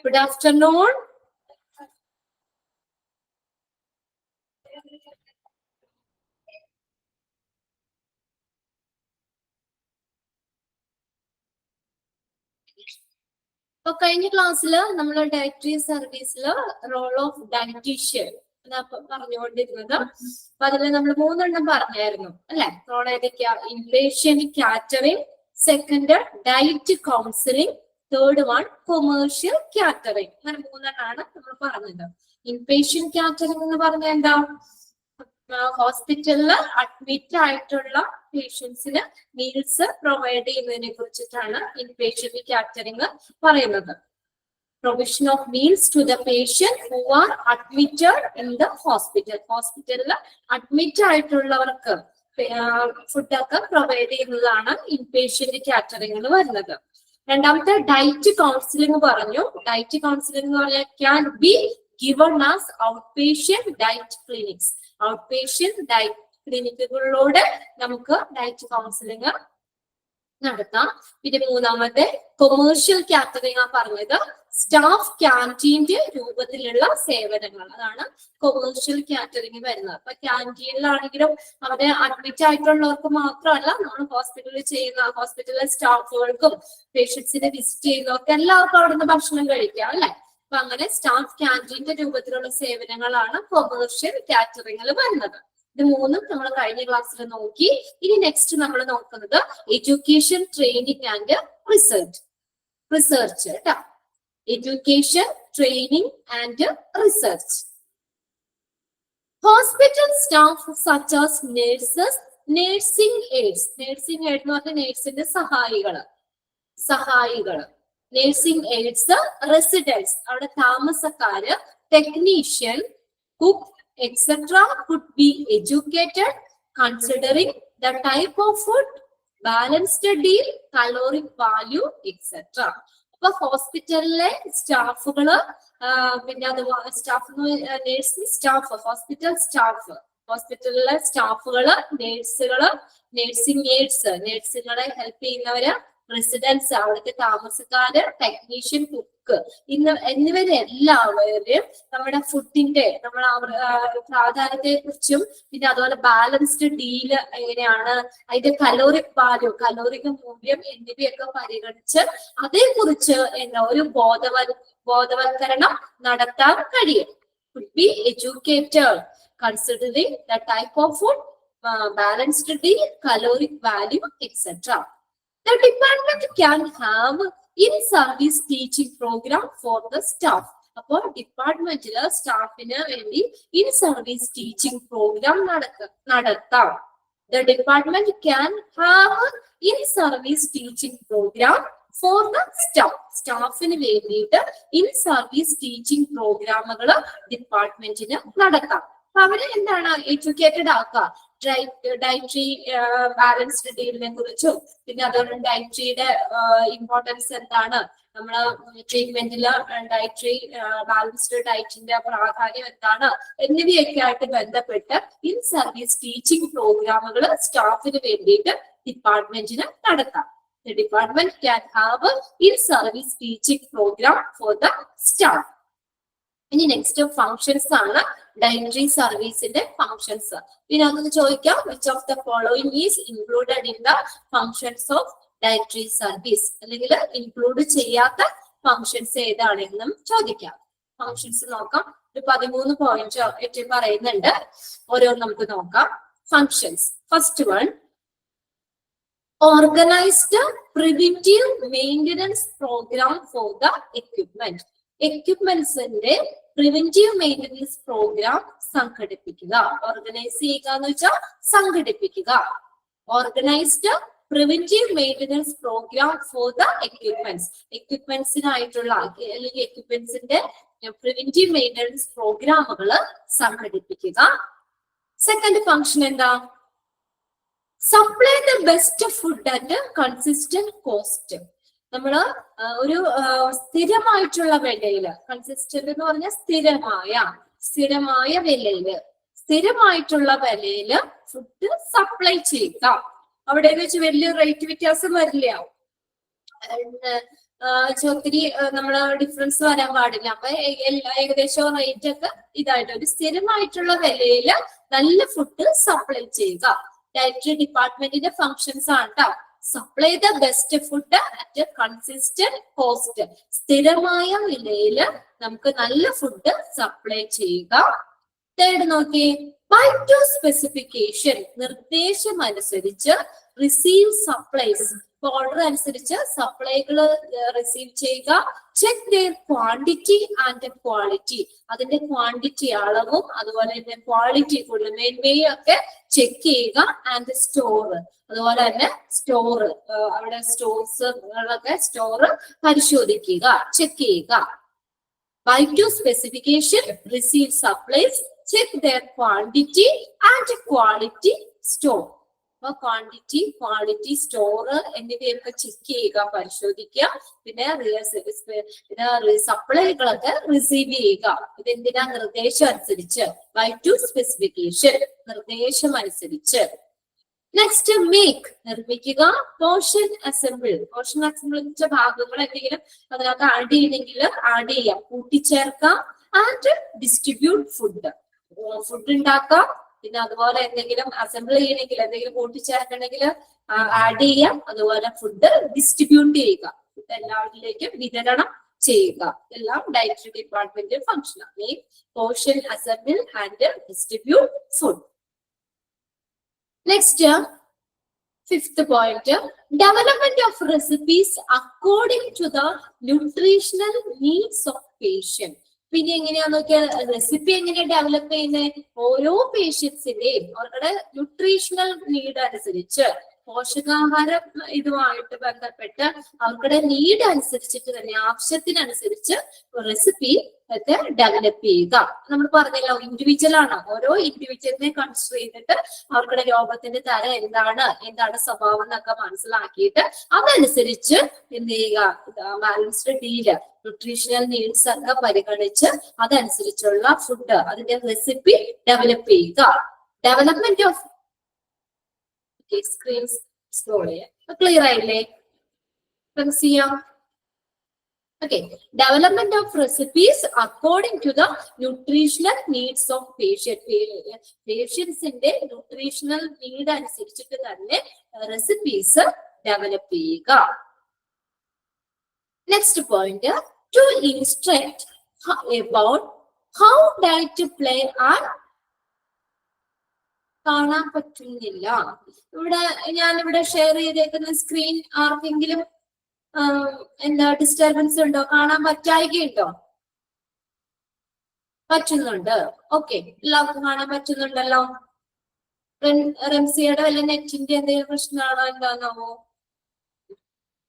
Good afternoon. So, കഴിഞ്ഞ ക്ലാസ്സിൽ നമ്മൾ ഡയറ്ററി സർവീസിൽ റോൾ ഓഫ് ഡയറ്റീഷ്യൻ പറഞ്ഞുകൊണ്ടിരുന്നത്. അപ്പൊ അതിൽ നമ്മൾ 3 എണ്ണം പറഞ്ഞായിരുന്നു അല്ലെ. റോൾ ഏതൊക്കെയാ? Inpatient catering, second diet counselling, third one commercial catering. അങ്ങനെ 3 എണ്ണമാണ് നമ്മൾ പറഞ്ഞത്. ഇൻപേഷ്യന്റ് കാറ്ററിംഗ് എന്ന് പറഞ്ഞാൽ എന്താ? ഹോസ്പിറ്റലിൽ അഡ്മിറ്റ് ആയിട്ടുള്ള പേഷ്യൻസിന് മീൽസ് പ്രൊവൈഡ് ചെയ്യുന്നതിനെ കുറിച്ചിട്ടാണ് ഇൻപേഷ്യന്റ് കാറ്ററിംഗ് പറയുന്നത്. Provision of meals to the patient who are admitted in the hospital. ഹോസ്പിറ്റലിൽ അഡ്മിറ്റ് ആയിട്ടുള്ളവർക്ക് ഫുഡൊക്കെ പ്രൊവൈഡ് ചെയ്യുന്നതാണ് ഇൻപേഷ്യന്റ് കാറ്ററിംഗ് വരുന്നത്. രണ്ടാമത്തെ ഡയറ്റ് കൗൺസിലിംഗ് പറഞ്ഞു. ഡയറ്റ് കൗൺസിലിംഗ് എന്ന് പറഞ്ഞാൽ can be given as outpatient diet clinics. Outpatient diet ക്ലിനിക്കുകളിലൂടെ നമുക്ക് ഡയറ്റ് കൗൺസിലിംഗ് നടത്താം. പിന്നെ മൂന്നാമത്തെ കൊമേഴ്ഷ്യൽ കാറ്ററിംഗ് ആ പറഞ്ഞത്. സ്റ്റാഫ് ക്യാൻറ്റീന്റെ രൂപത്തിലുള്ള സേവനങ്ങൾ, അതാണ് കൊമേഴ്ഷ്യൽ കാറ്ററിംഗ് വരുന്നത്. അപ്പൊ ക്യാൻറ്റീനിലാണെങ്കിലും അവിടെ അഡ്മിറ്റ് ആയിട്ടുള്ളവർക്ക് മാത്രമല്ല, നമ്മൾ ഹോസ്പിറ്റലിൽ ചെയ്യുന്ന ഹോസ്പിറ്റലിലെ സ്റ്റാഫുകൾക്കും പേഷ്യൻസിനെ വിസിറ്റ് ചെയ്യുന്നവർക്ക് എല്ലാവർക്കും അവിടെ നിന്ന് ഭക്ഷണം കഴിക്കാം അല്ലെ. അപ്പൊ അങ്ങനെ സ്റ്റാഫ് ക്യാൻറ്റീന്റെ രൂപത്തിലുള്ള സേവനങ്ങളാണ് കൊമേഴ്ഷ്യൽ കാറ്ററിംഗിൽ വരുന്നത്. ഇത് 3ഉം നമ്മൾ കഴിഞ്ഞ ക്ലാസ്സിൽ നോക്കി. ഇനി നെക്സ്റ്റ് നമ്മൾ നോക്കുന്നത് എഡ്യൂക്കേഷൻ, ട്രെയിനിങ് ആൻഡ് റിസർച്ച് കേട്ടോ. Education, training and research. Hospital staff such as nurses, nursing aids. Nursing aid എന്ന് പറഞ്ഞാൽ നഴ്സിന്റെ സഹായികള്. നഴ്സിംഗ് എയ്ഡ്സ്, റെസിഡൻസ് അവിടെ താമസക്കാര്, technician, cook etc. could be educated considering the type of food, balanced deal, caloric value etc. അപ്പൊ ഹോസ്പിറ്റലിലെ സ്റ്റാഫുകള്, പിന്നെ അത് നഴ്സിംഗ് സ്റ്റാഫ്, ഹോസ്പിറ്റലിലെ സ്റ്റാഫുകള്, നേഴ്സുകള്, നഴ്സിംഗ് എയ്ഡ്സ് നേഴ്സുകളെ ഹെൽപ്പ് ചെയ്യുന്നവര്, റെസിഡൻസ് അവിടുത്തെ താമസക്കാര്, ടെക്നീഷ്യൻ, കുക്ക് എന്നിവരെല്ലാവരും നമ്മുടെ ഫുഡിന്റെ പ്രാധാന്യത്തെ കുറിച്ചും പിന്നെ അതുപോലെ ബാലൻസ്ഡ് ഡീല് എങ്ങനെയാണ്, അതിന്റെ കലോറിക് മൂല്യം എന്നിവയൊക്കെ പരിഗണിച്ച് അതേക്കുറിച്ച് ഒരു ബോധവൽക്കരണം നടത്താൻ കഴിയും. Could be educated considering the type of food, balanced deal, caloric value etc. The department can have in-service teaching program for the staff. അപ്പോൾ ഡിപ്പാർട്ട്മെന്റില് സ്റ്റാഫിന് വേണ്ടി ഇൻ-സർവീസ് ടീച്ചിങ് പ്രോഗ്രാം നടത്താം. The department can have in-service teaching program for the staff. സ്റ്റാഫിന് വേണ്ടിയിട്ട് in-service teaching പ്രോഗ്രാമുകൾ ഡിപ്പാർട്ട്മെന്റിന് നടത്താം. അപ്പൊ അവരെ എന്താണ് educated ആക്കുക. ഡയറ്ററി ബാലൻസ്ഡ് ഡീലിനെ കുറിച്ചും പിന്നെ അതുപോലെ ഡയറ്ററിയുടെ ഇമ്പോർട്ടൻസ് എന്താണ്, നമ്മള് ട്രീറ്റ്മെന്റില് ഡയറ്ററി ബാലൻസ്ഡ് ഡയറ്റിന്റെ പ്രാധാന്യം എന്താണ് എന്നിവയൊക്കെ ആയിട്ട് ബന്ധപ്പെട്ട് ഇൻ സർവീസ് ടീച്ചിങ് പ്രോഗ്രാമുകൾ സ്റ്റാഫിന് വേണ്ടിയിട്ട് ഡിപ്പാർട്ട്മെന്റിന് നടത്താം. The department can have in-service teaching program for the staff. ഇനി നെക്സ്റ്റ് ഫങ്ഷൻസ് ആണ് ഡയറ്ററി സർവീസിന്റെ ഫങ്ഷൻസ്. പിന്നെ അതൊന്ന് ചോദിക്കാം, which of the following is included in the functions of dietary service, അല്ലെങ്കിൽ ഇൻക്ലൂഡ് ചെയ്യാത്ത ഫങ്ഷൻസ് ഏതാണെന്നും ചോദിക്കാം. ഫങ്ഷൻസ് നോക്കാം. ഒരു 13 പോയിന്റ് പറയുന്നുണ്ട്. ഓരോന്ന് നമുക്ക് നോക്കാം. Functions. First one, organized preventive maintenance program for the equipment. എക്യുപ്മെന്റ്സിന്റെ പ്രിവെന്റീവ് മെയിൻ്റനൻസ് പ്രോഗ്രാം സംഘടിപ്പിക്കുക. ഓർഗനൈസ് ചെയ്യുക എന്ന് വെച്ചാൽ സംഘടിപ്പിക്കുക. Organized preventive maintenance program for the equipments. എക്യുപ്മെന്റ്സിനായിട്ടുള്ള അല്ലെങ്കിൽ എക്യുപ്മെന്റ്സിന്റെ പ്രിവെന്റീവ് മെയിൻ്റനൻസ് പ്രോഗ്രാമുകൾ സംഘടിപ്പിക്കുക. സെക്കൻഡ് ഫംഗ്ഷൻ എന്താ? Supply the best food at consistent cost. നമ്മള് ഒരു സ്ഥിരമായിട്ടുള്ള വിലയില്, കൺസിസ്റ്റന്റ് എന്ന് പറഞ്ഞാൽ സ്ഥിരമായിട്ടുള്ള വിലയില് ഫുഡ് സപ്ലൈ ചെയ്യുക. അവിടെ വെച്ച് വലിയ റേറ്റ് വ്യത്യാസം വരില്ല. ഒത്തിരി നമ്മള് ഡിഫറൻസ് വരാൻ പാടില്ല. അപ്പൊ ഏകദേശം റേറ്റ് ഒക്കെ ഇതായിട്ട് ഒരു സ്ഥിരമായിട്ടുള്ള വിലയിൽ നല്ല ഫുഡ് സപ്ലൈ ചെയ്യുക ഡയറ്ററി ഡിപ്പാർട്ട്മെന്റിന്റെ ഫങ്ഷൻസ് ആണ് കേട്ടോ. Supply the best food at consistent cost. സ്ഥിരമായ വിലയിൽ നമുക്ക് നല്ല ഫുഡ് സപ്ലൈ ചെയ്യുക. തേർഡ് നോക്കിയേ, ബൈ ടു സ്പെസിഫിക്കേഷൻ, നിർദ്ദേശം അനുസരിച്ച് റിസീവ് സപ്ലൈസ്, ഓർഡർ അനുസരിച്ച് സപ്ലൈകൾ റിസീവ് ചെയ്യുക. Check their quantity and quality, അതിന്റെ ക്വാണ്ടിറ്റി അളവും അതുപോലെ തന്നെ ക്വാളിറ്റി മേന്മയും ഒക്കെ ചെക്ക് ചെയ്യുക. ആൻഡ് സ്റ്റോർ, അതുപോലെ തന്നെ സ്റ്റോർ, അവിടെ സ്റ്റോർസുകളൊക്കെ സ്റ്റോർ പരിശോധിക്കുക, ചെക്ക് ചെയ്യുക. Buy to specification, receive supplies, check their quantity and quality, store. അപ്പൊ ക്വാണ്ടിറ്റി, ക്വാളിറ്റി, സ്റ്റോർ എന്നിവയൊക്കെ ചെക്ക് ചെയ്യുക, പരിശോധിക്കുക. പിന്നെ സപ്ലൈകളൊക്കെ റിസീവ് ചെയ്യുക. ഇതെന്തിനാ? നിർദ്ദേശം അനുസരിച്ച്. ബൈ ടു സ്പെസിഫിക്കേഷൻ, നിർദ്ദേശം അനുസരിച്ച്. നെക്സ്റ്റ്, മേക്ക്, നിർമ്മിക്കുക. പോർഷൻ അസംബിൾ, പോർഷൻ അസംബിളിന്റെ ഭാഗങ്ങൾ എന്തെങ്കിലും അതിനകത്ത് ആഡ് ചെയ്യണമെങ്കിൽ ആഡ് ചെയ്യാം, കൂട്ടിച്ചേർക്കാം. ആൻഡ് ഡിസ്ട്രിബ്യൂട്ട് ഫുഡ്, ഫുഡ് ഉണ്ടാക്കാം. പിന്നെ അതുപോലെ എന്തെങ്കിലും അസംബിൾ ചെയ്യണമെങ്കിൽ, എന്തെങ്കിലും കൂട്ടിച്ചേർക്കണമെങ്കിൽ ആഡ് ചെയ്യാം. അതുപോലെ ഫുഡ് ഡിസ്ട്രിബ്യൂട്ട് ചെയ്യുക, ഫുഡ് എല്ലാവരിലേക്കും വിതരണം ചെയ്യുക. എല്ലാം ഡയറ്ററി ഡിപ്പാർട്ട്മെന്റ് ഫംഗ്ഷനാണ്. Make, portion assemble and distribute food. Next, fifth point, development of recipes according to the nutritional needs of patient. പിന്നെ എങ്ങനെയാ നോക്കിയാൽ റെസിപ്പി എങ്ങനെയാ ഡെവലപ്പ് ചെയ്യുന്നത്? ഓരോ പേഷ്യൻസിന്റെയും അവരുടെ ന്യൂട്രീഷണൽ നീഡ് അനുസരിച്ച്, പോഷകാഹാരം ഇതുമായിട്ട് ബന്ധപ്പെട്ട് അവരുടെ നീഡ് അനുസരിച്ചിട്ട് തന്നെ, ആവശ്യത്തിനനുസരിച്ച് റെസിപ്പി ഒക്കെ ഡെവലപ്പ് ചെയ്യുക. നമ്മൾ പറഞ്ഞല്ലോ, ഇൻഡിവിജ്വൽ ആണ്. ഓരോ ഇൻഡിവിജ്വലിനെ കൺസിഡർ ചെയ്തിട്ട് അവർക്കുടെ രോഗത്തിന്റെ തരം എന്താണ് സ്വഭാവം എന്നൊക്കെ മനസ്സിലാക്കിയിട്ട് അതനുസരിച്ച് എന്ത് ചെയ്യുക, ബാലൻസ്ഡ് ഡീല്, ന്യൂട്രീഷണൽ നീഡ്സ് ഒക്കെ പരിഗണിച്ച് അതനുസരിച്ചുള്ള ഫുഡ്, അതിന്റെ റെസിപ്പി ഡെവലപ്പ് ചെയ്യുക. ഡെവലപ്മെന്റ് ഓഫ് സ്ക്രീൻ സ്ക്രോൾ ചെയ്യാം. ക്ലിയർ ആയില്ലേ? ചെയ്യാം. Okay, development of recipes according to the nutritional needs of patient. Patientsന്റെ nutritional need അനുസരിച്ചിട്ട് തന്നെ recipes develop ചെയ്യുക. Next point, to instruct about how diet play are. കാണാൻ പറ്റുന്നില്ല ഇവിടെ. ഞാനിവിടെ ഷെയർ ചെയ്തേക്കുന്ന സ്ക്രീൻ ആർക്കെങ്കിലും എന്താ ഡിസ്റ്റർബൻസ് ഉണ്ടോ? കാണാൻ പറ്റായികയുണ്ടോ? പറ്റുന്നുണ്ട്. ഓക്കെ, എല്ലാവർക്കും കാണാൻ പറ്റുന്നുണ്ടല്ലോ. റംസിയുടെ വല്ല നെറ്റിന്റെ എന്തെങ്കിലും പ്രശ്നമാണോ എന്താണാവോ?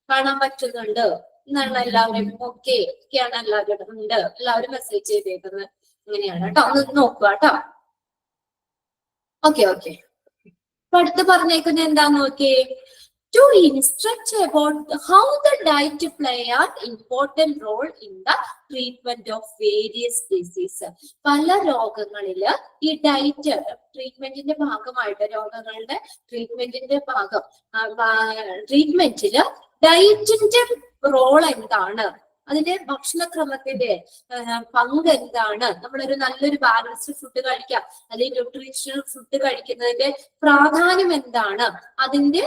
കാണാൻ പറ്റുന്നുണ്ട് എന്നാണ് എല്ലാവരും. ഓക്കെ ഒക്കെയാണ് എല്ലാവരും ഉണ്ട്. എല്ലാവരും മെസ്സേജ് ചെയ്തേക്കുന്നത് അങ്ങനെയാണ് കേട്ടോ. ഒന്ന് നോക്കുക കേട്ടോ. Okay okay. അപ്പൊ അടുത്ത് പറഞ്ഞേക്കുന്നത് എന്താന്ന് നോക്കിയേ. To instruct about how the diet play an important role in the treatment of various diseases. പല രോഗങ്ങളില് ഈ ഡയറ്റ് ട്രീറ്റ്മെന്റിന്റെ ഭാഗമായിട്ട്, രോഗങ്ങളുടെ ട്രീറ്റ്മെന്റിന്റെ ട്രീറ്റ്മെന്റില് ഡയറ്റിന്റെ റോൾ എന്താണ്, അതിന്റെ ഭക്ഷണക്രമത്തിന്റെ പങ്ക് എന്താണ്, നമ്മളൊരു നല്ലൊരു ബാലൻസ്ഡ് ഫുഡ് കഴിക്കാം അല്ലെങ്കിൽ ന്യൂട്രീഷണൽ ഫുഡ് കഴിക്കുന്നതിന്റെ പ്രാധാന്യം എന്താണ്, അതിന്റെ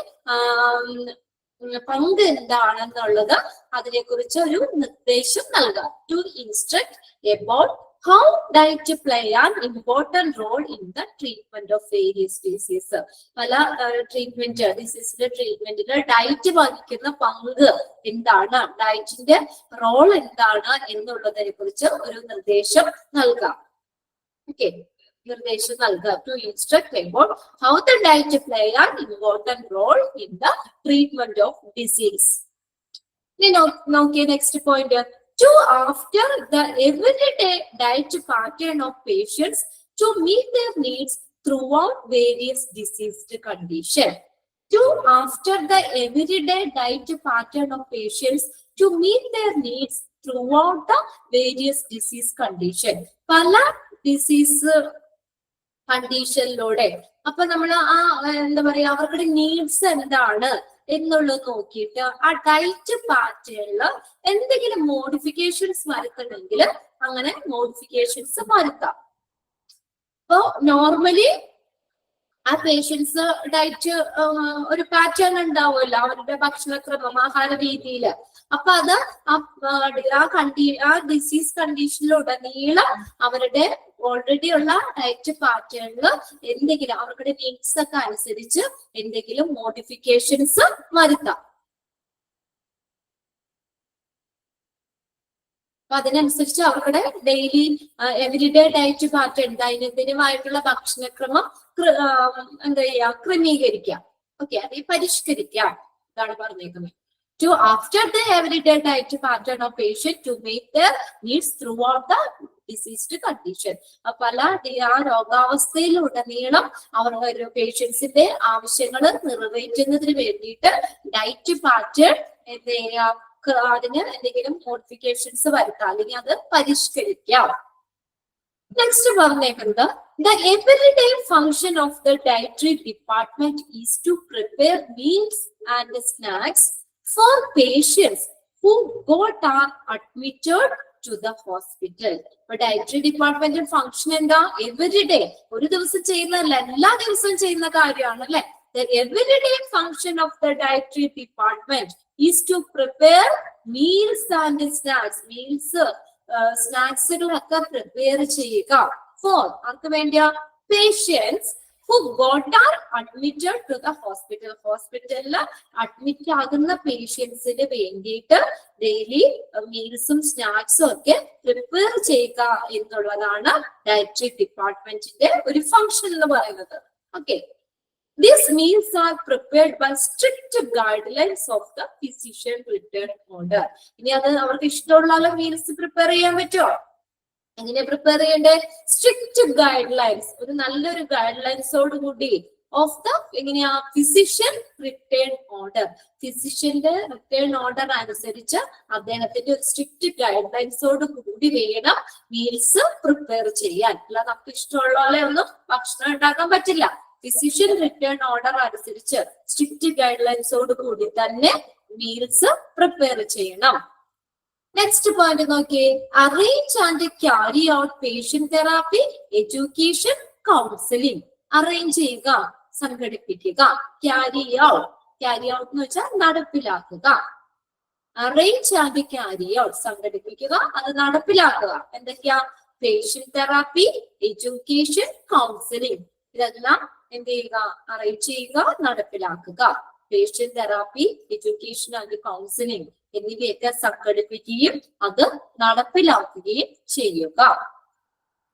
പങ്ക് എന്താണെന്നുള്ളത് അതിനെക്കുറിച്ച് ഒരു നിർദ്ദേശം നൽകാം. To instruct about how diet play an important role in the treatment of various diseases. പല ഡിസീസിന്റെ ട്രീറ്റ്മെന്റിൽ ഡയറ്റ് വഹിക്കുന്ന പങ്ക് എന്താണ്, ഡയറ്റിന്റെ റോൾ എന്താണ് എന്നുള്ളതിനെ കുറിച്ച് ഒരു നിർദ്ദേശം നൽകാം. ഓക്കെ, നിർദ്ദേശം നൽകുക. To instruct about how the diet play an important role in the treatment of disease. ഇനി നോക്കിയ next point. To after the everyday diet pattern of patients to meet their needs throughout various diseased condition. To after the everyday diet pattern of patients to meet their needs throughout the various disease condition. പല disease കണ്ടീഷനിലൂടെ അപ്പൊ നമ്മൾ എന്താ പറയാ, അവരുടെ needs എന്താണ്, എന്നുള്ളത് നോക്കിയിട്ട് ആ ഡയറ്റ് പാറ്റേണിൽ എന്തെങ്കിലും മോഡിഫിക്കേഷൻസ് വരുത്തണമെങ്കിൽ അങ്ങനെ മോഡിഫിക്കേഷൻസ് വരുത്താം. അപ്പോ നോർമലി ആ പേഷ്യൻസ് ഡയറ്റ് ഒരു പാറ്റേൺ ഉണ്ടാവുമല്ലോ അവരുടെ ഭക്ഷണക്രമം, ആഹാര രീതിയില്. അപ്പൊ അത് ആ ഡിസീസ് കണ്ടീഷനിലുടനീളം അവരുടെ ഓൾറെഡി ഉള്ള ഡയറ്റ് പാറ്റേണില് എന്തെങ്കിലും അവരുടെ നീഡ്സ് ഒക്കെ അനുസരിച്ച് എന്തെങ്കിലും മോഡിഫിക്കേഷൻസ് വരുത്താം. അപ്പൊ അതിനനുസരിച്ച് അവരുടെ ഡെയിലി എവരിഡേ ഡയറ്റ് പാറ്റേൺ, ദൈനംദിനമായിട്ടുള്ള ഭക്ഷണക്രമം എന്താ ചെയ്യാ, ക്രമീകരിക്കാം. ഓക്കെ, അത് പരിഷ്കരിക്കാം ഇതാണ് പറഞ്ഞേക്കുന്നത്. To after the everyday diet pattern of patient to meet their needs throughout the diseased condition. പല ആ രോഗാവസ്ഥയിലുടനീളം അവരുടെ പേഷ്യൻസിന്റെ ആവശ്യങ്ങൾ നിറവേറ്റുന്നതിന് വേണ്ടിയിട്ട് ഡയറ്റ് പാറ്റേൺ എന്ത് ചെയ്യാം, അതിന് എന്തെങ്കിലും മോഡിഫിക്കേഷൻസ് വരുത്താം, അല്ലെങ്കിൽ അത് പരിഷ്കരിക്കാം. നെക്സ്റ്റ് പറഞ്ഞേക്കുന്നത് the everyday function of the dietary department is to prepare meals and snacks for patients who are admitted to the hospital. Dietary department function എന്താ? എവരിഡേ, ഒരു ദിവസം ചെയ്യുന്നതല്ല, എല്ലാ ദിവസവും ചെയ്യുന്ന കാര്യമാണ് അല്ലെ. The everyday function of the dietary department is to prepare meals and snacks. Meals, സ്നാക്സുകളൊക്കെ പ്രിപ്പയർ ചെയ്യുക. ഫോർ ആർക്ക് വേണ്ടിയ? Patients who are admitted to the hospital. ഹോസ്പിറ്റലിൽ അഡ്മിറ്റ് ആകുന്ന പേഷ്യൻസിന് വേണ്ടിയിട്ട് ഡെയിലി മീൽസും സ്നാക്സും ഒക്കെ പ്രിപ്പയർ ചെയ്യുക എന്നുള്ളതാണ് ഡയറ്ററി ഡിപ്പാർട്ട്മെന്റിന്റെ ഒരു ഫംഗ്ഷൻ എന്ന് പറയുന്നത്. Okay, these meals are prepared by strict guidelines of the physician written order. ഇനി അത് അവർക്ക് ഇഷ്ടമുള്ള മീൽസ് പ്രിപ്പയർ ചെയ്യാൻ പറ്റുമോ? എങ്ങനെ പ്രിപ്പയർ ചെയ്യണ്ടേ? സ്ട്രിക്റ്റ് ഗൈഡ് ലൈൻസ്, ഒരു നല്ലൊരു ഗൈഡ് ലൈൻസോട് കൂടി ഓഫ് ദ എങ്ങനെയാ ഫിസിഷ്യൻ റിട്ടേൺ ഓർഡർ. ഫിസിഷ്യന്റെ റിട്ടേൺ ഓർഡർ അനുസരിച്ച് അദ്ദേഹത്തിന്റെ ഒരു സ്ട്രിക്റ്റ് ഗൈഡ് ലൈൻസോട് കൂടി വേണം മീൽസ് പ്രിപ്പയർ ചെയ്യാൻ. അല്ലാതെ നമുക്ക് ഇഷ്ടമുള്ള പോലെ ഒന്നും ഭക്ഷണം ഉണ്ടാക്കാൻ പറ്റില്ല. ഫിസിഷ്യൻ റിട്ടേൺ ഓർഡർ അനുസരിച്ച് സ്ട്രിക്റ്റ് ഗൈഡ് ലൈൻസോട് കൂടി തന്നെ മീൽസ് പ്രിപ്പയർ ചെയ്യണം. നെക്സ്റ്റ് പോയിന്റ് നോക്കിയേ, arrange and carry out patient therapy, education, counselling. Arrange ചെയ്യുക, സംഘടിപ്പിക്കുക. ക്യാരി ഔട്ട് എന്ന് വെച്ചാൽ നടപ്പിലാക്കുക. അറേഞ്ച് ആൻഡ് ക്യാരി ഔട്ട്, സംഘടിപ്പിക്കുക, അത് നടപ്പിലാക്കുക. എന്തൊക്കെയാ? Patient therapy, education, counselling. ഇതെല്ലാം എന്ത് ചെയ്യുക? അറേഞ്ച് ചെയ്യുക, നടപ്പിലാക്കുക. Patient therapy, education and counselling എന്നിവയൊക്കെ സംഘടിപ്പിക്കുകയും അത് നടപ്പിലാക്കുകയും ചെയ്യുക.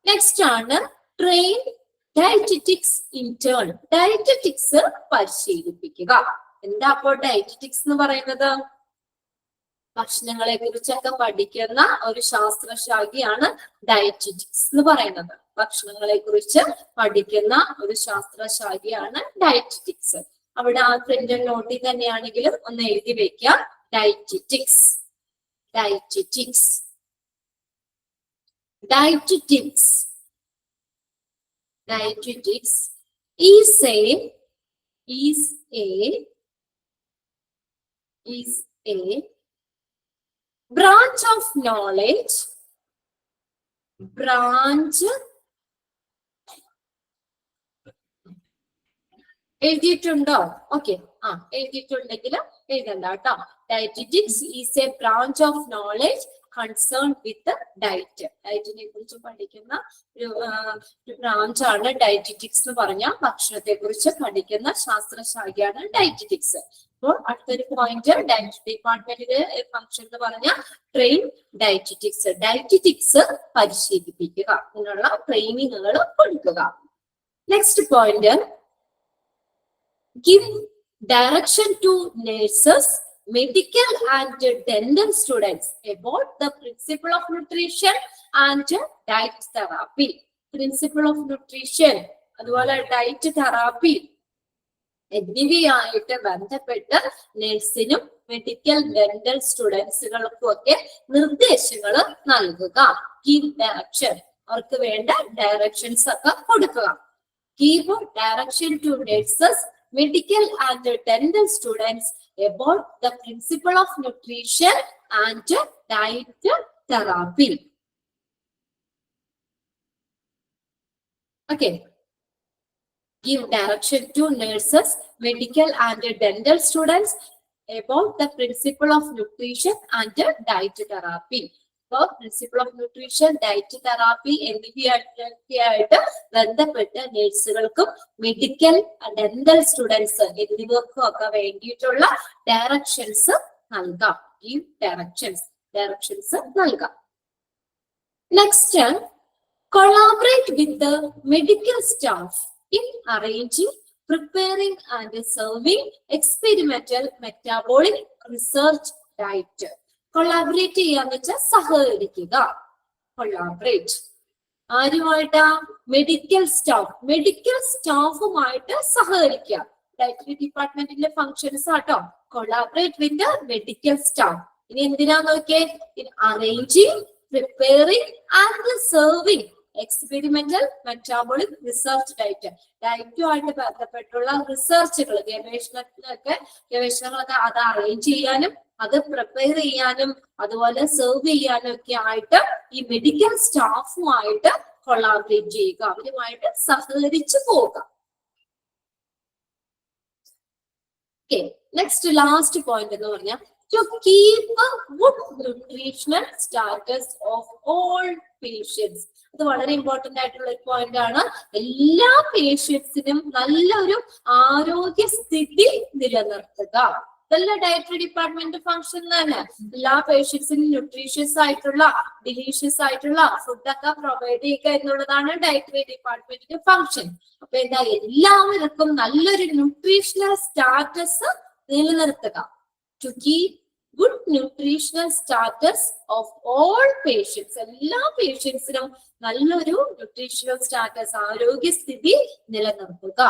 നെക്സ്റ്റ് ആണ് ട്രെയിൻ ഡയറ്ററ്റിക്സ് ഇന്റേൺ. ഡയറ്ററ്റിക്സ് പരിശീലിപ്പിക്കുക. എന്താ അപ്പോൾ ഡയറ്ററ്റിക്സ് എന്ന് പറയുന്നത്? ഭക്ഷണങ്ങളെ കുറിച്ചൊക്കെ പഠിക്കുന്ന ഒരു ശാസ്ത്രശാഖയാണ് ഡയറ്ററ്റിക്സ് എന്ന് പറയുന്നത്. ഭക്ഷണങ്ങളെ കുറിച്ച് പഠിക്കുന്ന ഒരു ശാസ്ത്രശാഖയാണ് ഡയറ്ററ്റിക്സ്. അവിടെ ആ പ്രിന്റ് നോട്ടിൽ തന്നെയാണെങ്കിലും ഒന്ന് എഴുതി വെക്കാം. Dietetics is a branch of knowledge, എഴുതിയിട്ടുണ്ടോ? ഓക്കെ, എഴുതിയിട്ടുണ്ടെങ്കിൽ എഴുതണ്ട കേട്ടോ. Dietetics is a branch of knowledge concern with diet. ഡയറ്റിനെ കുറിച്ച് പഠിക്കുന്ന ഒരു ബ്രാഞ്ച് ആണ് ഡയറ്ററ്റിക്സ് എന്ന് പറഞ്ഞാൽ ഭക്ഷണത്തെ കുറിച്ച് പഠിക്കുന്ന ശാസ്ത്രശാഖയാണ് ഡയറ്ററ്റിക്സ്. അപ്പോൾ അടുത്തൊരു പോയിന്റ്, ഡയറ്റ് ഡിപ്പാർട്ട്മെന്റിന്റെ ഫംഗ്ഷൻ എന്ന് പറഞ്ഞാൽ ട്രെയിൻ ഡയറ്ററ്റിക്സ്. ഡയറ്ററ്റിക്സ് പരിശീലിപ്പിക്കുക, അതിനുള്ള ട്രെയിനിങ്ങുകൾ കൊടുക്കുക. Next point, give direction to nurses, medical and dental students about the principle of nutrition and diet therapy. Principle of nutrition അതുപോലെ ഡയറ്റ് തെറാപ്പി എന്നിവയായിട്ട് ബന്ധപ്പെട്ട് നഴ്സിനും മെഡിക്കൽ ഡെന്റൽ സ്റ്റുഡൻസുകൾക്കും ഒക്കെ നിർദ്ദേശങ്ങൾ നൽകുക. give direction, അവർക്ക് വേണ്ട ഡയറക്ഷൻസ് ഒക്കെ കൊടുക്കുക. give direction to nurses, medical and dental students about the principle of nutrition and diet therapy. Okay. Give direction to nurses, medical and dental students about the principle of nutrition and diet therapy. So, principle of nutrition, diet therapy എന്നിവയായിട്ട് ബന്ധപ്പെട്ട് നഴ്സുകൾക്കും medical dental students എന്നിവർക്കും ഒക്കെ വേണ്ടിയിട്ടുള്ള directions നൽകാം. ഈ directions നൽകാം. Next, collaborate with the medical staff in arranging, preparing and serving experimental metabolic research diet. Collaborate ചെയ്യാന്ന് വെച്ചാൽ സഹകരിക്കുക. Collaborate. ആരുമായിട്ടാ? Medical സ്റ്റാഫുമായിട്ട് സഹകരിക്കുക. ഡയറ്ററി ഡിപ്പാർട്ട്മെന്റിന്റെ ഫങ്ഷൻസ് ആട്ടോ. Collaborate with the medical staff. ഇനി എന്തിനാ നോക്കിയേ? Arranging, preparing and serving experimental metabolic research diet. ഡയറ്റുമായിട്ട് ബന്ധപ്പെട്ടുള്ള റിസർച്ചുകൾ, ഗവേഷണങ്ങളൊക്കെ അത് അറേഞ്ച് ചെയ്യാനും അത് പ്രിപ്പയർ ചെയ്യാനും അതുപോലെ സെർവ് ചെയ്യാനും ഒക്കെ ആയിട്ട് ഈ മെഡിക്കൽ സ്റ്റാഫുമായിട്ട് കൊളാബറേറ്റ് ചെയ്യുക, അവരുമായിട്ട് സഹകരിച്ചു പോവുക. ഓക്കെ, നെക്സ്റ്റ് ലാസ്റ്റ് പോയിന്റ് എന്ന് പറഞ്ഞാൽ to keep a good nutritional status of all patients. അത് വളരെ ഇമ്പോർട്ടന്റ് ആയിട്ടുള്ള ഒരു പോയിന്റ് ആണ്. എല്ലാ പേഷ്യൻസിനും നല്ലൊരു ആരോഗ്യസ്ഥിതി നിലനിർത്തുക. ഇതെല്ലാം ഡയറ്ററി ഡിപ്പാർട്ട്മെന്റ് ഫംഗ്ഷൻ തന്നെ. എല്ലാ പേഷ്യൻസിനും ന്യൂട്രീഷ്യസ് ആയിട്ടുള്ള, ഡിലീഷ്യസ് ആയിട്ടുള്ള ഫുഡൊക്കെ പ്രൊവൈഡ് ചെയ്യുക എന്നുള്ളതാണ് ഡയറ്ററി ഡിപ്പാർട്ട്മെന്റിന്റെ ഫംഗ്ഷൻ. അപ്പൊ എന്താ, എല്ലാവർക്കും നല്ലൊരു ന്യൂട്രീഷണൽ സ്റ്റാറ്റസ് നിലനിർത്തുക. To keep good nutritional status of all patients. എല്ലാ പേഷ്യൻസിനും നല്ലൊരു ന്യൂട്രീഷണൽ സ്റ്റാറ്റസ്, ആരോഗ്യസ്ഥിതി നിലനിർത്തുക.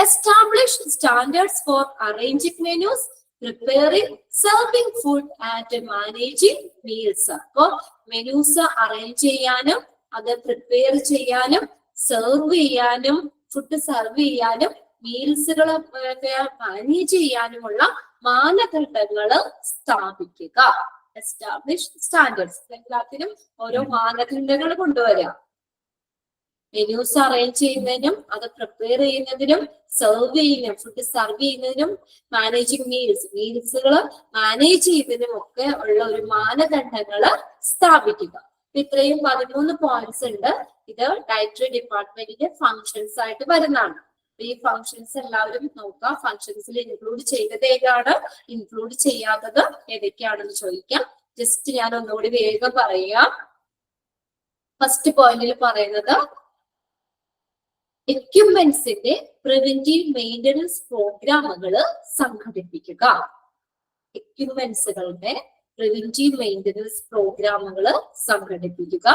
Establish standards for arranging menus, preparing, serving food and managing meals. അപ്പോൾ മെനൂസ് അറേഞ്ച് ചെയ്യാനും അത് പ്രിപ്പയർ ചെയ്യാനും സെർവ് ചെയ്യാനും ഫുഡ് സെർവ് ചെയ്യാനും മീൽസുകൾ മാനേജ് ചെയ്യാനുമുള്ള മാനദണ്ഡങ്ങൾ സ്ഥാപിക്കുക. Establish standards. എല്ലാത്തിനും ഓരോ മാനദണ്ഡങ്ങൾ കൊണ്ടുവരിക. മെനൂസ് അറേഞ്ച് ചെയ്യുന്നതിനും അത് പ്രിപ്പയർ ചെയ്യുന്നതിനും സെർവ് ചെയ്യുന്നതിനും ഫുഡ് സെർവ് ചെയ്യുന്നതിനും മാനേജിങ് മീൽസുകൾ മാനേജ് ചെയ്യുന്നതിനും ഒക്കെ ഉള്ള ഒരു മാനദണ്ഡങ്ങൾ സ്ഥാപിക്കുക. ഇത്രയും 13 പോയിന്റ്സ് ഉണ്ട്. ഇത് ഡയറ്ററി ഡിപ്പാർട്ട്മെന്റിന്റെ ഫങ്ഷൻസ് ആയിട്ട് വരുന്നതാണ്. ഈ ഫങ്ഷൻസ് എല്ലാവരും നോക്കാം. ഫങ്ഷൻസിൽ ഇൻക്ലൂഡ് ചെയ്തത് ഏതാണ്, ഇൻക്ലൂഡ് ചെയ്യാത്തത് ഏതൊക്കെയാണെന്ന് ചോദിക്കാം. ജസ്റ്റ് ഞാൻ ഒന്നുകൂടി വേഗം പറയാം. ഫസ്റ്റ് പോയിന്റിൽ പറയുന്നത് എക്യുപ്മെന്റ്സിന്റെ പ്രിവെന്റീവ് മെയിന്റനൻസ് പ്രോഗ്രാമുകൾ സംഘടിപ്പിക്കുക. എക്യുപ്മെന്റ്സുകളുടെ പ്രിവെന്റീവ് മെയിന്റനൻസ് പ്രോഗ്രാമുകൾ സംഘടിപ്പിക്കുക.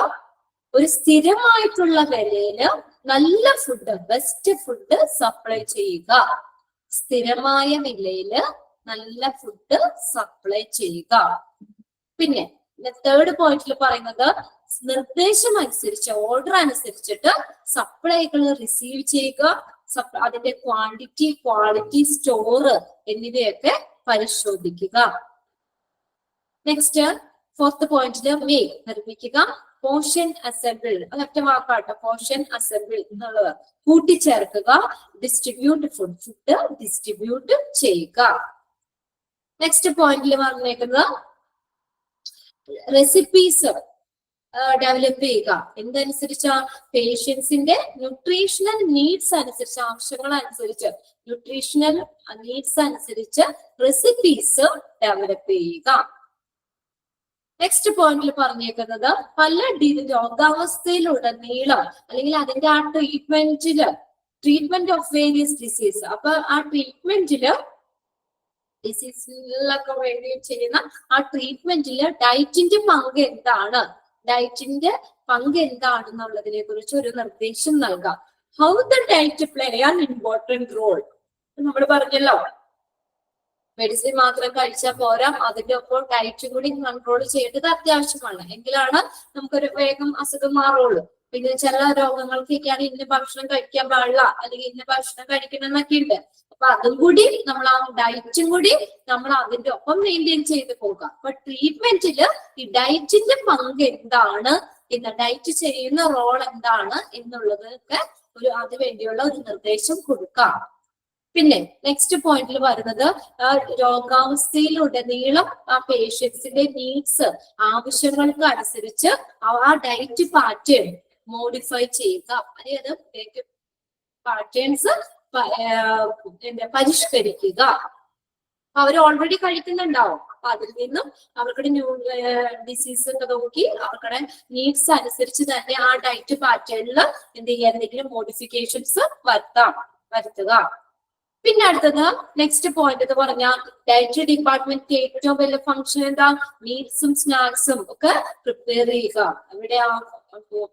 ഒരു സ്ഥിരമായിട്ടുള്ള വിലയില് നല്ല ഫുഡ്, ബെസ്റ്റ് ഫുഡ് സപ്ലൈ ചെയ്യുക. സ്ഥിരമായ വിലയില് നല്ല ഫുഡ് സപ്ലൈ ചെയ്യുക. പിന്നെ തേർഡ് പോയിന്റിൽ പറയുന്നത് നിർദ്ദേശം അനുസരിച്ച്, ഓർഡർ അനുസരിച്ചിട്ട് സപ്ലൈകൾ റിസീവ് ചെയ്യുക. അതിന്റെ ക്വാണ്ടിറ്റി, ക്വാളിറ്റി, സ്റ്റോർ എന്നിവയൊക്കെ പരിശോധിക്കുക. നെക്സ്റ്റ് ഫോർത്ത് പോയിന്റില് നിർമ്മിക്കുക. പോർഷൻ അസംബിൾ, ഒറ്റ വാക്കാട്ടോ, പോർഷൻ അസംബിൾ എന്നുള്ളത് കൂട്ടിച്ചേർക്കുക. ഡിസ്ട്രിബ്യൂട്ട് ഫുഡ് ഡിസ്ട്രിബ്യൂട്ട് ചെയ്യുക. നെക്സ്റ്റ് പോയിന്റിൽ പറഞ്ഞേക്കുന്നത് റെസിപ്പീസ് ഡെവലപ്പ് ചെയ്യുക. എന്തനുസരിച്ചാ? പേഷ്യൻസിന്റെ ന്യൂട്രീഷണൽ നീഡ്സ് അനുസരിച്ച്, ആവശ്യങ്ങൾ അനുസരിച്ച്, ന്യൂട്രീഷണൽ നീഡ്സ് അനുസരിച്ച് റെസിപ്പീസ് ഡെവലപ്പ് ചെയ്യുക. നെക്സ്റ്റ് പോയിന്റിൽ പറഞ്ഞേക്കുന്നത് പല രോഗാവസ്ഥയിലുടനീളം അല്ലെങ്കിൽ അതിന്റെ ആ ട്രീറ്റ്മെന്റ് ഓഫ് വേരിയസ് ഡിസീസ്, അപ്പൊ ആ ട്രീറ്റ്മെന്റില് ഡിസീസിലൊക്കെ വേണ്ടി ചെയ്യുന്ന ആ ട്രീറ്റ്മെന്റില് ഡയറ്റിന്റെ പങ്ക് എന്താണെന്നുള്ളതിനെ കുറിച്ച് ഒരു നിർദ്ദേശം നൽകാം. How the diet play an important role. നമ്മൾ പറഞ്ഞല്ലോ, മെഡിസിൻ മാത്രം കഴിച്ചാൽ പോരാ, അതിന്റെ ഒപ്പം ഡയറ്റും കൂടി കൺട്രോൾ ചെയ്യേണ്ടത് അത്യാവശ്യമാണ്. എങ്കിലാണ് നമുക്കൊരു വേഗം അസുഖം മാറുള്ളൂ. പിന്നെ ചില രോഗങ്ങൾക്കൊക്കെയാണ് ഇന്ന ഭക്ഷണം കഴിക്കാൻ പാടില്ല അല്ലെങ്കിൽ ഇന്ന ഭക്ഷണം കഴിക്കണം എന്നൊക്കെ ഉണ്ട്. അപ്പൊ അതും കൂടി നമ്മൾ ആ ഡയറ്റും കൂടി നമ്മൾ അതിന്റെ ഒപ്പം മെയിൻറ്റെയിൻ ചെയ്ത് പോകുക. അപ്പൊ ട്രീറ്റ്മെന്റില് ഈ ഡയറ്റിന്റെ പങ്ക് എന്താണ്, ഡയറ്റ് ചെയ്യുന്ന റോൾ എന്താണ് എന്നുള്ളതൊക്കെ അത് വേണ്ടിയുള്ള ഒരു നിർദ്ദേശം കൊടുക്കാം. പിന്നെ നെക്സ്റ്റ് പോയിന്റിൽ വരുന്നത് രോഗാവസ്ഥയിലുടനീളം ആ പേഷ്യൻസിന്റെ നീഡ്സ്, ആവശ്യങ്ങൾക്ക് അനുസരിച്ച് ആ ഡയറ്റ് പാറ്റേൺ മോഡിഫൈ ചെയ്യുക. അതായത് പാറ്റേൺസ് പരിഷ്കരിക്കുക. അവർ ഓൾറെഡി കഴിക്കുന്നുണ്ടാവും. അപ്പൊ അതിൽ നിന്നും അവർക്കുടെ ഡിസീസ് ഒക്കെ നോക്കി അവർക്കുടെ നീഡ്സ് അനുസരിച്ച് തന്നെ ആ ഡയറ്റ് പാറ്റേണിൽ എന്ത് ചെയ്യുക, എന്തെങ്കിലും മോഡിഫിക്കേഷൻസ് വരുത്തുക. പിന്നെ അടുത്തത് നെക്സ്റ്റ് പോയിന്റ് എന്ന് പറഞ്ഞാൽ ഡയറ്ററി ഡിപ്പാർട്ട്മെന്റ് ഏറ്റവും വലിയ ഫംഗ്ഷൻ എന്താ, മീൽസും സ്നാക്സും ഒക്കെ പ്രിപ്പയർ ചെയ്യുക. അവിടെ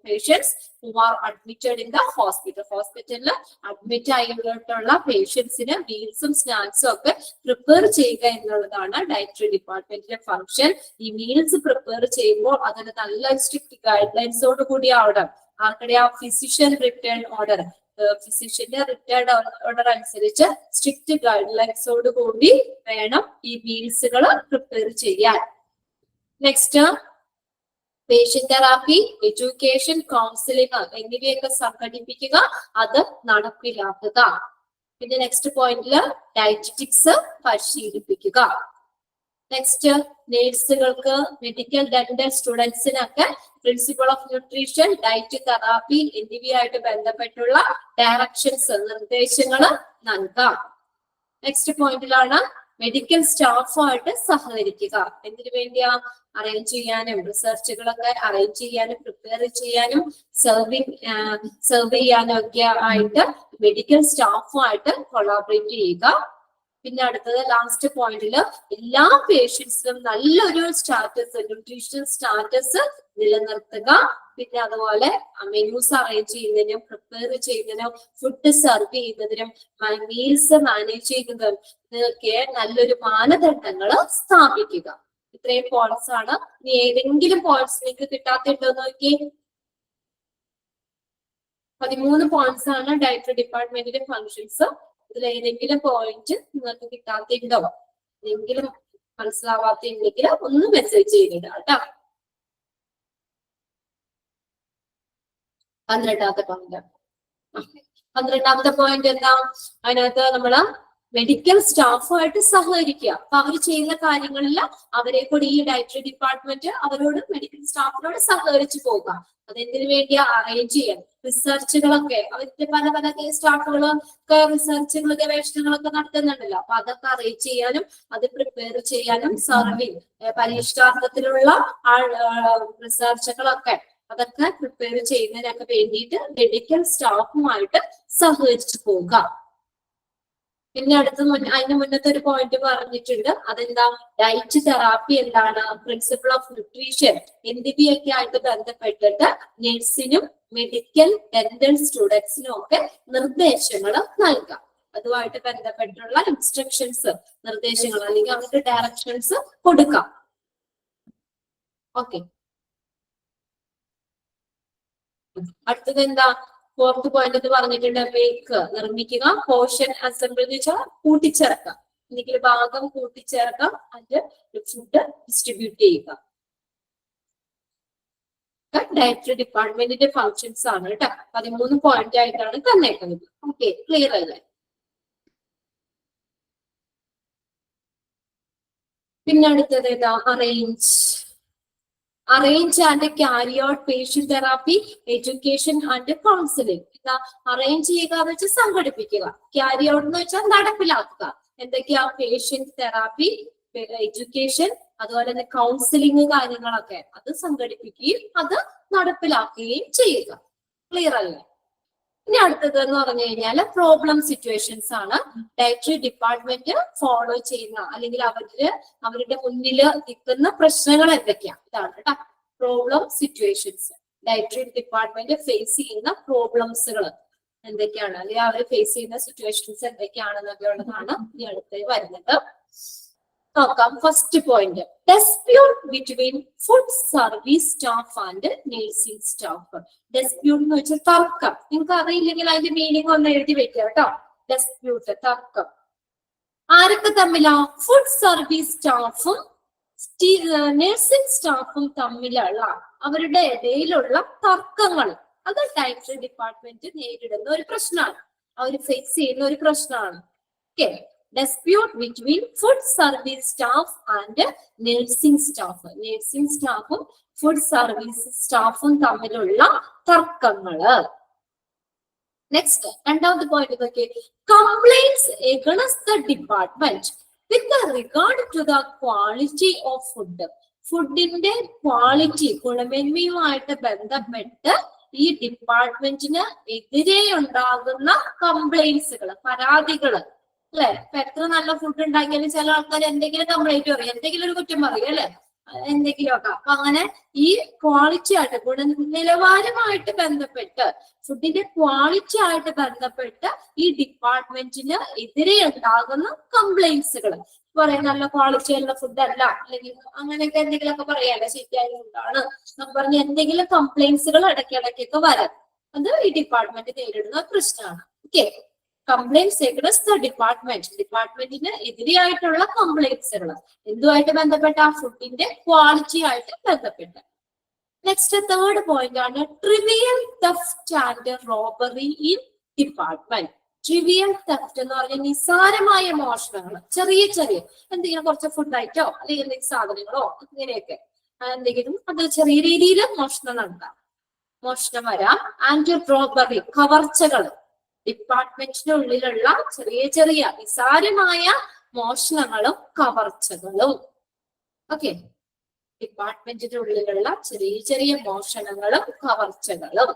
patients who are admitted in the ഹോസ്പിറ്റലിൽ അഡ്മിറ്റ് ആയിട്ടുള്ള പേഷ്യൻസിന് മീൽസും സ്നാക്സും ഒക്കെ പ്രിപ്പയർ ചെയ്യുക എന്നുള്ളതാണ് ഡയറ്ററി ഡിപ്പാർട്ട്മെന്റിന്റെ ഫംഗ്ഷൻ. ഈ മീൽസ് പ്രിപ്പയർ ചെയ്യുമ്പോൾ അതിന് നല്ല സ്ട്രിക്റ്റ് ഗൈഡ് ലൈൻസോട് കൂടി ആവണം. ആർക്കടെ ആ ഫിസിഷ്യൻ റിട്ടേൺ ഓർഡർ, ഫിസിഷ്യന്റെ റിട്ടേൺ ഓർഡർ അനുസരിച്ച് സ്ട്രിക്റ്റ് ഗൈഡ് ലൈൻസോട് കൂടി വേണം ഈ മീൽസുകൾ പ്രിപ്പയർ ചെയ്യാൻ. Next patient therapy, education, counselling എന്നിവയൊക്കെ സംഘടിപ്പിക്കുക, അത് നടപ്പിലാക്കുക. പിന്നെ നെക്സ്റ്റ് പോയിന്റില് ഡയറ്ററ്റിക്സ് പരിശീലിപ്പിക്കുക. നെക്സ്റ്റ് നേഴ്സുകൾക്ക്, മെഡിക്കൽ ഡെന്റൽ സ്റ്റുഡൻസിനൊക്കെ principle of nutrition, diet, therapy എന്നിവയായിട്ട് ബന്ധപ്പെട്ടുള്ള ഡയറക്ഷൻസ്, നിർദ്ദേശങ്ങൾ നൽകാം. നെക്സ്റ്റ് പോയിന്റിലാണ് മെഡിക്കൽ സ്റ്റാഫുമായിട്ട് സഹകരിക്കുക. എന്തിനു വേണ്ടിയാ, അറേഞ്ച് ചെയ്യാനും റിസർച്ചുകളൊക്കെ അറേഞ്ച് ചെയ്യാനും പ്രിപ്പയർ ചെയ്യാനും സെർവ് ചെയ്യാനും ഒക്കെ ആയിട്ട് മെഡിക്കൽ സ്റ്റാഫുമായിട്ട് കൊളാബറേറ്റ് ചെയ്യുക. പിന്നെ അടുത്തത് ലാസ്റ്റ് പോയിന്റില് എല്ലാ പേഷ്യൻസിനും നല്ലൊരു സ്റ്റാറ്റസ്, ന്യൂട്രീഷണൽ സ്റ്റാറ്റസ് നിലനിർത്തുക. പിന്നെ അതുപോലെ മെനൂസ് അറേഞ്ച് ചെയ്യുന്നതിനും പ്രിപ്പയർ ചെയ്യുന്നതിനും ഫുഡ് സെർവ് ചെയ്യുന്നതിനും മീൽസ് മാനേജ് ചെയ്യുന്നതിനും ഇതൊക്കെ നല്ലൊരു മാനദണ്ഡങ്ങൾ സ്ഥാപിക്കുക. ഇത്രയും പോയിന്റ്സ് ആണ്. ഇനി ഏതെങ്കിലും പോയിന്റ്സ് നിങ്ങൾക്ക് കിട്ടാത്തുണ്ടോ നോക്കി. 13 പോയിന്റ്സ് ആണ് ഡയറ്ററി ഡിപ്പാർട്ട്മെന്റിന്റെ ഫങ്ഷൻസ്. ഇതിൽ ഏതെങ്കിലും പോയിന്റ് നിങ്ങൾക്ക് കിട്ടാത്തുണ്ടോ, എന്തെങ്കിലും മനസ്സിലാവാത്തുണ്ടെങ്കിൽ ഒന്ന് മെസ്സേജ് ചെയ്തിട കേട്ടോ. 12ാമത്തെ പോയിന്റ്. 12ാമത്തെ പോയിന്റ് എന്താ, അതിനകത്ത് നമ്മള് മെഡിക്കൽ സ്റ്റാഫുമായിട്ട് സഹകരിക്കുക. അപ്പൊ അവർ ചെയ്യുന്ന കാര്യങ്ങളിൽ അവരെ കൂടി ഈ ഡയറ്ററി ഡിപ്പാർട്ട്മെന്റ് അവരോട് മെഡിക്കൽ സ്റ്റാഫിനോട് സഹകരിച്ചു പോകുക. അതെന്തിനു വേണ്ടിയാ, അറേഞ്ച് ചെയ്യാൻ. റിസർച്ചുകളൊക്കെ അവരുടെ പല സ്റ്റാഫുകളൊക്കെ റിസർച്ചുകൾ, ഗവേഷണങ്ങളൊക്കെ നടത്തുന്നുണ്ടല്ലോ. അപ്പൊ അതൊക്കെ അറേഞ്ച് ചെയ്യാനും അത് പ്രിപ്പയർ ചെയ്യാനും സർവിങ് പരീക്ഷണാർത്ഥത്തിലുള്ള റിസർച്ചുകളൊക്കെ അതൊക്കെ പ്രിപ്പയർ ചെയ്യുന്നതിനൊക്കെ വേണ്ടിയിട്ട് മെഡിക്കൽ സ്റ്റാഫുമായിട്ട് സഹകരിച്ചു പോവുക. പിന്നെ അതിന് മുന്നത്തെ ഒരു പോയിന്റ് പറഞ്ഞിട്ടുണ്ട്. അതെന്താ, ഡയറ്റ്, തെറാപ്പി എന്താണ്, പ്രിൻസിപ്പിൾ ഓഫ് ന്യൂട്രീഷൻ എന്നിവയൊക്കെ ആയിട്ട് ബന്ധപ്പെട്ടിട്ട് നഴ്സിനും മെഡിക്കൽ ഡെന്റൽ സ്റ്റുഡൻസിനും ഒക്കെ നിർദ്ദേശങ്ങൾ നൽകാം. അതുമായിട്ട് ബന്ധപ്പെട്ടുള്ള ഇൻസ്ട്രക്ഷൻസ്, നിർദ്ദേശങ്ങൾ അല്ലെങ്കിൽ അവർക്ക് ഡയറക്ഷൻസ് കൊടുക്കാം. ഓക്കെ, അടുത്തത് എന്താ, 4th പോയിന്റ് എന്ന് പറഞ്ഞിട്ടുണ്ട്, മേക്ക് നിർമ്മിക്കുക, പോർഷൻ അസംബിൾ എന്ന് വെച്ചാൽ കൂട്ടിച്ചേർക്കാം, അല്ലെങ്കിൽ ഭാഗം കൂട്ടിച്ചേർക്കാം, അതിന്റെ ഫുഡ് ഡിസ്ട്രിബ്യൂട്ട് ചെയ്യുക. ഡയറ്ററി ഡിപ്പാർട്ട്മെന്റിന്റെ ഫങ്ഷൻസ് ആണ് കേട്ടോ. 13 പോയിന്റ് ആയിട്ടാണ് തന്നേക്കുന്നത്. ഓക്കെ, ക്ലിയർ അല്ലേ? പിന്നെ അടുത്തത് ഏതാ, arrange and carry out patient therapy, education and counseling. Arrange ചെയ്യുക എന്ന് വെച്ചാൽ സംഘടിപ്പിക്കുക, ക്യാരി ഔട്ട് എന്ന് വെച്ചാൽ നടപ്പിലാക്കുക. എന്തൊക്കെയാ, പേഷ്യന്റ് തെറാപ്പി, എഡ്യൂക്കേഷൻ, അതുപോലെ തന്നെ കൗൺസിലിംഗ് കാര്യങ്ങളൊക്കെ അത് സംഘടിപ്പിക്കുകയും അത് നടപ്പിലാക്കുകയും ചെയ്യുക. ക്ലിയർ അല്ലേ? ഇനി അടുത്തത് എന്ന് പറഞ്ഞു കഴിഞ്ഞാൽ പ്രോബ്ലം സിറ്റുവേഷൻസ് ആണ്. ഡയറ്ററി ഡിപ്പാർട്ട്മെന്റ് ഫോളോ ചെയ്യുന്ന അല്ലെങ്കിൽ അവരുടെ മുന്നിൽ നിൽക്കുന്ന പ്രശ്നങ്ങൾ എന്തൊക്കെയാണ്, ഇതാണ് കേട്ടോ problem situations. Dietary department face ചെയ്യുന്ന പ്രോബ്ലംസുകൾ എന്തൊക്കെയാണ്, അല്ലെങ്കിൽ അവർ ഫേസ് ചെയ്യുന്ന സിറ്റുവേഷൻസ് എന്തൊക്കെയാണെന്നൊക്കെ ഉള്ളതാണ് ഇനി അടുത്ത് വരുന്നത്. നോക്കാം. First point, dispute between food service staff and nursing staff. Dispute എന്ന് വെച്ചാൽ തർക്കം. നിങ്ങൾക്ക് അറിയില്ലെങ്കിൽ അതിന്റെ മീനിങ് ഒന്ന് എഴുതി വെക്കുക കേട്ടോ. ഡിസ്പ്യൂട്ട്, തർക്കം. ആരൊക്കെ തമ്മിലാ? ഫുഡ് സർവീസ് സ്റ്റാഫും നഴ്സിംഗ് സ്റ്റാഫും തമ്മിലുള്ള അവരുടെ ഇടയിലുള്ള തർക്കങ്ങൾ. അത് ടൈപ്പ് ഡിപ്പാർട്ട്മെന്റ് നേരിടുന്ന ഒരു പ്രശ്നമാണ്, അവർ ഫേസ് ചെയ്യുന്ന ഒരു പ്രശ്നമാണ്. Okay, dispute between food service staff and nursing staff. Nursing സ്റ്റാഫും ഫുഡ് സർവീസ് സ്റ്റാഫും തമ്മിലുള്ള തർക്കങ്ങള്. നെക്സ്റ്റ് രണ്ടാമത്തെ പോയിന്റ് നോക്കി, complaints against the department with regard to the quality of food. ഫുഡിന്റെ ക്വാളിറ്റി, ഗുണമേന്മയുമായിട്ട് ബന്ധപ്പെട്ട് ഈ ഡിപ്പാർട്ട്മെന്റിന് എതിരെ ഉണ്ടാകുന്ന കംപ്ലൈന്റ്സുകൾ, പരാതികള് അല്ലെ. ഇപ്പൊ എത്ര നല്ല ഫുഡ് ഉണ്ടാക്കിയാലും ചില ആൾക്കാർ എന്തെങ്കിലും കംപ്ലൈന്റ് പറയും, എന്തെങ്കിലും ഒരു കുറ്റം പറയും അല്ലെ, എന്തെങ്കിലുമൊക്കെ. അപ്പൊ അങ്ങനെ ഈ ക്വാളിറ്റി ആയിട്ട്, ഗുണനിലവാരമായിട്ട് ബന്ധപ്പെട്ട്, ഫുഡിന്റെ ക്വാളിറ്റി ആയിട്ട് ബന്ധപ്പെട്ട് ഈ ഡിപ്പാർട്ട്മെന്റിന് എതിരെ ഉണ്ടാകുന്ന കംപ്ലൈന്റ്സുകൾ പറയാം. നല്ല ക്വാളിറ്റി ഉള്ള ഫുഡ് അല്ല, അല്ലെങ്കിൽ അങ്ങനെയൊക്കെ എന്തെങ്കിലുമൊക്കെ പറയാല്ലേ, ശരിയായ ഫുഡാണ് എന്ന് പറഞ്ഞ് എന്തെങ്കിലും കംപ്ലൈന്റ്സുകൾ ഇടയ്ക്കിടയ്ക്കൊക്കെ വരാം. അത് ഈ ഡിപ്പാർട്ട്മെന്റ് നേരിടുന്ന പ്രശ്നമാണ്. Okay, complaints against the department, ഡിപ്പാർട്ട്മെന്റിന് എതിരെയായിട്ടുള്ള കംപ്ലൈന്റ്സുകൾ എന്തുമായിട്ട് ബന്ധപ്പെട്ട? ഫുഡിന്റെ ക്വാളിറ്റി ആയിട്ട് ബന്ധപ്പെട്ട്. നെക്സ്റ്റ് തേർഡ് പോയിന്റ് ആണ് trivial theft and robbery in department. Trivial theft എന്ന് പറഞ്ഞാൽ നിസ്സാരമായ മോഷണങ്ങൾ, ചെറിയ ചെറിയ എന്തെങ്കിലും കുറച്ച് ഫുഡ് ഐറ്റോ അല്ലെങ്കിൽ എന്തെങ്കിലും സാധനങ്ങളോ ഇങ്ങനെയൊക്കെ എന്തെങ്കിലും, അത് ചെറിയ രീതിയിൽ മോഷണം നടത്താം, മോഷണം വരാം. ആൻഡ് റോബറി, കവർച്ചകൾ, ഡിപ്പാർട്ട്മെന്റിന്റെ ഉള്ളിലുള്ള ചെറിയ ചെറിയ നിസ്സാരമായ മോഷണങ്ങളും കവർച്ചകളും. ഓക്കെ, ഡിപ്പാർട്ട്മെന്റിന്റെ ഉള്ളിലുള്ള ചെറിയ ചെറിയ മോഷണങ്ങളും കവർച്ചകളും.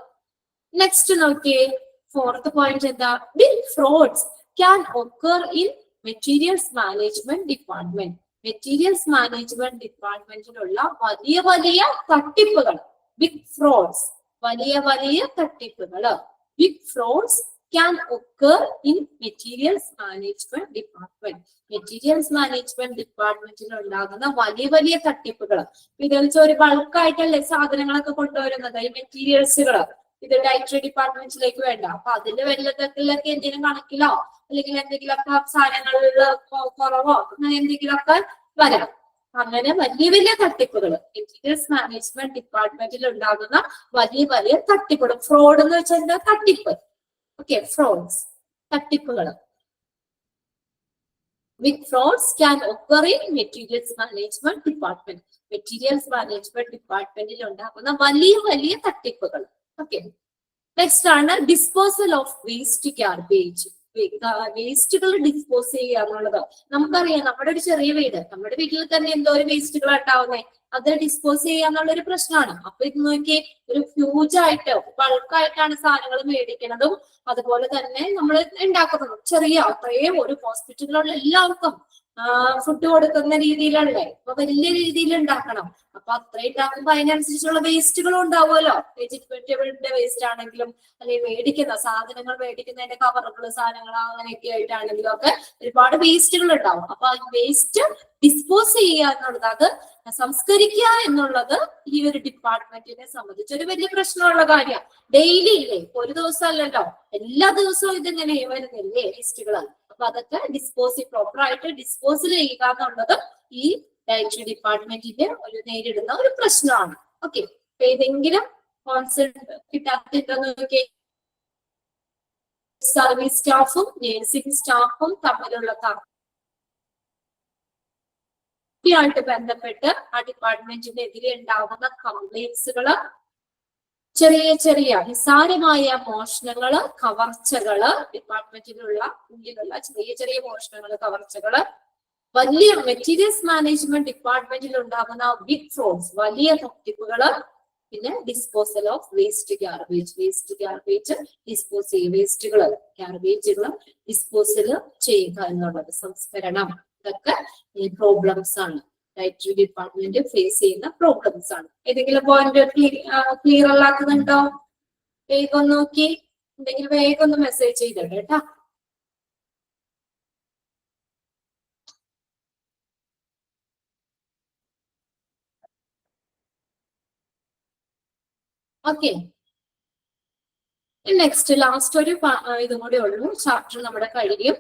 നെക്സ്റ്റ് നോക്കിയേ, ഫോർത്ത് പോയിന്റ് എന്താ? Big frauds can occur in materials management department. Materials management ഡിപ്പാർട്ട്മെന്റിലുള്ള വലിയ വലിയ തട്ടിപ്പുകൾ, ബിഗ് ഫ്രോഡ്സ്, വലിയ വലിയ തട്ടിപ്പുകള്. Big frauds can occur in materials management department. Materials management ഡിപ്പാർട്ട്മെന്റിൽ ഉണ്ടാകുന്ന വലിയ വലിയ തട്ടിപ്പുകൾ. ഇത് ഒരു ബൾക്കായിട്ടല്ലേ സാധനങ്ങളൊക്കെ കൊണ്ടുവരുന്നത്, ഈ മെറ്റീരിയൽസുകൾ. ഇത് ഡയറ്ററി ഡിപ്പാർട്ട്മെന്റിലേക്ക് വേണ്ട. അപ്പൊ അതിന്റെ വലുതൊക്കെ എന്തെങ്കിലും കണക്കിലോ അല്ലെങ്കിൽ എന്തെങ്കിലുമൊക്കെ സാധനങ്ങളിൽ കുറവോ അങ്ങനെ എന്തെങ്കിലുമൊക്കെ വരാം. അങ്ങനെ വലിയ വലിയ തട്ടിപ്പുകൾ മെറ്റീരിയൽസ് മാനേജ്മെന്റ് ഡിപ്പാർട്ട്മെന്റിൽ ഉണ്ടാകുന്ന വലിയ വലിയ തട്ടിപ്പുകൾ. ഫ്രോഡ് എന്ന് വെച്ചാൽ എന്താ? തട്ടിപ്പ്. ഓക്കെ, ഫ്രോഡ്സ്, തട്ടിപ്പുകൾ. Big frauds can occur in materials management department. Materials management ഡിപ്പാർട്ട്മെന്റിൽ ഉണ്ടാകുന്ന വലിയ വലിയ തട്ടിപ്പുകൾ. ഓക്കെ, നെക്സ്റ്റ് ആണ് ഡിസ്പോസൽ ഓഫ് വേസ്റ്റ് ഗാർബേജ്. വേസ്റ്റുകൾ ഡിസ്പോസ് ചെയ്യുക എന്നുള്ളത് നമുക്കറിയാം. നമ്മുടെ ഒരു ചെറിയ വീട്, നമ്മുടെ വീട്ടിൽ തന്നെ എന്തോ ഒരു വേസ്റ്റുകൾ ഉണ്ടാവുന്നേ, അത് ഡിസ്പോസ് ചെയ്യുക എന്നുള്ള ഒരു പ്രശ്നമാണ്. അപ്പൊ ഇത് നോക്കി, ഒരു ഹ്യൂജ് ആയിട്ട് ബൾക്കായിട്ടാണ് സാധനങ്ങൾ മേടിക്കുന്നതും അതുപോലെ തന്നെ നമ്മൾ ഉണ്ടാക്കുന്നതും. ചെറിയ അത്രയും ഒരു ഹോസ്പിറ്റലിലുള്ള എല്ലാവർക്കും ഫുഡ് കൊടുക്കുന്ന രീതിയിലല്ലേ, അപ്പൊ വലിയ രീതിയിൽ ഉണ്ടാക്കണം. അപ്പൊ അത്രയും ഉണ്ടാക്കുമ്പോ അതിനനുസരിച്ചുള്ള വേസ്റ്റുകളും ഉണ്ടാവുമല്ലോ. വെജിറ്റബിളിന്റെ വേസ്റ്റ് ആണെങ്കിലും അല്ലെങ്കിൽ മേടിക്കുന്ന സാധനങ്ങൾ, മേടിക്കുന്നതിന്റെ കവറുകൾ, സാധനങ്ങൾ അങ്ങനെയൊക്കെ ആയിട്ടാണെങ്കിലും ഒക്കെ ഒരുപാട് വേസ്റ്റുകൾ ഉണ്ടാവും. അപ്പൊ ആ വേസ്റ്റ് ഡിസ്പോസ് ചെയ്യുക എന്നുള്ളത്, അത് സംസ്കരിക്കുക എന്നുള്ളത് ഈ ഒരു ഡിപ്പാർട്ട്മെന്റിനെ സംബന്ധിച്ച് ഒരു വലിയ പ്രശ്നമുള്ള കാര്യമാണ്. ഡെയിലി ഇല്ലേ, ഒരു ദിവസം അല്ലല്ലോ, എല്ലാ ദിവസവും ഇതിങ്ങനെ വരുന്നില്ലേ വേസ്റ്റുകൾ. അപ്പൊ അതൊക്കെ പ്രോപ്പർ ആയിട്ട് ഡിസ്പോസ് ചെയ്യുക എന്നുള്ളത് ഈ ഡയറ്ററി ഡിപ്പാർട്ട്മെന്റിന്റെ ഒരു നേരിടുന്ന ഒരു പ്രശ്നമാണ്. ഓക്കെ, അപ്പൊ ഏതെങ്കിലും കോൺസെപ്റ്റ് കിട്ടാത്തിട്ടൊക്കെ സർവീസ് സ്റ്റാഫും നഴ്സിംഗ് സ്റ്റാഫും തമ്മിലുള്ള ായിട്ട് ബന്ധപ്പെട്ട് ആ ഡിപ്പാർട്ട്മെന്റിന്റെ എതിരെ ഉണ്ടാകുന്ന കംപ്ലൈന്റ്സുകള്, ചെറിയ ചെറിയ നിസ്സാരമായ മോഷണങ്ങള്, കവർച്ചകള്, ഡിപ്പാർട്ട്മെന്റിലുള്ള ഉള്ളിലുള്ള ചെറിയ ചെറിയ മോഷണങ്ങള്, കവർച്ചകള്, വലിയ മെറ്റീരിയൽസ് മാനേജ്മെന്റ് ഡിപ്പാർട്ട്മെന്റിൽ ഉണ്ടാകുന്ന ബിഗ് ഫ്രോഡ്സ്, വലിയ തട്ടിപ്പുകള്, പിന്നെ disposal of waste garbage. Waste garbage dispose ചെയ്യുക, വേസ്റ്റുകള് ഗാർബേജുകള് ഡിസ്പോസൽ ചെയ്യുക എന്നുള്ളത്, സംസ്കരണം, ഇതൊക്കെ ഈ പ്രോബ്ലംസ് ആണ്. ഡയറ്ററി ഡിപ്പാർട്ട്മെന്റ് ഫേസ് ചെയ്യുന്ന പ്രോബ്ലംസ് ആണ്. ഏതെങ്കിലും പോയിന്റ് ക്ലിയർ അല്ലാക്കുന്നുണ്ടോ? വേഗം നോക്കി, എന്തെങ്കിലും വേഗം ഒന്ന് മെസ്സേജ് ചെയ്തിട്ട് കേട്ടാ. ഓക്കെ, നെക്സ്റ്റ് ലാസ്റ്റ് ഒരു ഇതും കൂടെ ഉള്ളൂ, ചാപ്റ്റർ നമ്മുടെ കഴിയും.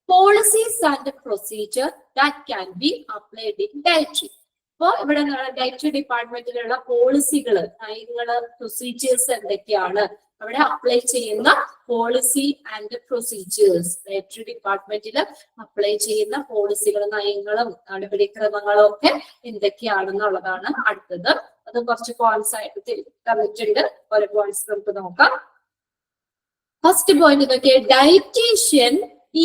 policies and procedure that can be applied in dietary. അപ്പോ ഇവിടെ ഡയറ്ററി ഡിപ്പാർട്ട്മെന്റിലുള്ള പോളിസികൾ, നയങ്ങള്, പ്രൊസീജിയേഴ്സ് എന്തൊക്കെയാണ്, അവിടെ അപ്ലൈ ചെയ്യുന്ന പോളിസി ആൻഡ് പ്രൊസീജിയേഴ്സ്, ഡയറ്ററി ഡിപ്പാർട്ട്മെന്റിൽ അപ്ലൈ ചെയ്യുന്ന പോളിസികളും നയങ്ങളും നടപടിക്രമങ്ങളും ഒക്കെ എന്തൊക്കെയാണെന്നുള്ളതാണ് അടുത്തത്. അത് കുറച്ച് പോയിന്റ്സ് ആയിട്ട് തന്നിട്ടുണ്ട്. ഓരോ പോയിന്റ്സ് നമുക്ക് നോക്കാം. ഫസ്റ്റ് പോയിന്റ് നോക്കിയേ, dietician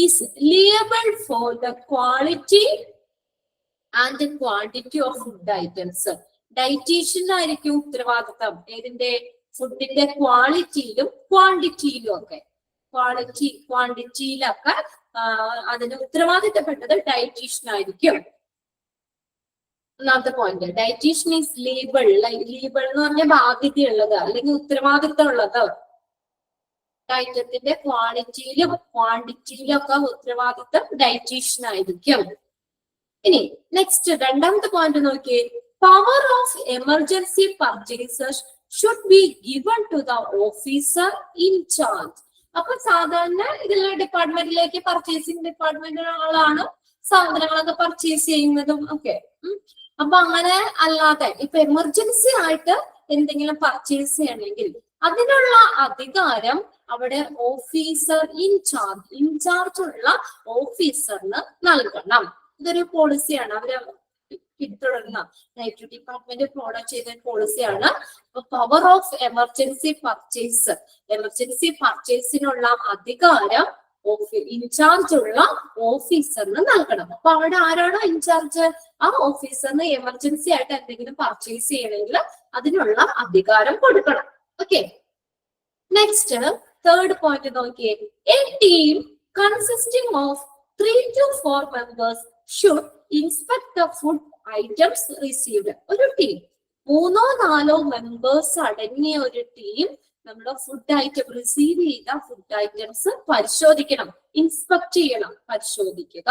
is liable for the quality and quantity of food items. Dietician ആയിരിക്കും ഉത്തരവാദിത്തം ഏതിന്റെ, ഫുഡിന്റെ ക്വാളിറ്റിയിലും ക്വാണ്ടിറ്റിയിലും ഒക്കെ. ക്വാണ്ടിറ്റിയിലൊക്കെ അതിന് ഉത്തരവാദിത്തപ്പെട്ടത് ഡയറ്റീഷ്യൻ ആയിരിക്കും. ഒന്നാമത്തെ പോയിന്റ്, ഡയറ്റീഷ്യൻ ഈസ് ലീബിൾ. ലീബിൾ എന്ന് പറഞ്ഞാൽ ബാധ്യതയുള്ളത് അല്ലെങ്കിൽ ഉത്തരവാദിത്തം ഉള്ളത്. ഐറ്റത്തിന്റെ ക്വാളിറ്റിയിലും ക്വാണ്ടിറ്റിയിലും ഒക്കെ ഉത്തരവാദിത്തം ഡയറ്റീഷ്യൻ ആയിരിക്കും. ഇനി നെക്സ്റ്റ് രണ്ടാമത്തെ പോയിന്റ് നോക്കിയേ, power of emergency purchases should be given to the officer in charge. അപ്പൊ സാധാരണ ഇതിലെ ഡിപ്പാർട്ട്മെന്റിലേക്ക് പർച്ചേസിംഗ് ഡിപ്പാർട്ട്മെന്റുകളാണ് സാധനങ്ങളൊക്കെ പർച്ചേസ് ചെയ്യുന്നതും ഒക്കെ. അപ്പൊ അങ്ങനെ അല്ലാതെ ഇപ്പൊ എമർജൻസി ആയിട്ട് എന്തെങ്കിലും പർച്ചേസ് ചെയ്യണമെങ്കിൽ അതിനുള്ള അധികാരം അവിടെ ഓഫീസർ ഇൻചാർജ് ഉള്ള ഓഫീസറിന് നൽകണം. ഇതൊരു പോളിസിയാണ്, അവര് പിന്തുടരുന്ന ഡയറ്ററി ഡിപ്പാർട്ട്മെന്റ് ഫോളോ ചെയ്ത പോളിസിയാണ്. Power of emergency purchase, emergency പർച്ചേസിനുള്ള അധികാരം ഇൻചാർജ് ഉള്ള ഓഫീസറിന് നൽകണം. അപ്പൊ അവിടെ ആരാണോ ഇൻചാർജ്, ആ ഓഫീസറിന് എമർജൻസി ആയിട്ട് എന്തെങ്കിലും പർച്ചേസ് ചെയ്യണമെങ്കിൽ അതിനുള്ള അധികാരം കൊടുക്കണം. ഓക്കെ, നെക്സ്റ്റ് തേർഡ് പോയിന്റ് നോക്കിയേ, A team consisting of 3 to 4 members should inspect the food items received. ഒരു ടീം 3-4 മെമ്പേഴ്സ് അടങ്ങിയ ഒരു ടീം നമ്മുടെ ഫുഡ് ഐറ്റം റിസീവ് ചെയ്ത ഫുഡ് ഐറ്റംസ് പരിശോധിക്കണം, ഇൻസ്പെക്ട് ചെയ്യണം, പരിശോധിക്കുക.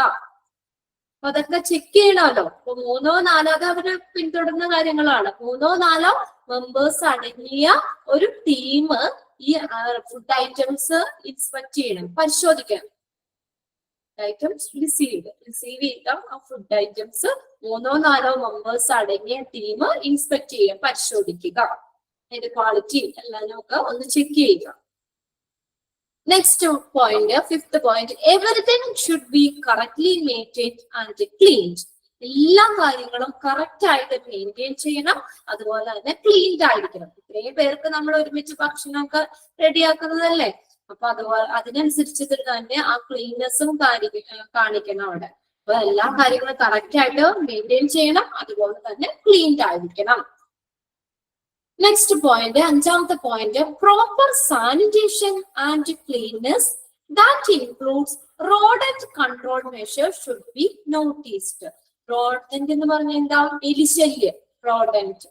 അപ്പൊ അതൊക്കെ ചെക്ക് ചെയ്യണമല്ലോ. അപ്പൊ 3-4 അത് അവര് പിന്തുടരുന്ന കാര്യങ്ങളാണ്. 3-4 മെമ്പേഴ്സ് അടങ്ങിയ ഒരു ടീം ഈ ഫുഡ് ഐറ്റംസ് ഇൻസ്പെക്ട് ചെയ്യണം, പരിശോധിക്കണം. ഐറ്റംസ് റിസീവ് ചെയ്ത ആ ഫുഡ് ഐറ്റംസ് 3-4 മെമ്പേഴ്സ് അടങ്ങിയ ടീം ഇൻസ്പെക്ട് ചെയ്യുക, പരിശോധിക്കുക. അതിന്റെ ക്വാളിറ്റി എല്ലാം ഒക്കെ ഒന്ന് ചെക്ക് ചെയ്യുക. Next point, fifth point, everything should be correctly maintained and cleaned. എല്ലാ കാര്യങ്ങളും കറക്റ്റ് ആയിട്ട് മെയിൻറ്റെയിൻ ചെയ്യണം, അതുപോലെ തന്നെ ക്ലീൻഡ് ആയിരിക്കണം. ഇത്രയും പേർക്ക് നമ്മൾ ഒരുമിച്ച് ഭക്ഷണമൊക്കെ റെഡിയാക്കുന്നതല്ലേ, അപ്പൊ അതുപോലെ അതിനനുസരിച്ചിട്ട് തന്നെ ആ ക്ലീൻനെസ്സും കാണിക്കണം അവിടെ. അപ്പൊ എല്ലാ കാര്യങ്ങളും കറക്റ്റ് ആയിട്ട് മെയിൻറ്റെയിൻ ചെയ്യണം, അതുപോലെ തന്നെ ക്ലീൻഡ് ആയിരിക്കണം. നെക്സ്റ്റ് പോയിന്റ്, അഞ്ചാമത്തെ point, proper sanitation and cleanness that includes rodent control measures should be noticed. Rodent എന്ന് പറഞ്ഞാൽ എന്താ, എലിശല്യം, റോഡന്റ്.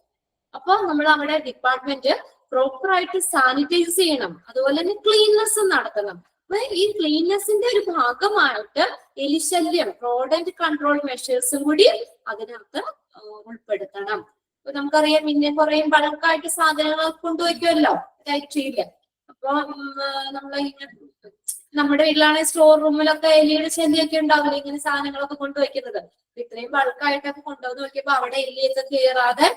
അപ്പൊ നമ്മൾ അവിടെ ഡിപ്പാർട്ട്മെന്റ് പ്രോപ്പർ ആയിട്ട് സാനിറ്റൈസ് ചെയ്യണം, അതുപോലെ തന്നെ ക്ലീൻനെസ് നടത്തണം. അപ്പൊ ഈ ക്ലീൻനെസിന്റെ ഒരു ഭാഗമായിട്ട് എലിശല്യം, റോഡന്റ് കൺട്രോൾ മെഷേഴ്സും കൂടി അതിനകത്ത് ഉൾപ്പെടുത്തണം. അപ്പൊ നമുക്കറിയാം, പിന്നെ കുറെ ബൾക്കായിട്ട് സാധനങ്ങൾ കൊണ്ടുവയ്ക്കുമല്ലോ ഡയറ്ററിയില്. അപ്പൊ നമ്മുടെ വീട്ടിലാണെങ്കിൽ സ്റ്റോർ റൂമിലൊക്കെ എലിയുടെ ശല്യമൊക്കെ ഉണ്ടാവില്ല, ഇങ്ങനെ സാധനങ്ങളൊക്കെ കൊണ്ടുവയ്ക്കുന്നത്. ഇത്രയും ബൾക്കായിട്ടൊക്കെ കൊണ്ടുവന്ന് നോക്കിയപ്പോ അവിടെ എലിയൊക്കെ കയറാതെ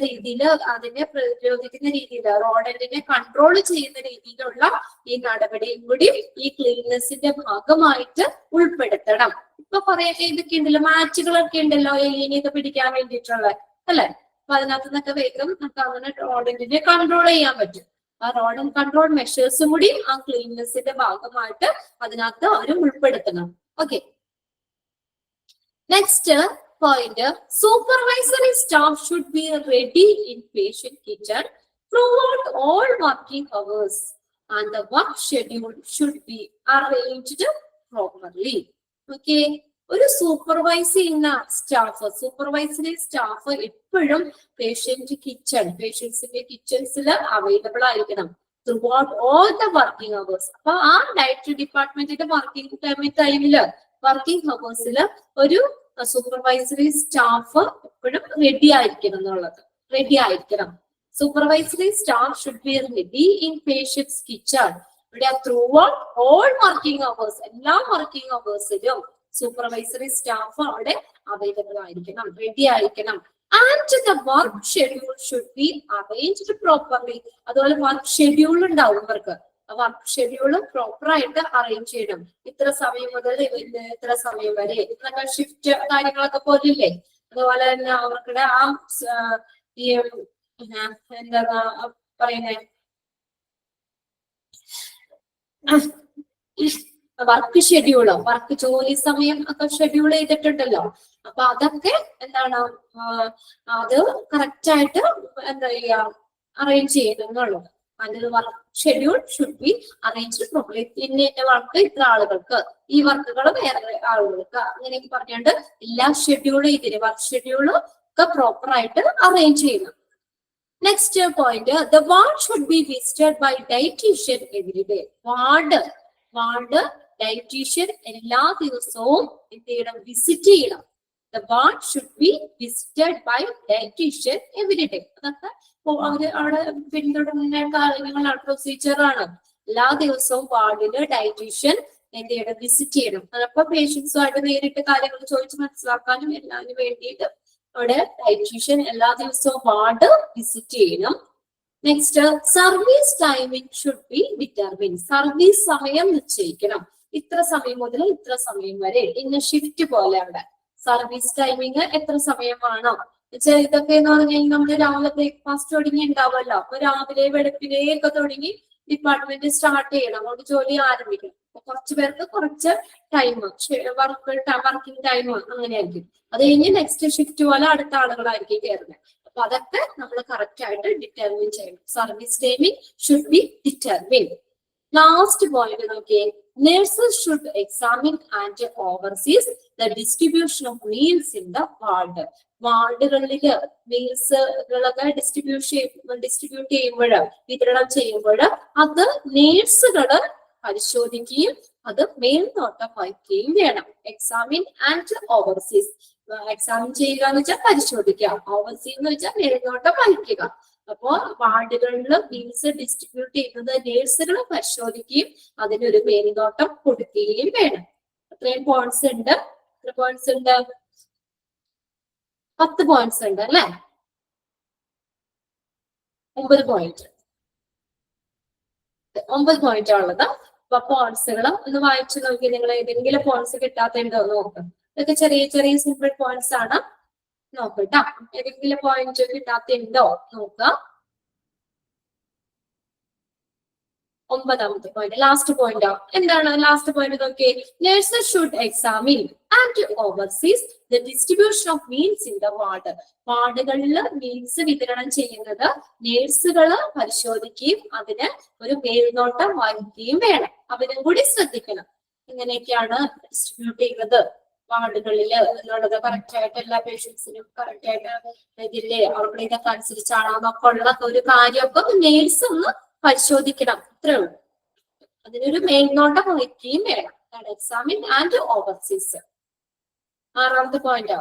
രീതിയിൽ അതിനെ പ്രതിരോധിക്കുന്ന രീതിയിൽ, റോഡന്റിനെ കൺട്രോൾ ചെയ്യുന്ന രീതിയിലുള്ള ഈ നടപടിയും കൂടി ഈ ക്ലീൻനെസിന്റെ ഭാഗമായിട്ട് ഉൾപ്പെടുത്തണം. ഇപ്പൊ കുറെ ഇതൊക്കെ ഉണ്ടല്ലോ, മാറ്റുകളൊക്കെ ഉണ്ടല്ലോ എലിനെയൊക്കെ പിടിക്കാൻ വേണ്ടിയിട്ടുള്ള, അല്ലെ? അപ്പൊ അതിനകത്ത് നിന്നൊക്കെ വേഗം നമുക്ക് അങ്ങനെ റോഡന്റിനെ കൺട്രോൾ ചെയ്യാൻ പറ്റും. ആ റോഡന്റ് കൺട്രോൾ മെഷേഴ്സും കൂടി ആ ക്ലീൻനെസിന്റെ ഭാഗമായിട്ട് അതിനകത്ത് അവർ ഉൾപ്പെടുത്തണം. Okay, next point, supervisory staff should be ready inpatient kitchen throughout all working hours and the work schedule should be arranged properly. Okay, ഒരു സൂപ്പർവൈസ് ചെയ്യുന്ന സ്റ്റാഫ്, സൂപ്പർവൈസറി സ്റ്റാഫ് എപ്പോഴും പേഷ്യന്റിന്റെ കിച്ചൺസിൽ അവൈലബിൾ ആയിരിക്കണം through out all the working hours. അപ്പൊ ആ dietary ഡിപ്പാർട്ട്മെന്റിന്റെ working അവേഴ്സിൽ ഒരു supervisory staff എപ്പോഴും ready ആയിരിക്കണം എന്നുള്ളത്, റെഡി ആയിരിക്കണം. Supervisory staff should be ready in patients kitchen. ഇവിടെ ത്രൂ ഓൾ വർക്കിംഗ് അവേഴ്സ്, എല്ലാ വർക്കിംഗ് അവേഴ്സിലും സൂപ്പർവൈസറി സ്റ്റാഫ് അവിടെ അവൈലബിൾ ആയിരിക്കണം, റെഡി ആയിരിക്കണം. And the work schedule should be arranged properly. അതുപോലെ വർക്ക് ഷെഡ്യൂൾ ഉണ്ടാവും ഇവർക്ക്, വർക്ക് ഷെഡ്യൂള് പ്രോപ്പർ ആയിട്ട് അറേഞ്ച് ചെയ്യണം. ഇത്ര സമയം മുതൽ ഇത്ര സമയം വരെ, ഇതൊക്കെ ഷിഫ്റ്റ് കാര്യങ്ങളൊക്കെ പോലില്ലേ. അതുപോലെ തന്നെ അവർക്കുടെ ആ ഈ എന്താ പറയുന്നേ, വർക്ക് ഷെഡ്യൂളോ, വർക്ക് ജോലി സമയം ഒക്കെ ഷെഡ്യൂൾ ചെയ്തിട്ടുണ്ടല്ലോ. അപ്പൊ അതൊക്കെ എന്താണ്, അത് കറക്റ്റ് ആയിട്ട് എന്താ ചെയ്യാ, അറേഞ്ച് ചെയ്യുന്നുള്ളത്. അതിന്റെ work schedule should be arranged properly. ഇന്ന വർക്ക് ഇത്ര ആളുകൾക്ക്, ഈ വർക്കുകൾ വേറെ ആളുകൾക്ക്, അങ്ങനെയൊക്കെ പറഞ്ഞുകൊണ്ട് എല്ലാ ഷെഡ്യൂൾ ചെയ്തിട്ട് വർക്ക് ഷെഡ്യൂൾ ഒക്കെ പ്രോപ്പർ ആയിട്ട് അറേഞ്ച് ചെയ്യണം. Next point, the ward should be visited by dietician every day. Ward dietician എല്ലാ ദിവസവും എന്ത് ചെയ്യണം, വിസിറ്റ് ചെയ്യണം. The ward should be visited by dietitian every day. അതൊക്കെ അവര് അവിടെ പിന്തുടരുന്ന കാര്യങ്ങളാണ്, പ്രൊസീജിയർ ആണ്. എല്ലാ ദിവസവും വാർഡില് ഡയറ്റീഷ്യൻ എന്ത് ചെയ്യണം, വിസിറ്റ് ചെയ്യണം. അപ്പൊ പേഷ്യൻസുമായിട്ട് നേരിട്ട് കാര്യങ്ങൾ ചോദിച്ച് മനസ്സിലാക്കാനും എല്ലാത്തിനും വേണ്ടിയിട്ട് അവിടെ ഡയറ്റീഷ്യൻ എല്ലാ ദിവസവും വാർഡ് വിസിറ്റ് ചെയ്യണം. Next, service timing should be determine. Service സമയം നിശ്ചയിക്കണം. ഇത്ര സമയം മുതൽ ഇത്ര സമയം വരെ, ഇന്ന ഷിഫ്റ്റ് പോലെ അവിടെ സർവീസ് ടൈമിങ് എത്ര സമയം വേണം. ഇതൊക്കെ എന്ന് പറഞ്ഞു കഴിഞ്ഞാൽ നമ്മള് രാവിലെ ബ്രേക്ക്ഫാസ്റ്റ് തുടങ്ങി ഉണ്ടാവുമല്ലോ. അപ്പൊ രാവിലെ വെളുപ്പിനെയൊക്കെ തുടങ്ങി ഡിപ്പാർട്ട്മെന്റ് സ്റ്റാർട്ട് ചെയ്യണം, അതുകൊണ്ട് ജോലി ആരംഭിക്കണം. അപ്പൊ കുറച്ചു പേർക്ക് കുറച്ച് ടൈം വർക്കിംഗ് ടൈം അങ്ങനെയായിരിക്കും. അത് കഴിഞ്ഞ് നെക്സ്റ്റ് ഷിഫ്റ്റ് പോലെ അടുത്ത ആളുകളായിരിക്കും കയറുന്നത്. അപ്പൊ അതൊക്കെ നമ്മൾ കറക്റ്റ് ആയിട്ട് ഡിറ്റർമിൻ ചെയ്യണം. Service timing should be determine. Last point നോക്കിയേ, nurses should examine and oversees the distribution of meals in the ward. വാർഡുകളില് മീൽസുകളൊക്കെ ഡിസ്ട്രിബ്യൂട്ട് ചെയ്യുമ്പോൾ, വിതരണം ചെയ്യുമ്പോൾ അത് നേഴ്സുകള് പരിശോധിക്കുകയും അത് മേൽനോട്ടം വഹിക്കുകയും വേണം. Examine and overseas. എക്സാമിൻ ചെയ്യുക എന്ന് വെച്ചാൽ പരിശോധിക്കുക, ഓവർസീ എന്ന് വെച്ചാൽ മേൽനോട്ടം വഹിക്കുക. അപ്പോ വാർഡുകളിൽ മീൽസ് ഡിസ്ട്രിബ്യൂട്ട് ചെയ്യുന്നത് നേഴ്സുകൾ പരിശോധിക്കുകയും അതിനൊരു മേൽനോട്ടം കൊടുക്കുകയും വേണം. അത്രയും പോയിന്റ്സ് ഉണ്ട്. എത്ര പോയിന്റ്സ് ഉണ്ട്? 10 പോയിന്റ്സ് ഉണ്ട് അല്ലെ? 9 പോയിന്റ്. 9 പോയിന്റ് ഉള്ളത്. അപ്പൊ പോയിന്റ്സുകൾ ഒന്ന് വായിച്ചു നോക്കി. നിങ്ങൾ ഏതെങ്കിലും പോയിന്റ്സ് കിട്ടാത്തതുണ്ടോ നോക്കാം. ഇതൊക്കെ ചെറിയ ചെറിയ സിമ്പിൾ പോയിന്റ്സ് ആണ്. നോക്കട്ടോ, ഏതെങ്കിലും പോയിന്റ് കിട്ടാത്തുണ്ടോ നോക്കാം. 9ാമത്തെ പോയിന്റ്, ലാസ്റ്റ് പോയിന്റ്. എന്താണ് ലാസ്റ്റ് പോയിന്റ് നോക്കിയേ? Nurses should examine and overseas the distribution of meals in the ward. വാർഡുകളിൽ മീൽസ് വിതരണം ചെയ്യുന്നത് നേഴ്സുകള് പരിശോധിക്കുകയും അതിന് ഒരു മേൽനോട്ടം വഹിക്കുകയും വേണം. അതിനും കൂടി ശ്രദ്ധിക്കണം. ഇങ്ങനെയൊക്കെയാണ് ഡിസ്ട്രിബ്യൂട്ട് ചെയ്യുന്നത് വാർഡുകളില് എന്നുള്ളത്. കറക്റ്റ് ആയിട്ട് എല്ലാ പേഷ്യൻസിനും കറക്റ്റ് ആയിട്ട് ഇതില്ലേ, അവരുടെ ഇതൊക്കെ അനുസരിച്ചാണോ എന്നൊക്കെ ഉള്ള ഒരു കാര്യമൊക്കെ നേഴ്സ് ഒന്ന് പരിശോധിക്കണം. അത്രേ ഉള്ളൂ. അതിനൊരു മേൽനോട്ടം വഹിക്കുകയും വേണം. Examine and oversees. 6ാമത്തെ പോയിന്റ്.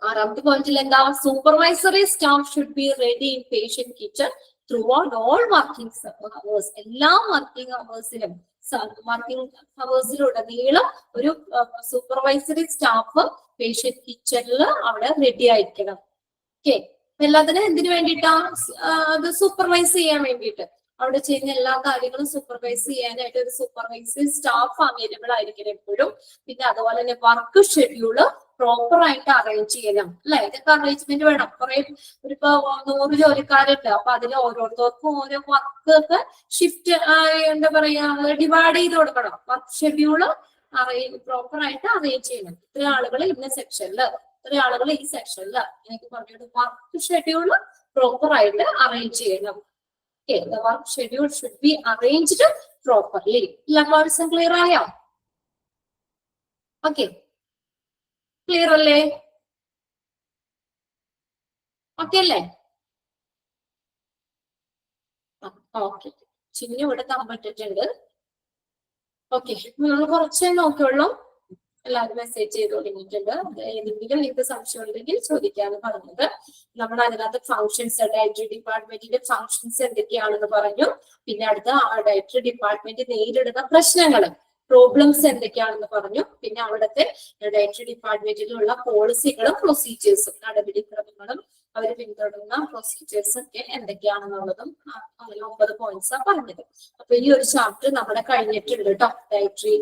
6ാമത്തെ പോയിന്റിൽ എന്താ? Supervisory staff should be ready inpatient kitchen throughout all working hours. എല്ലാ വർക്കിംഗ് അവേഴ്സിലുടനീളം ഒരു സൂപ്പർവൈസറി സ്റ്റാഫ് പേഷ്യന്റ് കിച്ചണിൽ അവിടെ റെഡി ആയിരിക്കണം. ഓക്കെ, എല്ലാത്തിനും എന്തിനു വേണ്ടിയിട്ടാ? അത് സൂപ്പർവൈസ് ചെയ്യാൻ വേണ്ടിയിട്ട്. അവിടെ ചെയ്യുന്ന എല്ലാ കാര്യങ്ങളും സൂപ്പർവൈസ് ചെയ്യാനായിട്ട് ഒരു സൂപ്പർവൈസറി സ്റ്റാഫ് അവൈലബിൾ ആയിരിക്കണം എപ്പോഴും. പിന്നെ അതുപോലെ തന്നെ വർക്ക് ഷെഡ്യൂള് പ്രോപ്പർ ആയിട്ട് അറേഞ്ച് ചെയ്യണം അല്ലെ? ഇതൊക്കെ അറേഞ്ച്മെന്റ് വേണം. കുറെ ഇപ്പൊ 100 ജോലിക്കാരുണ്ട്. അപ്പൊ അതിൽ ഓരോരുത്തർക്കും ഓരോ വർക്ക് ഒക്കെ ഷിഫ്റ്റ് എന്താ പറയാ ഡിവൈഡ് ചെയ്ത് കൊടുക്കണം. വർക്ക് ഷെഡ്യൂള് പ്രോപ്പർ ആയിട്ട് അറേഞ്ച് ചെയ്യണം. ഇത്ര ആളുകൾ ഇന്ന സെക്ഷനില്, ഇത്ര ആളുകൾ ഈ സെക്ഷനില്, എനിക്ക് പറഞ്ഞിട്ട് വർക്ക് ഷെഡ്യൂള് പ്രോപ്പർ ആയിട്ട് അറേഞ്ച് ചെയ്യണം. Okay, the work schedule should be arranged properly. എല്ലാ പോയിന്റ്സും ക്ലിയർ ആയോ? ഓക്കെ, ക്ലിയർ അല്ലേ? ഓക്കെ അല്ലേ? ഓക്കെ, ചിഹ്നം ഇവിടെ തന്നിട്ടുണ്ട്. ഓക്കെ, നമ്മൾ കുറച്ചേ നോക്കിയുള്ളൂ. എല്ലാവരും മെസ്സേജ് ചെയ്ത് തുടങ്ങിയിട്ടുണ്ട്. ഏതെങ്കിലും നിങ്ങൾക്ക് സംശയം ഉണ്ടെങ്കിൽ ചോദിക്കാന്ന് പറഞ്ഞത്. നമ്മൾ അതിനകത്ത് ഫംഗ്ഷൻസ്, ഡയറ്ററി ഡിപ്പാർട്ട്മെന്റിന്റെ ഫംഗ്ഷൻസ് എന്തൊക്കെയാണെന്ന് പറഞ്ഞു. പിന്നെ അടുത്ത ഡയറ്ററി ഡിപ്പാർട്ട്മെന്റ് നേരിടുന്ന പ്രശ്നങ്ങൾ, പ്രോബ്ലംസ് എന്തൊക്കെയാണെന്ന് പറഞ്ഞു. പിന്നെ അവിടുത്തെ ഡയറ്ററി ഡിപ്പാർട്ട്മെന്റിലുള്ള പോളിസികളും പ്രൊസീജിയേഴ്സും, നടപടിക്രമങ്ങളും അവർ പിന്തുടരുന്ന പ്രൊസീജിയേഴ്സ് ഒക്കെ എന്തൊക്കെയാണെന്നുള്ളതും അങ്ങനെ 9 പോയിന്റ്സാണ് പറഞ്ഞത്. അപ്പൊ ഈ ഒരു ചാപ്റ്റർ നമ്മുടെ കഴിഞ്ഞിട്ടുണ്ട് കേട്ടോ. ഡയറ്ററി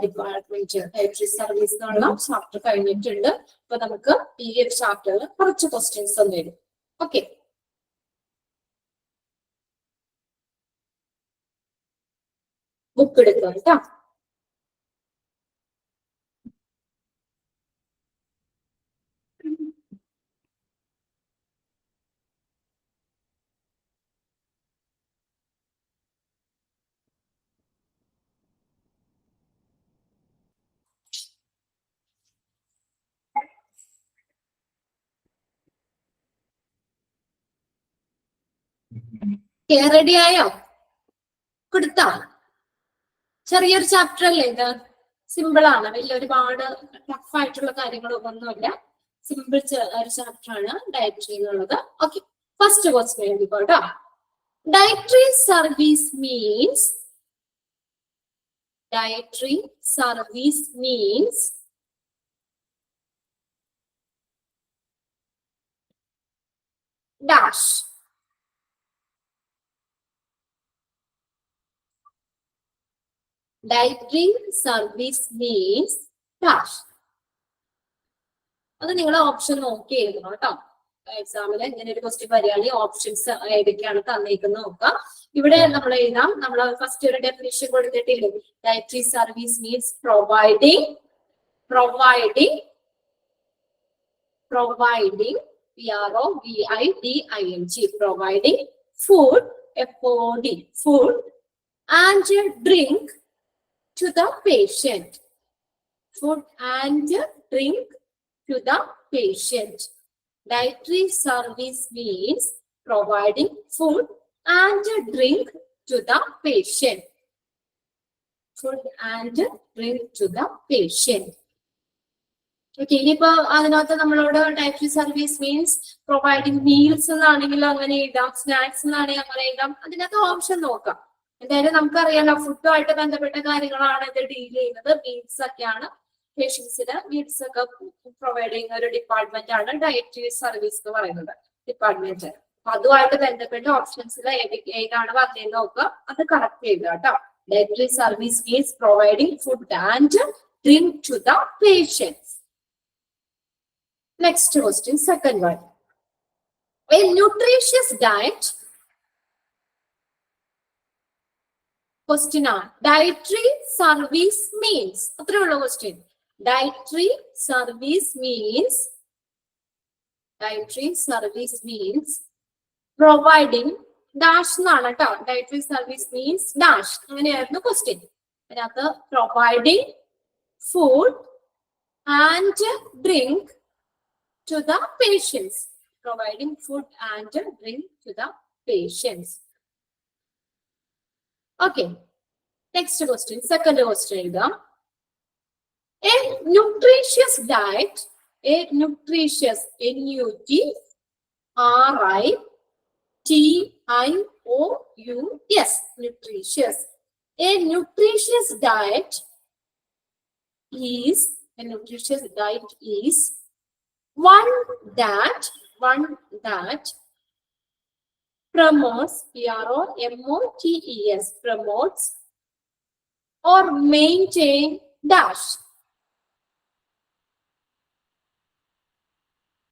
ഡിപ്പാർട്ട്മെന്റ്, ഡയറ്ററി സർവീസ് എന്നുള്ള ചാപ്റ്റർ കഴിഞ്ഞിട്ടുണ്ട്. അപ്പൊ നമുക്ക് ഈ ഒരു ചാപ്റ്ററിൽ കുറച്ച് ക്വസ്റ്റ്യൻസ് ഒന്ന് വരും. ഓക്കെ, ബുക്ക് എടുക്കാം കേട്ടോ. റെഡി ആയോ? കൊടുത്താ? ചെറിയൊരു ചാപ്റ്റർ അല്ലേ ഇത്? സിമ്പിൾ ആണ്, വലിയ ഒരുപാട് ടഫ് ആയിട്ടുള്ള കാര്യങ്ങളൊന്നുമില്ല. സിമ്പിൾ ഒരു ചാപ്റ്റർ ആണ് ഡയറ്ററി എന്നുള്ളത്. ഓക്കെ, ഫസ്റ്റ് ക്വസ്റ്റ്യൻ എഴുതിക്കോട്ടോ. Dietary service means, dietary service means dash. Dietary service means dash. അത് നിങ്ങൾ ഓപ്ഷൻ നോക്കി എഴുതണം കേട്ടോ. എക്സാമിൽ ഇങ്ങനെ ഒരു ക്വസ്റ്റ്യൻ വരികയാണെങ്കിൽ ഓപ്ഷൻസ് ഏതൊക്കെയാണ് തന്നേക്കുന്നത് നോക്കാം. ഇവിടെ നമ്മൾ എഴുതാം, നമ്മൾ ഫസ്റ്റ് ഒരു ഡെഫിനിഷൻ കൊടുത്തിട്ടില്ലേ, dietary service means providing providing food, FOD, food and drink to the patient. Food and drink to the patient. Dietary service means providing food and drink to the patient. Food and drink to the patient. Okay, ഇനിയിപ്പോ അതിനകത്ത് നമ്മളോട് dietary service means providing meals എന്നാണെങ്കിലും അങ്ങനെ എഴുതാം, snacks എന്നാണെങ്കിൽ അങ്ങനെ എഴുതാം. അതിനകത്ത് ഓപ്ഷൻ നോക്കാം. എന്തായാലും നമുക്കറിയാലോ, ഫുഡുമായിട്ട് ബന്ധപ്പെട്ട കാര്യങ്ങളാണ് ഇത് ഡീൽ ചെയ്യുന്നത്. മീൽസ് ഒക്കെയാണ് പേഷ്യൻസിന് മീൽസ് ഒക്കെ പ്രൊവൈഡ് ചെയ്യുന്ന ഒരു ഡിപ്പാർട്ട്മെന്റ് ആണ് ഡയറ്ററി സർവീസ് എന്ന് പറയുന്നത് ഡിപ്പാർട്ട്മെന്റ്. അപ്പൊ അതുമായിട്ട് ബന്ധപ്പെട്ട ഓപ്ഷൻസിൽ ഏതാണ് വന്നതെന്ന് നോക്കുക, അത് കറക്റ്റ് ചെയ്യുക കേട്ടോ. Dietary service means providing food and drink to the patients. Next question, second one. A nutritious diet. Question ആണ്, dietary service means. അത്രയുള്ള question. Dietary service means providing dash എന്നാണ് കേട്ടോ. Dietary service means dash, അങ്ങനെയായിരുന്നു question. അതിനകത്ത് providing food and drink to the patients. Providing food and drink to the patients. Okay, next question, second question. A nutritious diet, a nutritious, N-U-T-R-I-T-I-O-U-S, nutritious. A nutritious diet is one that promotes, P-R-O-M-O-T-E-S, promotes or maintain dash.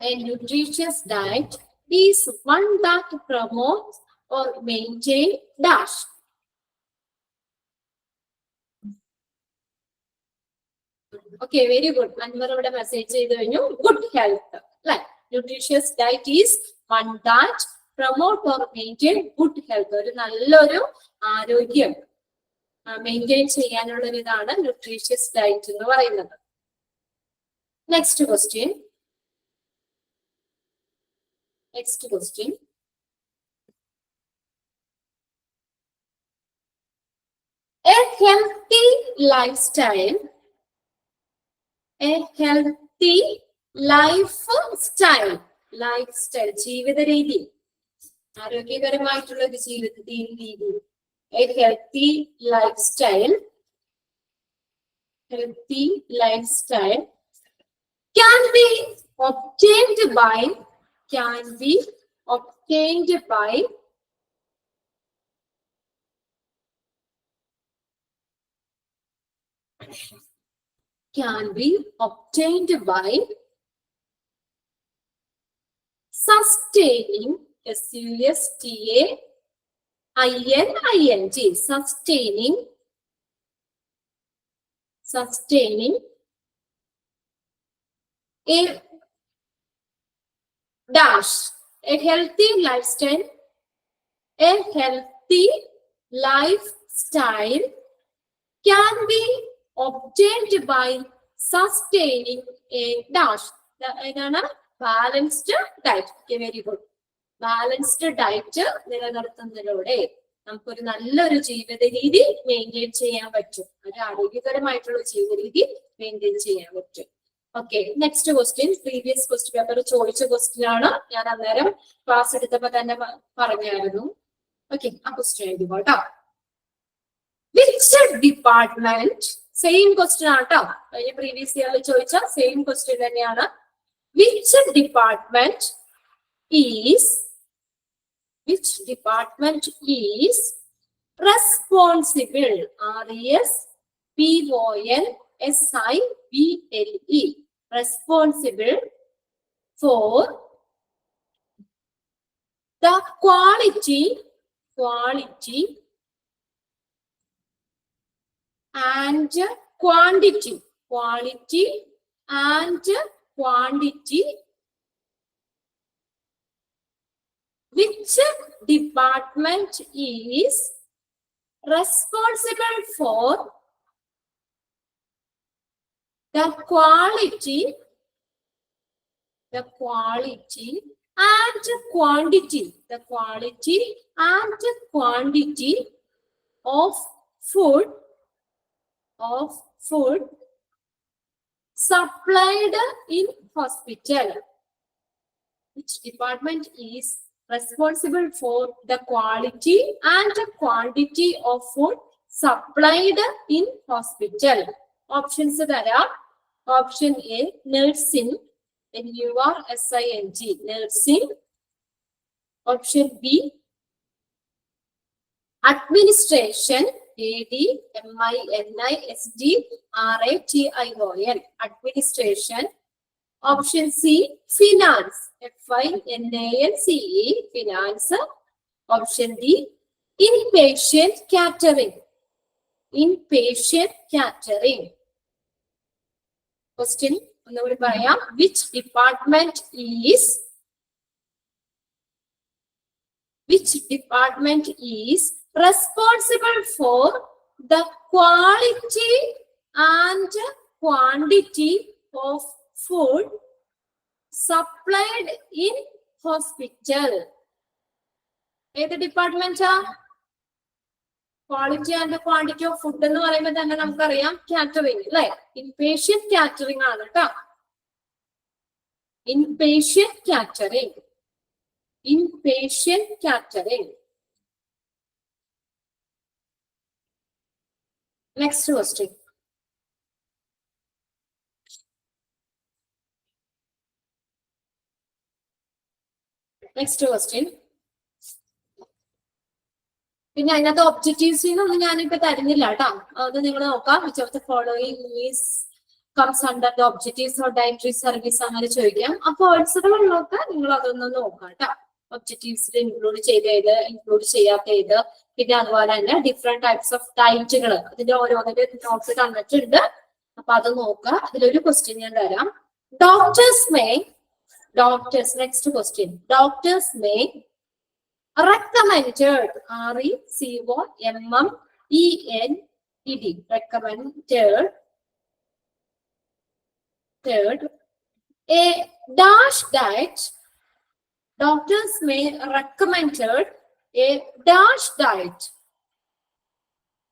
A nutritious diet is one that promotes or maintain dash. Okay, very good. Anwar ഇവിടെ message ചെയ്തു കഴിഞ്ഞു. Good health. Right. Nutritious diet is one that promote or maintain good health. ഒരു നല്ലൊരു ആരോഗ്യം maintain ചെയ്യാനുള്ള ഒരു ഇതാണ് nutritious diet എന്ന് പറയുന്നത്. Next question. A healthy lifestyle A healthy lifestyle. Lifestyle, ജീവിത രീതി, ആരോഗ്യകരമായിട്ടുള്ള ഒരു ജീവിത രീതി. A healthy lifestyle. Healthy lifestyle can be obtained by can be obtained by sustaining SUSTAINING sustaining a dash. A healthy lifestyle can be obtained by sustaining a dash. ഇതാണ് balanced diet. Very good. Balanced diet നിലനിർത്തുന്നതിലൂടെ നമുക്കൊരു നല്ലൊരു ജീവിത രീതി maintain ചെയ്യാൻ പറ്റും. ഒരു ആരോഗ്യകരമായിട്ടുള്ള ജീവിത രീതി മെയിൻറ്റെയിൻ ചെയ്യാൻ പറ്റും. Okay, next question previous question paper ചോദിച്ച ക്വസ്റ്റ്യൻ ആണ്. ഞാൻ അന്നേരം ക്ലാസ് എടുത്തപ്പോ തന്നെ പറഞ്ഞായിരുന്നു. ഓക്കെ, ആ ക്വസ്റ്റ്യൻ എഴുതിക്കോട്ടോ. വിച്ച് ഡിപ്പാർട്ട്മെന്റ്, സെയിം ക്വസ്റ്റ്യൻ ആട്ടോ, കഴിഞ്ഞ പ്രീവിയസ് ഇയറിൽ ചോദിച്ച സെയിം ക്വസ്റ്റ്യൻ തന്നെയാണ്. Which department is responsible, RESPONSIBLE, responsible for the quality and quantity which department is responsible for the quality and quantity of food supplied in hospital. Which department is responsible for the quality and quantity of food supplied in hospital? Options തരാം. Option A, nursing, NURSING, nursing. Option B, administration, ADMINISTRATION, administration. Option C, finance, FINANCE, finance. Option D, inpatient catering. Question ഒന്നുകൂടി പറയാം. Which department is responsible for the quality and quantity of food supplied in hospital? ഏത് ഡിപ്പാർട്ട്മെന്റാ? Quality and quantity of food എന്ന് പറയുമ്പോൾ തന്നെ നമുക്കറിയാം catering അല്ലെ? Inpatient catering ആണ് കേട്ടോ. Inpatient catering. Next question. പിന്നെ അതിനകത്ത് ഒബ്ജക്റ്റീവ്സിനൊന്നും ഞാനിപ്പോ തരുന്നില്ല കേട്ടോ. അത് നിങ്ങൾ നോക്കാം. Which of the following is comes under the objectives of dietary service അങ്ങനെ ചോദിക്കാം. അപ്പൊ ആൻസറുകളിലൊക്കെ നിങ്ങൾ അതൊന്ന് നോക്കാം കേട്ടോ. ഒബ്ജക്റ്റീവ്സിൽ ഇൻക്ലൂഡ് ചെയ്യാത്ത ഏത്, പിന്നെ അതുപോലെ തന്നെ ഡിഫറെന്റ് ടൈപ്സ് ഓഫ് ഡയറ്റുകൾ, അതിന്റെ ഓരോന്നിന്റെ നോട്ട്സ് തന്നിട്ടുണ്ട്. അപ്പൊ അത് നോക്കുക. അതിലൊരു ക്വസ്റ്റ്യൻ ഞാൻ തരാം. Next question. Doctors may recommended, RECOMMEND, recommended a dash diet. Doctors may recommended a dash diet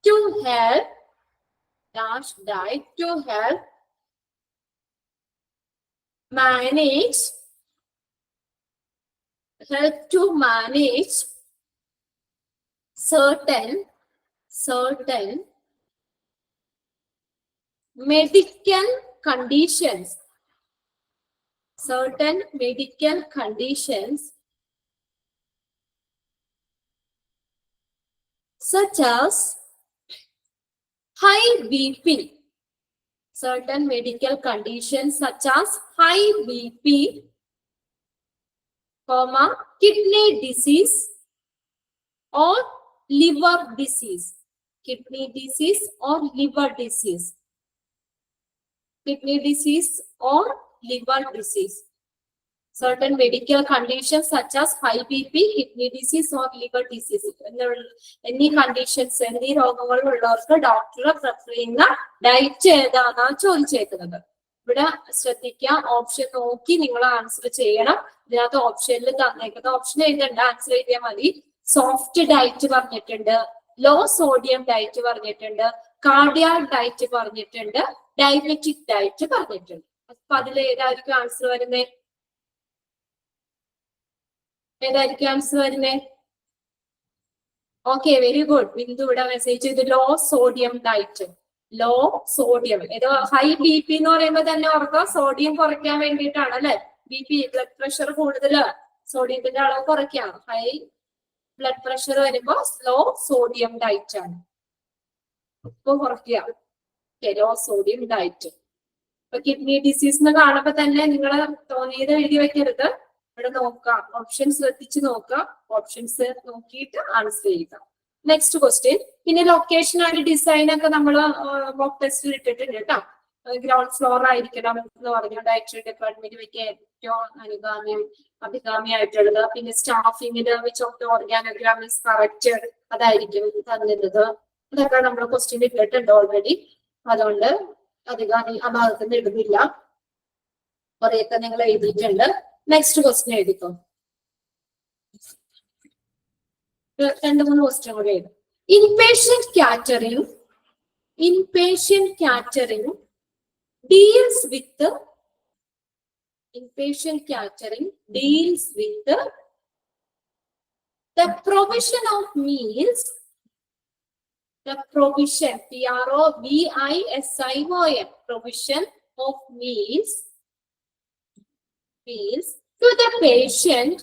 to help manage, help to manage certain medical conditions, certain medical conditions such as high BP, certain medical conditions such as high BP, kidney disease or liver disease, kidney disease or liver disease, kidney disease or liver disease, certain medical conditions such as high BP, kidney disease or liver disease. എന്നീ conditions, എന്നീ രോഗങ്ങളുള്ളവർക്ക് doctor prefer ചെയ്യുന്ന diet ഏതാണെന്നാണ് ചോദിച്ചേക്കുന്നത്. ഇവിടെ ശ്രദ്ധിക്കുക, option നോക്കി നിങ്ങൾ answer ചെയ്യണം. ഇതിനകത്ത് ഓപ്ഷനിൽ തന്നേക്കുന്ന ഓപ്ഷൻ എഴുതണ്ട, ആൻസർ എഴുതിയാൽ മതി. സോഫ്റ്റ് ഡയറ്റ് പറഞ്ഞിട്ടുണ്ട്, ലോ സോഡിയം ഡയറ്റ് പറഞ്ഞിട്ടുണ്ട്, കാർഡിയാക് ഡയറ്റ് പറഞ്ഞിട്ടുണ്ട്, ഡയബറ്റിക് ഡയറ്റ് പറഞ്ഞിട്ടുണ്ട്. അപ്പൊ അതിൽ ഏതായിരിക്കും ആൻസർ വരുന്നത്? ഏതായിരിക്കും ആൻസർ വരുന്നേ? Okay, very good. ബിന്ദു ഇവിടെ മെസ്സേജ് ചെയ്തു low sodium diet. Low sodium, ഏതോ ഹൈ ബി പി എന്ന് പറയുമ്പോൾ തന്നെ ഓർക്കുക സോഡിയം കുറയ്ക്കാൻ വേണ്ടിയിട്ടാണ് അല്ലെ. ബി പി, ബ്ലഡ് പ്രഷർ കൂടുതല്, സോഡിയത്തിന്റെ അളവ് കുറയ്ക്കാം. ഹൈ ബ്ലഡ് പ്രഷർ വരുമ്പോ ലോ സോഡിയം ഡയറ്റ് ആണ്, ഉപ്പ് കുറയ്ക്കുക. Low sodium diet. ഇപ്പൊ കിഡ്നി ഡിസീസ് എന്ന് കാണുമ്പോ തന്നെ നിങ്ങൾ തോന്നിയത് എഴുതി വെക്കരുത്. ഇവിടെ നോക്കാം, ഓപ്ഷൻ ശ്രദ്ധിച്ച് നോക്കുക, ഓപ്ഷൻസ് നോക്കിയിട്ട് ആൻസർ ചെയ്യുക. Next question. പിന്നെ ലൊക്കേഷൻ ആൻഡ് ഡിസൈൻ ഒക്കെ നമ്മൾ മോക്ക് ടെസ്റ്റിൽ ഇട്ടിട്ടുണ്ട് കേട്ടോ. ഗ്രൗണ്ട് ഫ്ലോർ ആയിരിക്കണം എന്ന് പറഞ്ഞു, ഡയറ്ററി ഡിപ്പാർട്ട്മെന്റ് വെക്കാൻ ഏറ്റവും അഭികാമ്യമായിട്ടുള്ളത്. പിന്നെ സ്റ്റാഫിങ്ങിന് which of the organogram is correct, അതായിരിക്കും തന്നിരുന്നത്. ഇതൊക്കെ നമ്മൾ ക്വസ്റ്റ്യൻ ഇട്ടിട്ടുണ്ട് ഓൾറെഡി, അതുകൊണ്ട് അധികം ആ ഭാഗത്ത് നിന്ന് ഇടുന്നില്ല. കുറെയൊക്കെ നിങ്ങൾ എഴുതിയിട്ടുണ്ട്. നെക്സ്റ്റ് ക്വസ്റ്റ്യൻ എഴുതിക്കോ. 2-3 ക്വസ്റ്റ്യൻ കൂടെ എഴുതും. Inpatient catering deals with inpatient catering deals with the provision of meals, the provision, provision, provision of meals to the patient,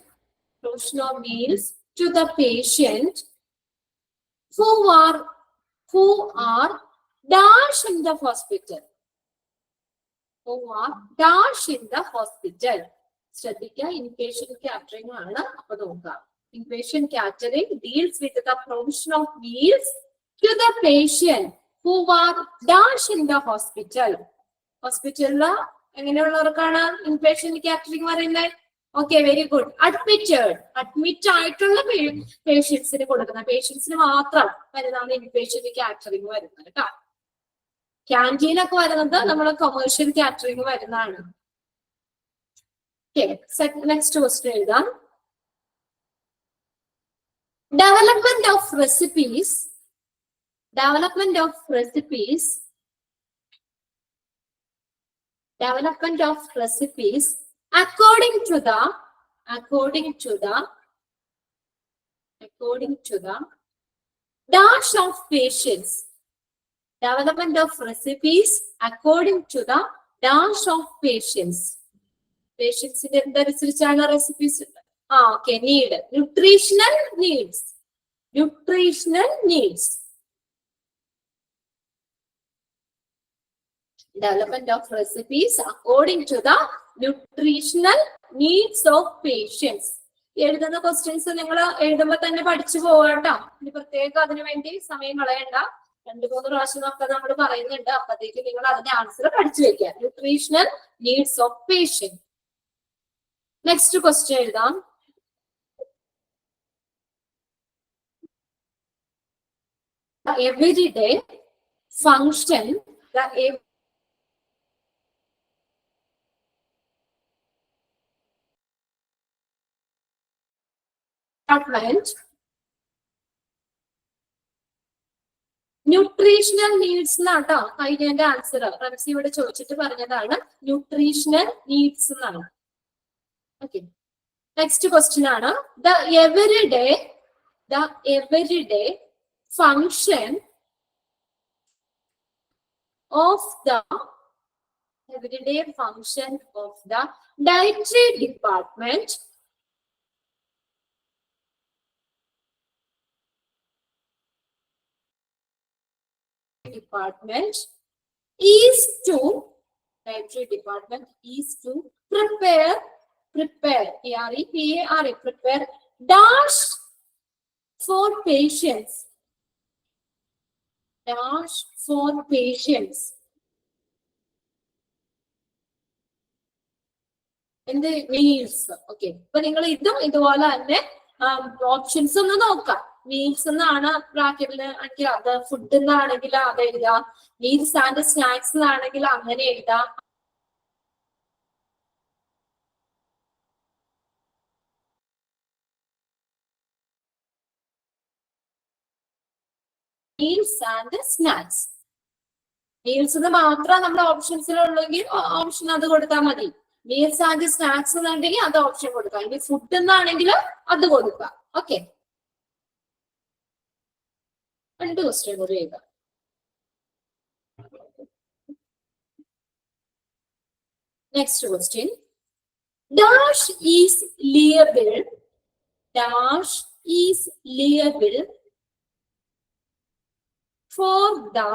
provision of meals to the patient who are dash in the hospital, who are dash in the hospital. ശ്രദ്ധിക്കുക, inpatient catering ആണ്. അപ്പൊ നോക്കാം, inpatient catering deals with the provision of meals to the patient who are dash in the hospital. ഹോസ്പിറ്റലില് എങ്ങനെയുള്ളവർക്കാണ് inpatient catering പറയുന്നത്? Okay, very good. Admit ആയിട്ടുള്ള പേഷ്യൻസിന് കൊടുക്കുന്ന, പേഷ്യൻസിന് മാത്രം വരുന്നതാണ് ഇൻപേഷ്യന്റ് കാറ്ററിംഗ് വരുന്നത് കേട്ടോ. ക്യാൻറ്റീൻ ഒക്കെ വരുന്നത് നമ്മൾ കൊമേഴ്ഷ്യൽ കാറ്ററിംഗ് വരുന്നതാണ്. നെക്സ്റ്റ് ക്വസ്റ്റ്യൻ എഴുതാം. Development of recipes according to the dash of patients. Development of recipes according to the dash of patients. Patients in the research ആണ് recipes. Okay, nutritional needs. Development of recipes according to the nutritional needs of patients. എഴുതുന്ന questions നിങ്ങൾ എഴുതുമ്പോ തന്നെ പഠിച്ചു പോകട്ടോ. ഇനി പ്രത്യേകം അതിനു വേണ്ടി സമയം കളയണ്ട. 2-3 പ്രാവശ്യം ഒക്കെ നമ്മൾ പറയുന്നുണ്ട്. അപ്പത്തേക്ക് നിങ്ങൾ അതിന്റെ ആൻസർ പഠിച്ചു വെക്കുക. Nutritional needs of patient. Next question എഴുതാം. everyday function, the department nutritional needs എന്നാട്ടോ കഴിഞ്ഞതിന്റെ ആൻസർ. റംസി ഇവിടെ ചോദിച്ചിട്ട് പറഞ്ഞതാണ് ന്യൂട്രീഷണൽ നീഡ്സ് എന്നാണ്. ഓക്കെ, നെക്സ്റ്റ് ക്വസ്റ്റ്യൻ ആണ് the everyday function of the dietary department is to prepare prepare dash for patients in the meals. Okay, അപ്പൊ നിങ്ങൾ ഇതും ഇതുപോലെ തന്നെ ഓപ്ഷൻസ് ഒന്ന് നോക്കാം. മീൽസ് എന്നാണ് ബ്രാക്കറ്റില് ആണെങ്കിൽ അത്, ഫുഡ് എന്നാണെങ്കിൽ അത് എഴുതാം, മീൽസ് ആൻഡ് സ്നാക്സ് എന്നാണെങ്കിൽ അങ്ങനെ എഴുതാം. മീൽസ് ആൻഡ് സ്നാക്സ്, മീൽസ് എന്ന് മാത്രം നമ്മുടെ ഓപ്ഷൻസിലുള്ളെങ്കിൽ ഓപ്ഷൻ അത് കൊടുത്താൽ മതി. മീൽസ് ആൻഡ് സ്നാക്സ് എന്നുണ്ടെങ്കിൽ അത് ഓപ്ഷൻ കൊടുക്കാം. ഇനി ഫുഡ് എന്നാണെങ്കിൽ അത് കൊടുക്കാം. ഓക്കെ, രണ്ട് ക്വസ്റ്റ്യൻ കൂടി എഴുതാം. Next question, dash is liable for the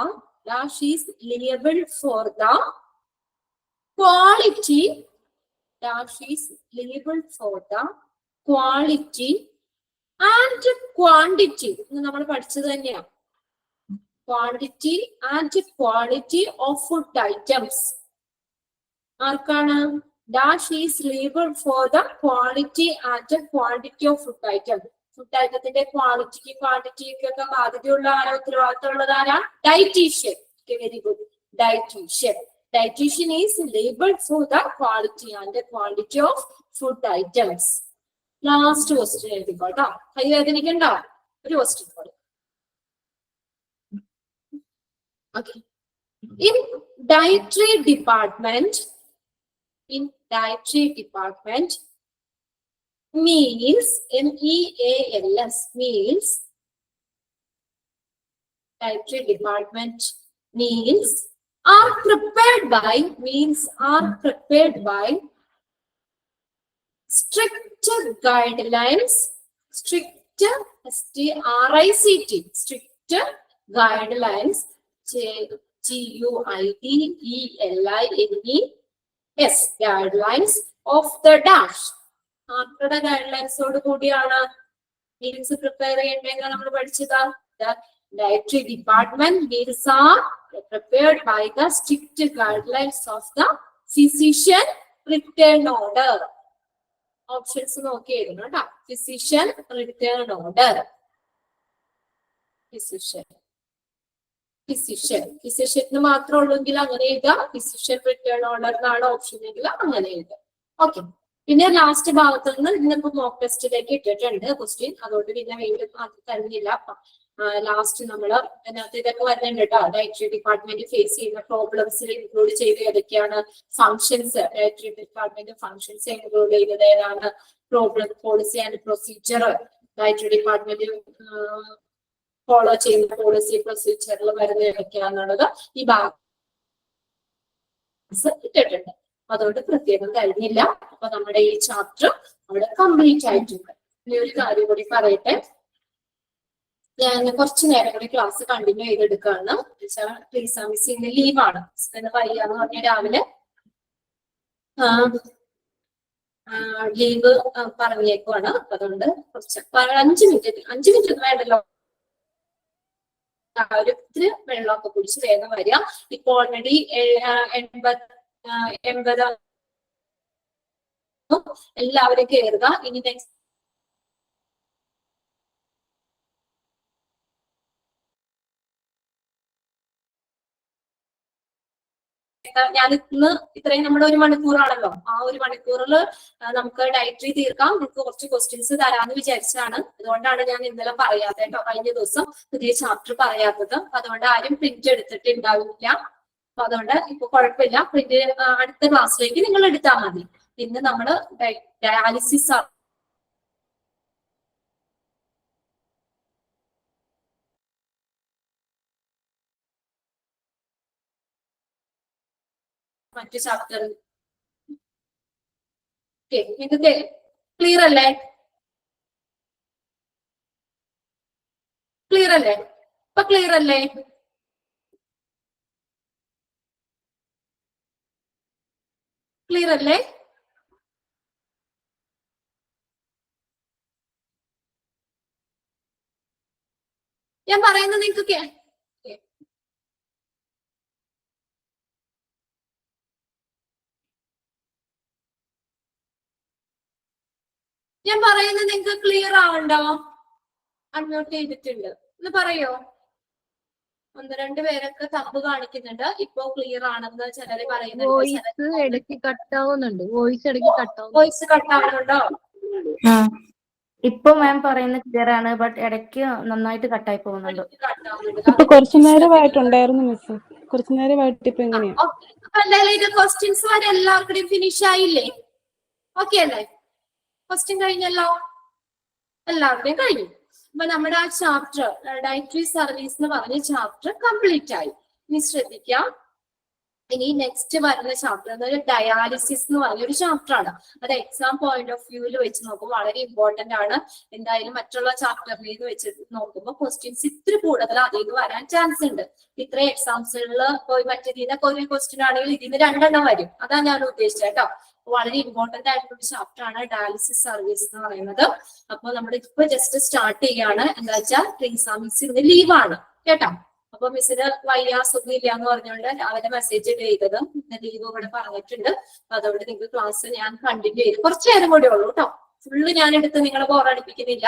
quality and quantity. നമ്മൾ പഠിച്ചത് തന്നെയാണ്. Quantity and quality of food items. ആർക്കാണ്? Dash is liable for the quality and quantity of food item. Food ഐറ്റത്തിന്റെ ക്വാളിറ്റിക്ക് ക്വാണ്ടിറ്റിക്കൊക്കെ ബാധ്യതയുള്ള ആരോ ഉത്തരവാദിത്തമുള്ളതാരാ? Dietitian. Very good, dietitian is labeled for the quality and the quantity of food items. Last question എഴുതിക്കോട്ടോ, കൈവേദനിക്കണ്ട. ഒരു ക്വസ്റ്റ്യൻ കൂടി. Okay, in dietary department meals, MEALS, meals, dietary department meals are prepared by strict guidelines, strict guidelines, GUIDELINES, guidelines of the dash. ആർക്കുടെ ഗൈഡ്ലൈൻസോട് കൂടിയാണ് meals prepare ചെയ്യേണ്ടതെന്ന് നമ്മൾ പഠിച്ചത്. Dietary department meals are prepared by the strict guidelines of the physician written order. Options നോക്കിയായിരുന്നു കേട്ടോ. Physician written order. Physician മാത്രം ഉള്ളെങ്കിൽ അങ്ങനെ എഴുതാം. Physician written order എന്നാണ് ഓപ്ഷൻ എങ്കിൽ അങ്ങനെ എഴുതാം. ഓക്കെ, പിന്നെ ലാസ്റ്റ് ഭാഗത്ത് നിന്ന് ഇന്നിപ്പോ മോക്ക് ടെസ്റ്റിലേക്ക് ഇട്ടിട്ടുണ്ട് ക്വസ്റ്റ്യൻ, അതുകൊണ്ട് പിന്നെ വീണ്ടും അത് തരുന്നില്ല. ലാസ്റ്റ് നമ്മൾ അതിനകത്ത് ഇതൊക്കെ വരുന്നുണ്ട് കേട്ടോ. ഡയറ്ററി ഡിപ്പാർട്ട്മെന്റ് ഫേസ് ചെയ്യുന്ന പ്രോബ്ലംസിൽ ഇൻക്ലൂഡ് ചെയ്ത് ഏതൊക്കെയാണ്? Functions, dietary department functions include ചെയ്തത് ഏതാണ്? Problem, policy and procedure, dietary department follow ചെയ്യുന്ന പോളിസി പ്രൊസീജിയറിൽ വരുന്ന ഏതൊക്കെയാണെന്നുള്ളത് ഈ ഭാഗം ഇട്ടിട്ടുണ്ട്. അതുകൊണ്ട് പ്രത്യേകം കഴിഞ്ഞില്ല. അപ്പൊ നമ്മുടെ ഈ ചാപ്റ്റർ അവിടെ കംപ്ലീറ്റ് ആയിട്ടുണ്ട്. ഇനി ഒരു കാര്യം കൂടി പറയട്ടെ, ഞാൻ കുറച്ചു നേരം കൂടി ക്ലാസ് കണ്ടിന്യൂ ചെയ്തെടുക്കുകയാണ്. പ്ലീസ് മിസ് ഇന്ന് ലീവാണ്, ഇന്ന് വയ്യാന്ന് പറഞ്ഞ രാവിലെ ലീവ് പറഞ്ഞേക്കുവാണ്. അതുകൊണ്ട് കുറച്ച് 5 മിനിറ്റ് വേണ്ടല്ലോ, ഒത്തിരി വെള്ളമൊക്കെ കുടിച്ച് വേഗം വരിക. ഇപ്പൊ ഓൾറെഡി 80 എല്ലാവരും കയറുക. ഇനി നെക്സ്റ്റ് ഞാൻ ഇന്ന് ഇത്രയും നമ്മുടെ 1 മണിക്കൂറാണല്ലോ, ആ 1 മണിക്കൂറിൽ നമുക്ക് ഡയറ്ററി തീർക്കാം. നിങ്ങൾക്ക് കുറച്ച് ക്വസ്റ്റ്യൻസ് തരാമെന്ന് വിചാരിച്ചാണ്. അതുകൊണ്ടാണ് ഞാൻ ഇന്നലെ പറയാത്തത് കേട്ടോ, കഴിഞ്ഞ ദിവസം പുതിയ ചാപ്റ്റർ പറയാത്തത്. അതുകൊണ്ട് ആരും പ്രിന്റ് എടുത്തിട്ടുണ്ടാവില്ല. അപ്പൊ അതുകൊണ്ട് ഇപ്പൊ കുഴപ്പമില്ല, പ്രിന്റ് അടുത്ത ക്ലാസ്സിലേക്ക് നിങ്ങൾ എടുത്താൽ മതി. പിന്നെ നമ്മള് ഡയാലിസിസ് മറ്റു ചാപ്റ്റർ. നിങ്ങൾക്ക് ക്ലിയർ അല്ലേ? ക്ലിയർ അല്ലേ? ഇപ്പൊ ക്ലിയർ അല്ലേ? ക്ലിയർ അല്ലേ? ഞാൻ പറയുന്നത് നിങ്ങൾക്ക് ഞാൻ പറയുന്നത് നിങ്ങൾക്ക് ക്ലിയർ ആവണ്ടോ? അൺമ്യൂട്ട് ചെയ്തിട്ടുണ്ട് എന്ന് പറയോ? 1-2 പേരൊക്കെ തമ്പ് കാണിക്കുന്നുണ്ട്. ഇപ്പൊ ക്ലിയർ ആണെന്ന് ചിലര് പറയുന്നുണ്ട്. വോയിസ് കട്ടാവുന്നുണ്ടോ? ഇപ്പൊ മാം പറയുന്നത് ക്ലിയർ ആണ്, ബട്ട് ഇടയ്ക്ക് നന്നായിട്ട് കട്ടായി പോകുന്നുണ്ട്. ഇപ്പൊ കുറച്ചു നേരമായിട്ടുണ്ടായിരുന്നു മിസ്, കുറച്ചു നേരമായിട്ട് ഇപ്പൊ എങ്ങനെയാ? അപ്പൊ എന്തായാലും ഇത് ക്വസ്റ്റ്യൻസ് വരെ എല്ലാവർക്കും ഫിനിഷ് ആയില്ലേ? ഓക്കെ അല്ലേ? ക്വസ്റ്റ്യൻ കഴിഞ്ഞല്ലോ, എല്ലാവരുടെയും കഴിഞ്ഞു. അപ്പൊ നമ്മുടെ ആ ചാപ്റ്റർ ഡയറ്ററി സർവീസ് എന്ന് പറഞ്ഞ ചാപ്റ്റർ കംപ്ലീറ്റ് ആയി. ഇനി ശ്രദ്ധിക്കാം, ഇനി നെക്സ്റ്റ് വരുന്ന ചാപ്റ്റർ എന്ന് പറഞ്ഞാൽ ഡയാലിസിസ് എന്ന് പറഞ്ഞൊരു ചാപ്റ്റർ ആണ്. അത് എക്സാം പോയിന്റ് ഓഫ് വ്യൂവിൽ വെച്ച് നോക്കുമ്പോൾ വളരെ ഇമ്പോർട്ടന്റ് ആണ്. എന്തായാലും മറ്റുള്ള ചാപ്റ്ററിൽ വെച്ച് നോക്കുമ്പോൾ ക്വസ്റ്റ്യൻസ് ഇത്തിരി കൂടുതൽ അതിൽ നിന്ന് വരാൻ ചാൻസ് ഉണ്ട്. ഇത്ര എക്സാംസുകളിൽ പോയി മറ്റേതിനൊക്കെ ഒരു ക്വസ്റ്റ്യൻ ആണെങ്കിൽ ഇതിന് 2 വരും. അതാണ് ഞാൻ ഉദ്ദേശിച്ചത് കേട്ടോ. വളരെ ഇമ്പോർട്ടന്റ് ആയിട്ടുള്ള ഒരു ചാപ്റ്റർ ആണ് ഡയാലിസിസ് സർവീസ് എന്ന് പറയുന്നത്. അപ്പൊ നമ്മൾ ഇപ്പൊ ജസ്റ്റ് സ്റ്റാർട്ട് ചെയ്യാണ്. എന്താ വെച്ചാൽ ട്രീസ മിസ് ഇന്ന് ലീവാണ് കേട്ടോ. അപ്പൊ മിസ്സിന് വയ്യ, സുഖമില്ല എന്ന് പറഞ്ഞുകൊണ്ട് രാവിലെ മെസ്സേജ് ചെയ്തത് ലീവ് ഇവിടെ പറഞ്ഞിട്ടുണ്ട്. അതോടെ നിങ്ങൾക്ക് ക്ലാസ് ഞാൻ കണ്ടിന്യൂ ചെയ്ത് കുറച്ചു നേരം കൂടെ ഉള്ളൂ കേട്ടോ. ഫുള്ള് ഞാൻ എടുത്ത് നിങ്ങളെ ബോറടിപ്പിക്കുന്നില്ല,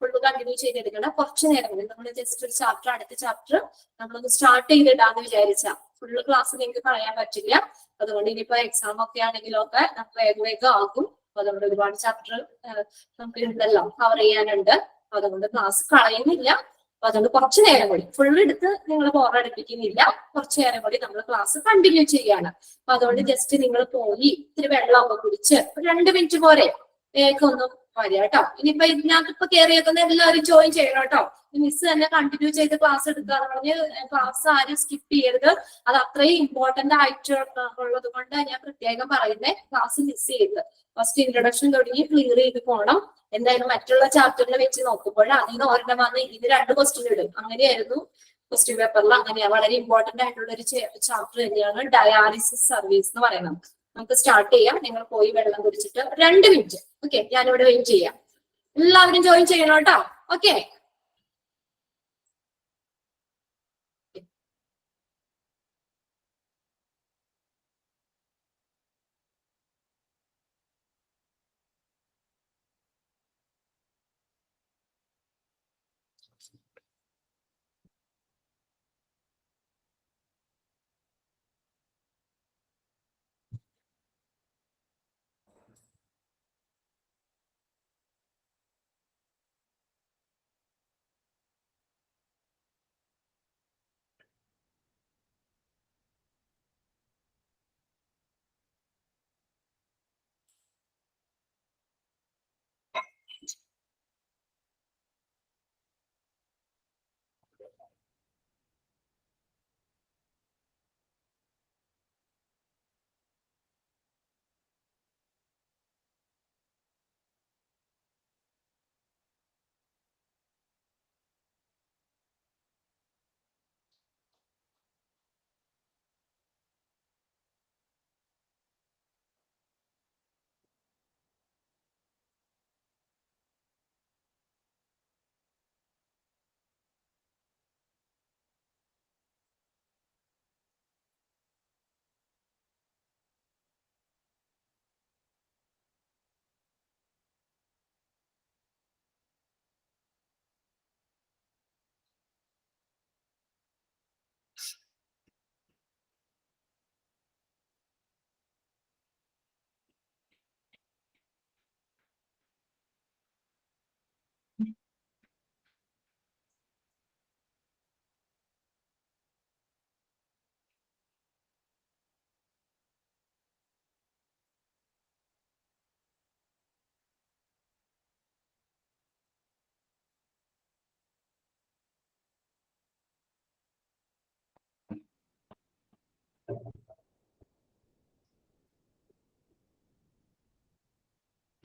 ഫുള്ള് കണ്ടിന്യൂ ചെയ്തെടുക്കണം. കുറച്ചു നേരം കൂടി നമ്മൾ ജസ്റ്റ് ഒരു ചാപ്റ്റർ, അടുത്ത ചാപ്റ്റർ നമ്മളൊന്ന് സ്റ്റാർട്ട് ചെയ്തിടാന്ന് വിചാരിച്ചാ ഫുള്ള് ക്ലാസ് നിങ്ങൾക്ക് പറയാൻ പറ്റില്ല. അതുകൊണ്ട് ഇനിയിപ്പോ എക്സാം ഒക്കെ ആണെങ്കിലൊക്കെ നമുക്ക് വേഗം വേഗം ആകും. അപ്പൊ അതുകൊണ്ട് ഒരുപാട് ചാപ്റ്റർ നമുക്ക് ഉണ്ടല്ലോ, കവർ ചെയ്യാനുണ്ട്. അതുകൊണ്ട് ക്ലാസ് കളയുന്നില്ല. അപ്പൊ അതുകൊണ്ട് കുറച്ചു നേരം കൂടി ഫുൾ എടുത്ത് നിങ്ങൾ ബോറടിപ്പിക്കുന്നില്ല. കുറച്ചു നേരം കൂടി നമ്മൾ ക്ലാസ് കണ്ടിന്യൂ ചെയ്യാണ്. അപ്പൊ അതുകൊണ്ട് ജസ്റ്റ് നിങ്ങൾ പോയി ഇത്തിരി വെള്ളമൊക്കെ കുടിച്ച് 2 മിനിറ്റ് പോരെ വേഗം ഒന്നും വരിക കേട്ടോ. ഇനിയിപ്പോ ഇതിനകത്ത് കയറിയേക്കുന്ന എല്ലാവരും ജോയിൻ ചെയ്യണം കേട്ടോ. മിസ് തന്നെ കണ്ടിന്യൂ ചെയ്ത് ക്ലാസ് എടുക്കാന്ന് പറഞ്ഞ് ക്ലാസ് ആരും സ്കിപ്പ് ചെയ്യരുത്. അത് അത്രയും ഇമ്പോർട്ടന്റ് ആയിട്ടുള്ളത് കൊണ്ട് ഞാൻ പ്രത്യേകം പറയുന്നത്, ക്ലാസ് മിസ് ചെയ്ത് ഫസ്റ്റ് ഇൻട്രൊഡക്ഷൻ തുടങ്ങി ക്ലിയർ ചെയ്ത് പോകണം. എന്തായാലും മറ്റുള്ള ചാപ്റ്ററിൽ വെച്ച് നോക്കുമ്പോൾ അതിൽ നിന്ന് ഒരെണ്ണം വന്ന് ഇതിന് 2 ക്വസ്റ്റ്യൻ ഇടും. അങ്ങനെയായിരുന്നു ക്വസ്റ്റ്യൻ പേപ്പറിൽ. അങ്ങനെയാ വളരെ ഇമ്പോർട്ടന്റ് ആയിട്ടുള്ള ഒരു ചാപ്റ്റർ തന്നെയാണ് ഡയാലിസിസ് സർവീസ് എന്ന് പറയുന്നത്. നമുക്ക് സ്റ്റാർട്ട് ചെയ്യാം. നിങ്ങൾ പോയി വെള്ളം കുടിച്ചിട്ട് 2 മിനിറ്റ്. ഓക്കെ, ഞാനിവിടെ വെയിറ്റ് ചെയ്യാം. എല്ലാവരും ജോയിൻ ചെയ്യണം കേട്ടോ. ഓക്കെ.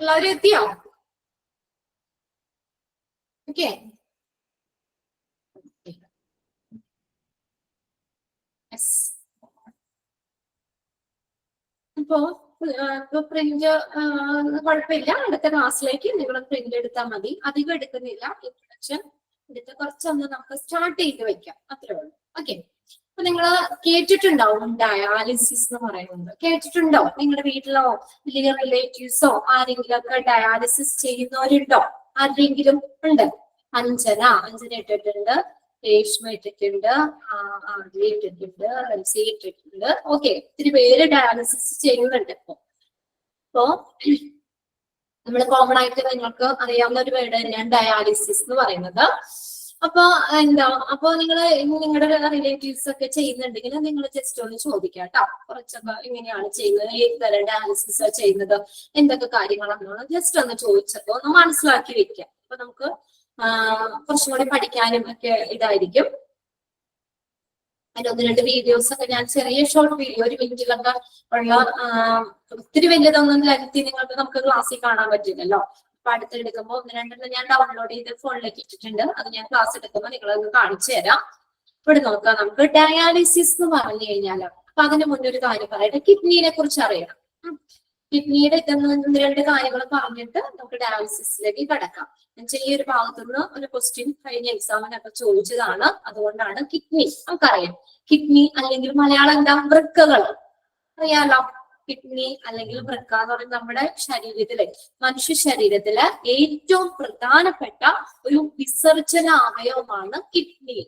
എല്ലാവരും എത്തിയോ? ഓക്കെ. അപ്പോ പ്രിന്റ് കുഴപ്പമില്ല. അടുത്ത ക്ലാസ്സിലേക്ക് നിങ്ങൾ പ്രിന്റ് എടുത്താൽ മതി. അധികം എടുക്കുന്നില്ല. ഇൻട്രൊഡക്ഷൻ എടുത്ത് കുറച്ചൊന്ന് നമുക്ക് സ്റ്റാർട്ട് ചെയ്ത് വെക്കാം. അത്രേ ഉള്ളൂ. ഓക്കെ. അപ്പൊ നിങ്ങൾ കേട്ടിട്ടുണ്ടാവും ഡയാലിസിസ് എന്ന് പറയുന്നത്. കേട്ടിട്ടുണ്ടോ? നിങ്ങളുടെ വീട്ടിലോ അല്ലെങ്കിൽ റിലേറ്റീവ്സോ ആരെങ്കിലും ഒക്കെ ഡയാലിസിസ് ചെയ്യുന്നവരുണ്ടോ? ആരെങ്കിലും ഉണ്ട്? അഞ്ജന ഇട്ടിട്ടുണ്ട്, രേഷ്മ ഇട്ടിട്ടുണ്ട്, ആദ്യ ഇട്ടിട്ടുണ്ട്, റംസി ഇട്ടിട്ടുണ്ട്. ഓക്കെ, ഒത്തിരി പേര് ഡയാലിസിസ് ചെയ്യുന്നുണ്ട് ഇപ്പൊ. നമ്മൾ കോമൺ ആയിട്ട് നിങ്ങൾക്ക് അറിയാവുന്ന ഒരു വേർഡ് തന്നെയാണ് ഡയാലിസിസ് എന്ന് പറയുന്നത്. അപ്പൊ നിങ്ങളുടെ റിലേറ്റീവ്സ് ഒക്കെ ചെയ്യുന്നുണ്ടെങ്കിൽ നിങ്ങൾ ജസ്റ്റ് ഒന്ന് ചോദിക്കാം കേട്ടോ. കുറച്ചൊക്കെ എങ്ങനെയാണ് ചെയ്യുന്നത്, ഏത് തരം ഡയാലിസിസ് ചെയ്യുന്നത്, എന്തൊക്കെ കാര്യങ്ങളാണെന്ന് ജസ്റ്റ് ഒന്ന് ചോദിച്ചപ്പോ ഒന്ന് മനസ്സിലാക്കി വെക്കാം. അപ്പൊ നമുക്ക് കുറച്ചും കൂടി പഠിക്കാനും ഒക്കെ ഇതായിരിക്കും. അതിന്റെ 1-2 വീഡിയോസ് ഒക്കെ ഞാൻ ചെറിയ ഷോർട്ട് വീഡിയോ 1 മിനിറ്റിലൊക്കെ ഉള്ള ഒത്തിരി വലിയതൊന്നും നമുക്ക് ക്ലാസ്സിൽ കാണാൻ പറ്റില്ലല്ലോ. അപ്പൊ അടുത്തെടുക്കുമ്പോൾ 1-2 ഞാൻ ഡൗൺലോഡ് ചെയ്ത് ഫോണിലേക്ക് ഇട്ടിട്ടുണ്ട്. അത് ഞാൻ ക്ലാസ് എടുക്കുമ്പോൾ നിങ്ങളൊന്ന് കാണിച്ചു തരാം. ഇവിടെ നോക്കാം. നമുക്ക് ഡയാലിസിസ് എന്ന് പറഞ്ഞു കഴിഞ്ഞാൽ അപ്പൊ അതിന് മുന്നേ ഒരു കാര്യം പറയട്ടെ. കിഡ്നിയെ കുറിച്ച് അറിയണം. കിഡ്നിയുടെ 1-2 കാര്യങ്ങൾ പറഞ്ഞിട്ട് നമുക്ക് ഡയാലിസിസിലേക്ക് കടക്കാം. ഈ ഒരു ഭാഗത്തുനിന്ന് ഒരു ക്വസ്റ്റ്യൻ കഴിഞ്ഞ എക്സാമിനൊക്കെ ചോദിച്ചതാണ്. അതുകൊണ്ടാണ് കിഡ്നി നമുക്കറിയാം. കിഡ്നി അല്ലെങ്കിൽ മലയാളം എന്താ? വൃക്കകൾ അറിയാലോ. കിഡ്നി അല്ലെങ്കിൽ വൃക്ക എന്ന് പറയുന്നത് നമ്മുടെ ശരീരത്തിലെ മനുഷ്യ ശരീരത്തിലെ ഏറ്റവും പ്രധാനപ്പെട്ട ഒരു വിസർജന അവയവമാണ് കിഡ്നി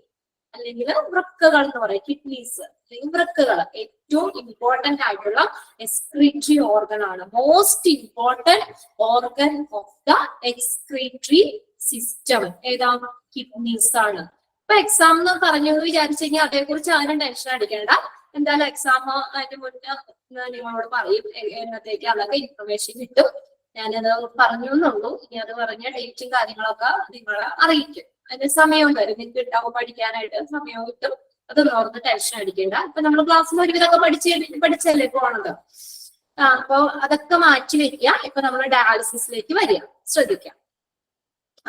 അല്ലെങ്കിൽ വൃക്കകൾ എന്ന് പറയും. കിഡ്നീസ് അല്ലെങ്കിൽ വൃക്കകൾ ഏറ്റവും ഇമ്പോർട്ടന്റ് ആയിട്ടുള്ള എക്സ്ക്രീറ്ററി ഓർഗൻ ആണ്. Most important organ of the excretory system ഏതാ? കിഡ്നീസ് ആണ്. ഇപ്പൊ എക്സാം എന്ന് പറഞ്ഞു വിചാരിച്ചു കഴിഞ്ഞാൽ അതേക്കുറിച്ച് ആരും ടെൻഷൻ അടിക്കേണ്ട. എന്തായാലും എക്സാം അതിന് മുന്നേ നിങ്ങളോട് പറയും എന്നത്തേക്ക് അതൊക്കെ ഇൻഫർമേഷൻ കിട്ടും. ഞാനത് പറഞ്ഞു എന്നുള്ളൂ. ഇനി അത് പറഞ്ഞ ഡേറ്റും കാര്യങ്ങളൊക്കെ നിങ്ങളെ അറിയിക്കും. അതിന് സമയവും വരും. നിങ്ങൾക്ക് ഉണ്ടാവും പഠിക്കാനായിട്ട് സമയവും കിട്ടും. അതൊന്നും ഓർത്ത് ടെൻഷൻ അടിക്കേണ്ട. ഇപ്പൊ നമ്മൾ ക്ലാസ്സിൽ ഒരുവിധമൊക്കെ പഠിച്ചല്ലേ പോണത്. അപ്പൊ അതൊക്കെ മാറ്റി വെക്കുക. ഇപ്പൊ നമ്മൾ ഡയാലിസിസിലേക്ക് വരിക. ശ്രദ്ധിക്കാം.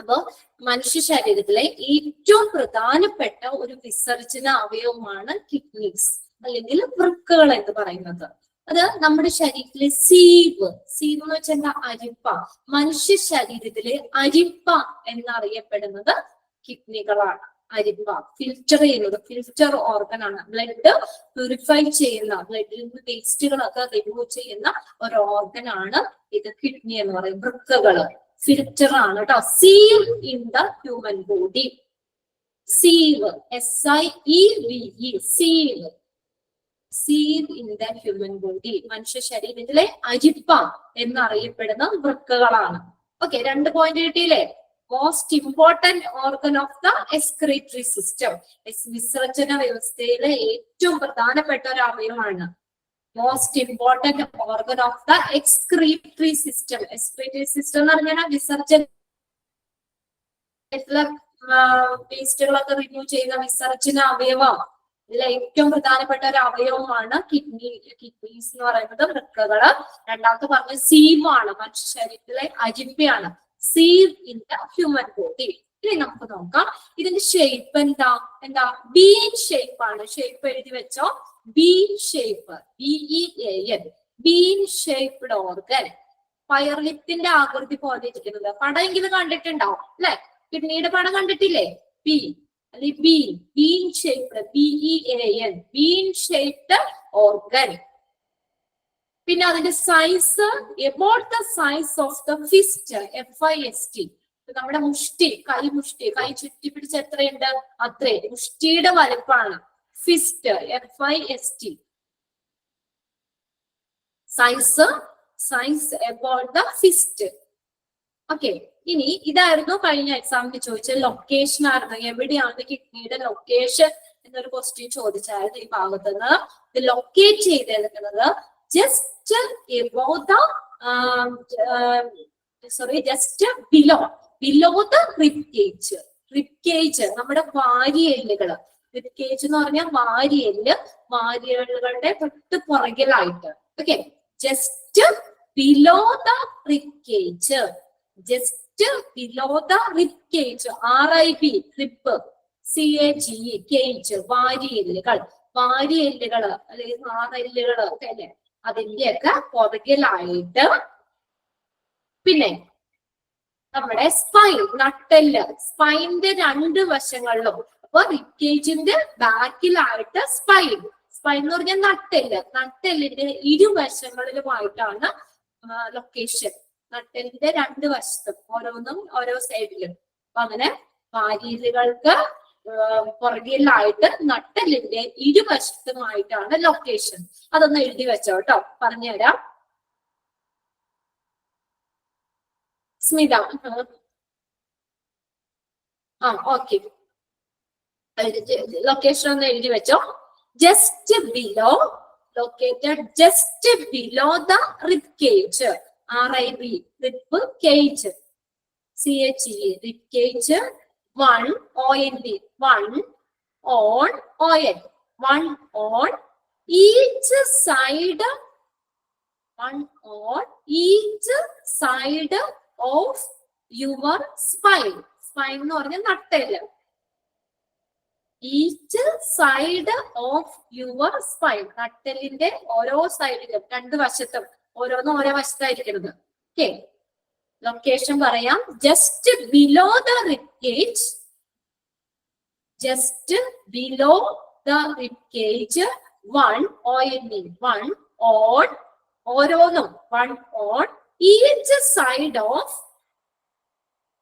അപ്പോ മനുഷ്യ ശരീരത്തിലെ ഏറ്റവും പ്രധാനപ്പെട്ട ഒരു വിസർജന അവയവമാണ് കിഡ്നീസ് അല്ലെങ്കിൽ വൃക്കകൾ എന്ന് പറയുന്നത്. അത് നമ്മുടെ ശരീരത്തിലെ സീവ് എന്ന് വെച്ചാൽ അരിപ്പ. മനുഷ്യ ശരീരത്തിലെ അരിപ്പ എന്നറിയപ്പെടുന്നത് കിഡ്നികളാണ്. അരിപ്പ ഫിൽറ്റർ ചെയ്യുന്നത്, ഫിൽറ്റർ ഓർഗൻ ആണ്. ബ്ലഡ് പ്യൂരിഫൈ ചെയ്യുന്ന, ബ്ലഡിൽ നിന്ന് വേസ്റ്റുകളൊക്കെ റിമൂവ് ചെയ്യുന്ന ഒരു ഓർഗൻ ആണ് ഇത് കിഡ്നി എന്ന് പറയും. വൃക്കകള് ഫിൽറ്റർ ആണ് കേട്ടോ. Sieve in the human body. Sieve SIEVE sieve. Sieve in the human body. മനുഷ്യ ശരീരത്തിലെ അരിപ്പ എന്നറിയപ്പെടുന്ന വൃക്കകളാണ്. ഓക്കെ, 2 പോയിന്റ് കിട്ടിയില്ലേ? Most important organ of the excretory system. വിസർജന വ്യവസ്ഥയിലെ ഏറ്റവും പ്രധാനപ്പെട്ട ഒരു അവയവമാണ്. Most important organ of the excretory system. Excretory system എന്ന് പറഞ്ഞാൽ വിസർജന വേസ്റ്റുകളൊക്കെ റിമൂവ് ചെയ്യുന്ന വിസർജന അവയവം. ഇതിൽ ഏറ്റവും പ്രധാനപ്പെട്ട ഒരു അവയവമാണ് കിഡ്നീസ് എന്ന് പറയുന്നത്, വൃക്കകള്. രണ്ടാമത്തെ പറഞ്ഞ സീവ് ആണ്, മനുഷ്യ ശരീരത്തിലെ അരിപ്പയാണ്. Sieve in the human body. ഇനി നമുക്ക് നോക്കാം ഇതിന്റെ ഷേപ്പ് എന്താ? ബീൻ ഷേപ്പ് ആണ്. ഷേപ്പ് എഴുതി വെച്ചോ. Bean shape, BEAN, bean shaped organ. പയർലിത്തിന്റെ ആകൃതി പോലെ ഇരിക്കുന്നത്. പടമെങ്കിലും കണ്ടിട്ടുണ്ടാവും അല്ലെ? കിഡ്നിയുടെ പടം കണ്ടിട്ടില്ലേ? Bean shaped, BEAN, bean shaped organ. പിന്നെ അതിന്റെ size about the size of the fist, FIST. നമ്മുടെ മുഷ്ടി, കൈ ചുറ്റിപ്പിടിച്ച് എത്രയുണ്ട്? അത്രേ. മുഷ്ടിയുടെ വലുപ്പമാണ് fist, FIST. Size about the fist. Okay, ഇനി ഇതായിരുന്നു കഴിഞ്ഞ എക്സാമിന് ചോദിച്ച ലൊക്കേഷൻ ആയിരുന്നു. എവിടെയാണ് കിഡ്നിയുടെ ലൊക്കേഷൻ എന്നൊരു ക്വസ്റ്റ്യൻ ചോദിച്ചായിരുന്നു ഈ ഭാഗത്തുനിന്ന്. ഇത് ലൊക്കേറ്റ് ചെയ്തെടുക്കുന്നത് just above the just below the rib cage. നമ്മുടെ വാരിയെല്ലുകള്. റിബ് കേജ് എന്ന് പറഞ്ഞാൽ വാരിയെല്ലുകളുടെ തൊട്ട് പുറകിലായിട്ട്. Okay, just below the ribcage, just below the ribcage, RIB rib, CAGE cage, വാരിയെല്ലുകൾ, വാരിയെല്ലുകള് അല്ലെങ്കിൽ മാറെല്ലുകള് ഒക്കെ അല്ലെ, അതിന്റെയൊക്കെ പുറകിലായിട്ട്. പിന്നെ നമ്മുടെ സ്പൈൻ, നട്ടെല്ല്, സ്പൈനിന്റെ രണ്ട് വശങ്ങളിലും. അപ്പൊ റിബ്കേജിന്റെ ബാക്കിലായിട്ട് സ്പൈൻ, സ്പൈൻ എന്ന് പറഞ്ഞാൽ നട്ടെല്ല്, നട്ടെല്ലിന്റെ ഇരുവശങ്ങളിലുമായിട്ടാണ് ലൊക്കേഷൻ. നട്ടെല്ലിന്റെ രണ്ട് വശത്തും, ഓരോന്നും ഓരോ സൈഡിലും. അപ്പൊ അങ്ങനെ വാരിയെല്ലുകൾക്ക് പുറകിലായിട്ട് നട്ടെല്ലിന്റെ ഇരുവശത്തുമായിട്ടാണ് ലൊക്കേഷൻ. അതൊന്ന് എഴുതി വെച്ചോ കേട്ടോ, പറഞ്ഞുതരാം. സ്മിത, ഓക്കെ, ലൊക്കേഷൻ ഒന്ന് എഴുതി വെച്ചോ. Just below, located just below the rib cage, RIB rib cage, CHE rib cage, 1 ONB 1 on ON 1 on each side, 1 on each side of your spine. Spine എന്ന് പറഞ്ഞ നട്ടെല്ല്. Each side of your spine, നട്ടെല്ലിന്റെ ഓരോ സൈഡിലും രണ്ട് വശത്തും, ഓരോന്നും ഓരോ വശത്തായിരിക്കുന്നത്. ഓക്കെ, ലൊക്കേഷൻ പറയാം. Just below the ribcage, just below the ribcage, 1 ONE 1 on, ഓരോന്നും 1 on each side of,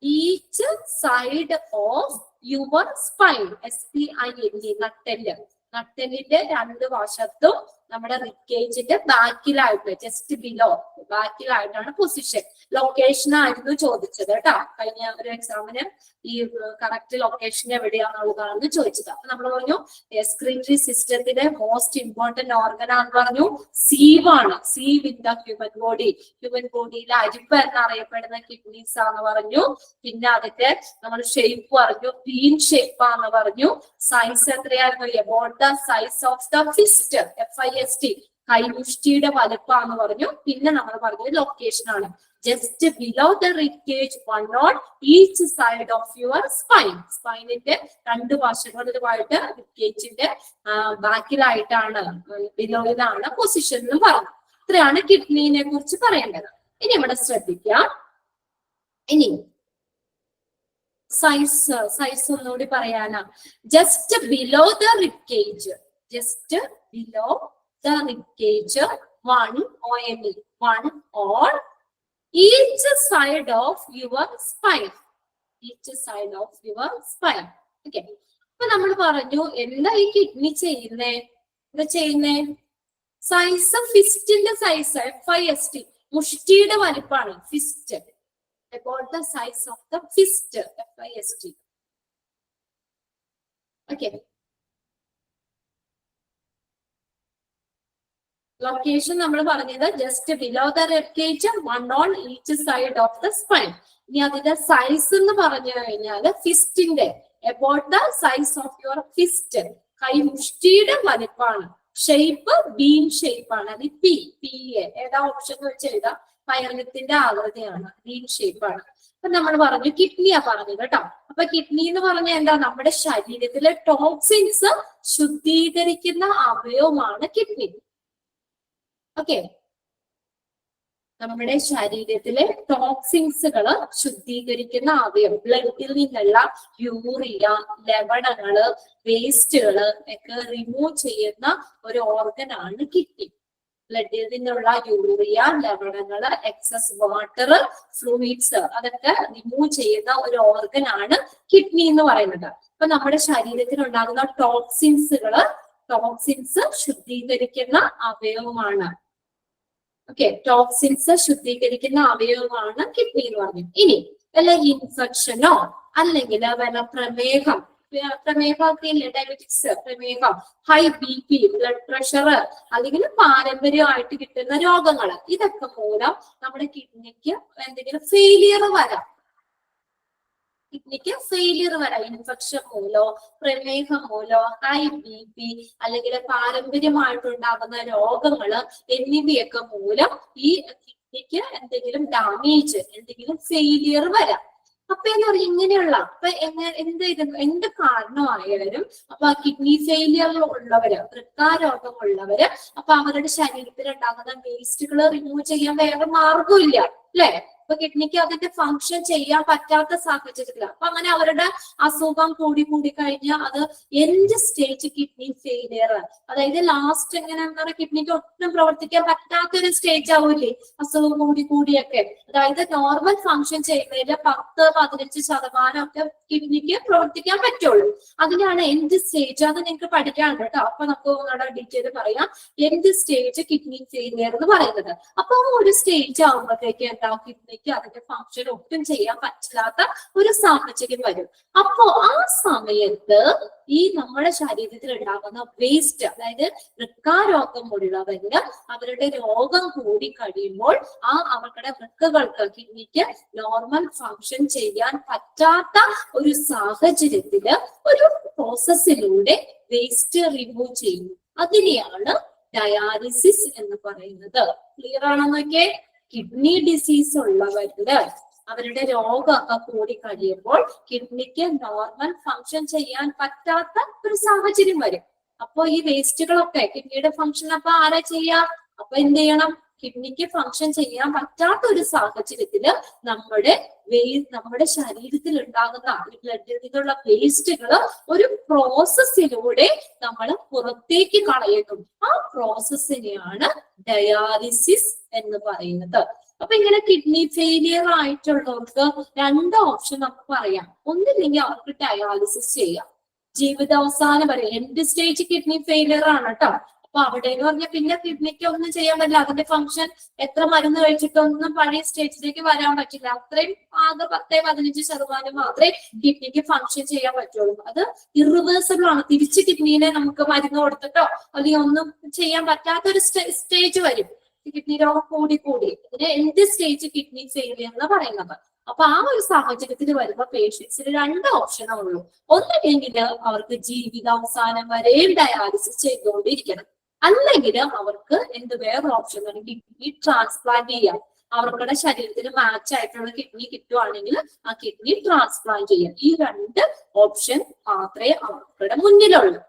each side of your spine, SPINE നട്ടെല്ല്, നട്ടെല്ലിന്റെ രണ്ട് വശത്തും നമ്മുടെ റിബ്കേജിന്റെ ബാക്കിലായിട്ട്, ജസ്റ്റ് ബിലോ ബാക്കിലായിട്ടാണ് പൊസിഷൻ. ലൊക്കേഷൻ ആയിരുന്നു ചോദിച്ചത് കേട്ടോ, കഴിഞ്ഞ ഒരു എക്സാമിന് ഈ കറക്റ്റ് ലൊക്കേഷൻ എവിടെയാണെന്നുള്ളതാണെന്ന് ചോദിച്ചത്. അപ്പൊ നമ്മൾ പറഞ്ഞു എക്സ്ക്രീറ്ററി സിസ്റ്റത്തിലെ മോസ്റ്റ് ഇമ്പോർട്ടന്റ് ഓർഗൻ ആണെന്ന് പറഞ്ഞു, സീവാണ്, sieve in the human body. Human ബോഡിയിലെ അരിപ്പ് എന്നറിയപ്പെടുന്ന കിഡ്നീസ് ആണെന്ന് പറഞ്ഞു. പിന്നെ അതിന്റെ നമ്മൾ ഷേപ്പ് പറഞ്ഞു, ബീൻ ഷേപ്പ് ആണെന്ന് പറഞ്ഞു. സൈസ് എത്രയായിരുന്നു? About the size of the fist, FIST കൈമുഷ്ടിയുടെ വലുപ്പാന്ന് പറഞ്ഞു. പിന്നെ നമ്മൾ പറഞ്ഞത് ലൊക്കേഷൻ ആണ്, just below the ribcage, 1 on each side of your spine. സ്പൈനിന്റെ രണ്ട് വശങ്ങളിലുമായിട്ട് റിബ്കേജിന്റെ ബാക്കിലായിട്ടാണ്, ബിലോയിലാണ് പൊസിഷൻ എന്ന് പറഞ്ഞു. ഇത്രയാണ് കിഡ്നീനെ കുറിച്ച് പറയേണ്ടത്. ഇനി ഇവിടെ ശ്രദ്ധിക്കാം. ഇനി സൈസ് ഒന്നുകൂടി പറയാനാ. Just below the ribcage, just below the ribcage, 1 ONE 1 on each side of your spine, each side of your spine. Okay, അപ്പൊ നമ്മൾ പറഞ്ഞു എന്താ ഈ കിഡ്നി ചെയ്യുന്നേ, എന്താ ചെയ്യുന്നേ? സൈസ്, ഫിസ്റ്റിന്റെ സൈസ്, FIST മുഷ്ടിയുടെ വലിപ്പാണ് fist. About the size of the fist, FIST. Okay. Location നമ്മൾ പറഞ്ഞത് just below the ribcage, 1 on each side of the spine. ഇനി അതിന്റെ സൈസ് എന്ന് പറഞ്ഞു കഴിഞ്ഞാൽ ഫിസ്റ്റിന്റെ about the size of your fist, കൈമുഷ്ടിയുടെ വലിപ്പാണ്. ഷേപ്പ് ബീൻ ഷേപ്പ് ആണ്, അത് PA ഏതാ ഓപ്ഷൻ എന്ന് വെച്ച് എഴുതാം. പയർഗത്തിന്റെ ആകൃതിയാണ്, ബീൻ ഷേപ്പ് ആണ്. അപ്പൊ നമ്മൾ പറഞ്ഞു കിഡ്നിയാ പറഞ്ഞത് കേട്ടോ. അപ്പൊ കിഡ്നി എന്ന് പറഞ്ഞാൽ എന്താ? നമ്മുടെ ശരീരത്തിലെ ടോക്സിൻസ് ശുദ്ധീകരിക്കുന്ന അവയവമാണ് കിഡ്നി. ഓക്കെ, നമ്മുടെ ശരീരത്തിലെ ടോക്സിൻസുകള് ശുദ്ധീകരിക്കുന്ന അവയവം, ബ്ലഡിൽ നിന്നുള്ള യൂറിയ, ലവണങ്ങള്, വേസ്റ്റുകള് ഒക്കെ റിമൂവ് ചെയ്യുന്ന ഒരു ഓർഗൻ ആണ് കിഡ്നി. ബ്ലഡിൽ നിന്നുള്ള യൂറിയ, ലവണങ്ങള്, എക്സസ് വാട്ടർ, ഫ്ലൂയിഡ്സ് അതൊക്കെ റിമൂവ് ചെയ്യുന്ന ഒരു ഓർഗൻ ആണ് കിഡ്നി എന്ന് പറയുന്നത്. അപ്പൊ നമ്മുടെ ശരീരത്തിൽ ഉണ്ടാകുന്ന ടോക്സിൻസ് ശുദ്ധീകരിക്കുന്ന അവയവമാണ്. ഓക്കെ, ടോക്സിൻസ് ശുദ്ധീകരിക്കുന്ന അവയവമാണ് കിഡ്നി എന്ന് പറഞ്ഞു. ഇനി വല്ല ഇൻഫെക്ഷനോ അല്ലെങ്കിൽ വല്ല പ്രമേഹമൊക്കെ ഇല്ലേ, ഡയബറ്റിക്സ്, പ്രമേഹം, ഹൈ BP, ബ്ലഡ് പ്രഷർ, അല്ലെങ്കിൽ പാരമ്പര്യമായിട്ട് കിട്ടുന്ന രോഗങ്ങള്, ഇതൊക്കെ മൂലം നമ്മുടെ കിഡ്നിക്ക് എന്തെങ്കിലും ഫെയിലിയർ വരാം. ഇൻഫെക്ഷൻ മൂലോ, പ്രമേഹം മൂലോ, ഹൈ BP അല്ലെങ്കിൽ പാരമ്പര്യമായിട്ടുണ്ടാകുന്ന രോഗങ്ങള് എന്നിവയൊക്കെ മൂലം ഈ കിഡ്നിക്ക് എന്തെങ്കിലും ഡാമേജ്, എന്തെങ്കിലും ഫെയിലിയർ വരാം. അപ്പൊ എന്ന് പറഞ്ഞാൽ ഇങ്ങനെയുള്ള അപ്പൊ എന്ത് കാരണമായാലും അപ്പൊ കിഡ്നി ഫെയിലിയർ ഉള്ളവര്, വൃക്കാരോഗമുള്ളവര്, അപ്പൊ അവരുടെ ശരീരത്തിൽ ഉണ്ടാകുന്ന വേസ്റ്റുകൾ റിമൂവ് ചെയ്യാൻ വേറെ മാർഗമില്ല അല്ലെ. അപ്പൊ കിഡ്നിക്ക് അതിന്റെ ഫങ്ഷൻ ചെയ്യാൻ പറ്റാത്ത സാഹചര്യത്തിലാണ്. അപ്പൊ അങ്ങനെ അവരുടെ അസുഖം കൂടി കഴിഞ്ഞാൽ അത് എൻഡ് സ്റ്റേജ് കിഡ്നി ഫെയിലിയർ, അതായത് ലാസ്റ്റ് എങ്ങനെ എന്താ പറയുക, കിഡ്നിക്ക് ഒട്ടും പ്രവർത്തിക്കാൻ പറ്റാത്തൊരു സ്റ്റേജ് ആവൂലേ അസുഖം കൂടിയൊക്കെ. അതായത് നോർമൽ ഫങ്ഷൻ ചെയ്യുന്നതിൽ 10-15% ഒക്കെ കിഡ്നിക്ക് പ്രവർത്തിക്കാൻ പറ്റുള്ളൂ. അതിനാണ് എൻഡ് സ്റ്റേജ്. അത് നിങ്ങൾക്ക് പഠിക്കാനുണ്ട് കേട്ടോ. അപ്പൊ നമുക്ക് ഒന്നുകൂടെ ഡീറ്റെയിൽ പറയാം. എൻഡ് സ്റ്റേജ് കിഡ്നി ഫെയിലിയർ എന്ന് പറയുന്നത്. അപ്പൊ ഒരു സ്റ്റേജ് ആകുമ്പോഴത്തേക്ക് എന്താ, കിഡ്നിക്ക് അതിന്റെ ഫങ്ഷൻ ഒട്ടും ചെയ്യാൻ പറ്റില്ലാത്ത ഒരു സാഹചര്യം വരും. അപ്പോ ആ സമയത്ത് ഈ നമ്മുടെ ശരീരത്തിൽ ഉണ്ടാകുന്ന വേസ്റ്റ്, അതായത് വൃക്കാരോഗമുള്ളവര് അവരുടെ രോഗം കൂടി കഴിയുമ്പോൾ അവരുടെ വൃക്കകൾക്ക്, കിഡ്നിക്ക് നോർമൽ ഫങ്ഷൻ ചെയ്യാൻ പറ്റാത്ത ഒരു സാഹചര്യത്തില് ഒരു പ്രോസസ്സിലൂടെ വേസ്റ്റ് റിമൂവ് ചെയ്യുന്നു. അതിനെയാണ് ഡയാലിസിസ് എന്ന് പറയുന്നത്. ക്ലിയർ ആണെന്നൊക്കെ. കിഡ്നി ഡിസീസ് ഉള്ളവരില് അവരുടെ രോഗമൊക്കെ കൂടി കഴിയുമ്പോൾ കിഡ്നിക്ക് നോർമൽ ഫങ്ഷൻ ചെയ്യാൻ പറ്റാത്ത ഒരു സാഹചര്യം വരും. അപ്പൊ ഈ വേസ്റ്റുകളൊക്കെ കിഡ്നിയുടെ ഫങ്ഷൻ അപ്പൊ ആരാ ചെയ്യാ? അപ്പൊ എന്ത് ചെയ്യണം? കിഡ്നിക്ക് ഫങ്ഷൻ ചെയ്യാൻ പറ്റാത്ത ഒരു സാഹചര്യത്തില് നമ്മുടെ ശരീരത്തിൽ ഉണ്ടാകുന്ന ബ്ലഡിൽ നിന്നുള്ള വേസ്റ്റുകൾ ഒരു പ്രോസസ്സിലൂടെ നമ്മൾ പുറത്തേക്ക് കളയുന്നു. ആ പ്രോസസ്സിനെയാണ് ഡയാലിസിസ് എന്ന് പറയുന്നത്. അപ്പൊ ഇങ്ങനെ കിഡ്നി ഫെയിലിയർ ആയിട്ടുള്ളവർക്ക് 2 ഓപ്ഷൻ നമുക്ക് പറയാം. ഒന്നില്ലെങ്കിൽ അവർക്ക് ഡയാലിസിസ് ചെയ്യാം ജീവിതാവസാനം വരെ. എൻഡ് സ്റ്റേജ് കിഡ്നി ഫെയിലിയർ ആണ് കേട്ടോ. അപ്പൊ അവിടെ എന്ന് പറഞ്ഞാൽ പിന്നെ കിഡ്നിക്ക് ഒന്നും ചെയ്യാൻ പറ്റില്ല. അതിന്റെ ഫങ്ഷൻ എത്ര മരുന്ന് കഴിച്ചിട്ടൊന്നും പഴയ സ്റ്റേജിലേക്ക് വരാൻ പറ്റില്ല. അത്രയും ആകെ 10-15% മാത്രമേ കിഡ്നിക്ക് ഫങ്ഷൻ ചെയ്യാൻ പറ്റുള്ളൂ. അത് ഇറിവേഴ്സിബിൾ ആണ്. തിരിച്ച് കിഡ്നീനെ നമുക്ക് മരുന്ന് കൊടുത്തിട്ടോ അല്ലെങ്കിൽ ഒന്നും ചെയ്യാൻ പറ്റാത്ത ഒരു സ്റ്റേജ് വരും. കിഡ്നി രോഗം കൂടി ഇതിന് എൻഡ് സ്റ്റേജ് കിഡ്നി ഫെയിലിയർ എന്ന് പറയുന്നത്. അപ്പൊ ആ ഒരു സാഹചര്യത്തിൽ വരുമ്പോ പേഷ്യൻസിന് 2 ഓപ്ഷനേ ഉള്ളൂ. ഒന്നില്ലെങ്കിൽ അവർക്ക് ജീവിതാവസാനം വരെയും ഡയാലിസിസ് ചെയ്തുകൊണ്ടിരിക്കണം, അല്ലെങ്കിൽ അവർക്ക് വേറെ ഓപ്ഷൻ കിഡ്നി ട്രാൻസ്പ്ലാന്റ് ചെയ്യാം. അവരുടെ ശരീരത്തിന് മാച്ച് ആയിട്ടുള്ള കിഡ്നി കിട്ടുവാണെങ്കിൽ ആ കിഡ്നി ട്രാൻസ്പ്ലാന്റ് ചെയ്യാം. ഈ 2 ഓപ്ഷൻ മാത്രമേ അവരുടെ മുന്നിലുള്ളൂ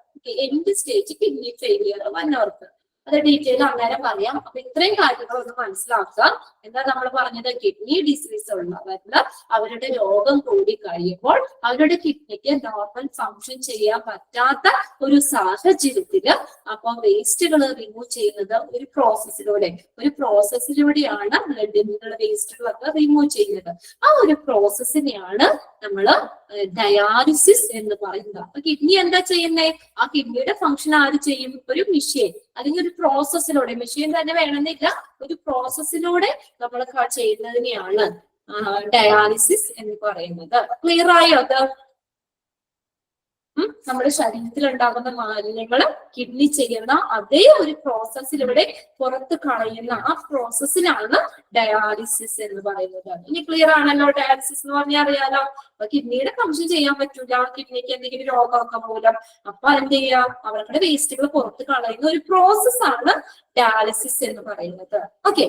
എൻഡ് സ്റ്റേജ് കിഡ്നി ഫെയിലിയർ വന്നവർക്ക്. അത് ഡീറ്റെയിൽ അന്നേരം പറയാം. അപ്പൊ ഇത്രയും കാര്യങ്ങൾ ഒന്ന് മനസ്സിലാക്കുക. എന്താ നമ്മൾ പറഞ്ഞത്? കിഡ്നി ഡിസീസ് ഉള്ളവരില് അവരുടെ രോഗം കൂടി കഴിയുമ്പോൾ അവരുടെ കിഡ്നിക്ക് നോർമൽ ഫങ്ഷൻ ചെയ്യാൻ പറ്റാത്ത ഒരു സാഹചര്യത്തില് അപ്പൊ വേസ്റ്റുകൾ റിമൂവ് ചെയ്യുന്നത് ഒരു പ്രോസസ്സിലൂടെയാണ് ബ്ലഡിൽ നിന്നുള്ള വേസ്റ്റുകളൊക്കെ റിമൂവ് ചെയ്യുന്നത്. ആ ഒരു പ്രോസസ്സിനെയാണ് നമ്മൾ ഡയാലിസിസ് എന്ന് പറയുന്നത്. അപ്പൊ കിഡ്നി എന്താ ചെയ്യുന്നത്? ആ കിഡ്നിയുടെ ഫങ്ഷൻ ആര് ചെയ്യും? ഒരു മെഷീൻ അല്ലെങ്കിൽ ഒരു പ്രോസസ്സിലൂടെ. മെഷീൻ തന്നെ വേണമെന്നില്ല, ഒരു പ്രോസസ്സിലൂടെ നമ്മൾ ചെയ്യുന്നതിനെയാണ് ഡയാലിസിസ് എന്ന് പറയുന്നത്. ക്ലിയർ ആയോ അത്? നമ്മുടെ ശരീരത്തിൽ ഉണ്ടാകുന്ന മാലിന്യങ്ങൾ കിഡ്നി ചെയ്യുന്ന അതേ ഒരു പ്രോസസ്സിലൂടെ പുറത്ത് കളയുന്ന ആ പ്രോസസ്സിനാണ് ഡയാലിസിസ് എന്ന് പറയുന്നത്. ഇനി ക്ലിയർ ആണല്ലോ? ഡയാലിസിസ് എന്ന് പറഞ്ഞാൽ അറിയാലോ. അപ്പൊ കിഡ്നിയുടെ ഫങ്ഷൻ ചെയ്യാൻ പറ്റൂല, കിഡ്നിക്ക് എന്തെങ്കിലും രോഗമൊക്കെ മൂലം. അപ്പൊ എന്ത് ചെയ്യാം? അവരുടെ വേസ്റ്റുകൾ പുറത്ത് കളയുന്ന ഒരു പ്രോസസ്സാണ് ഡയാലിസിസ് എന്ന് പറയുന്നത്. ഓക്കെ,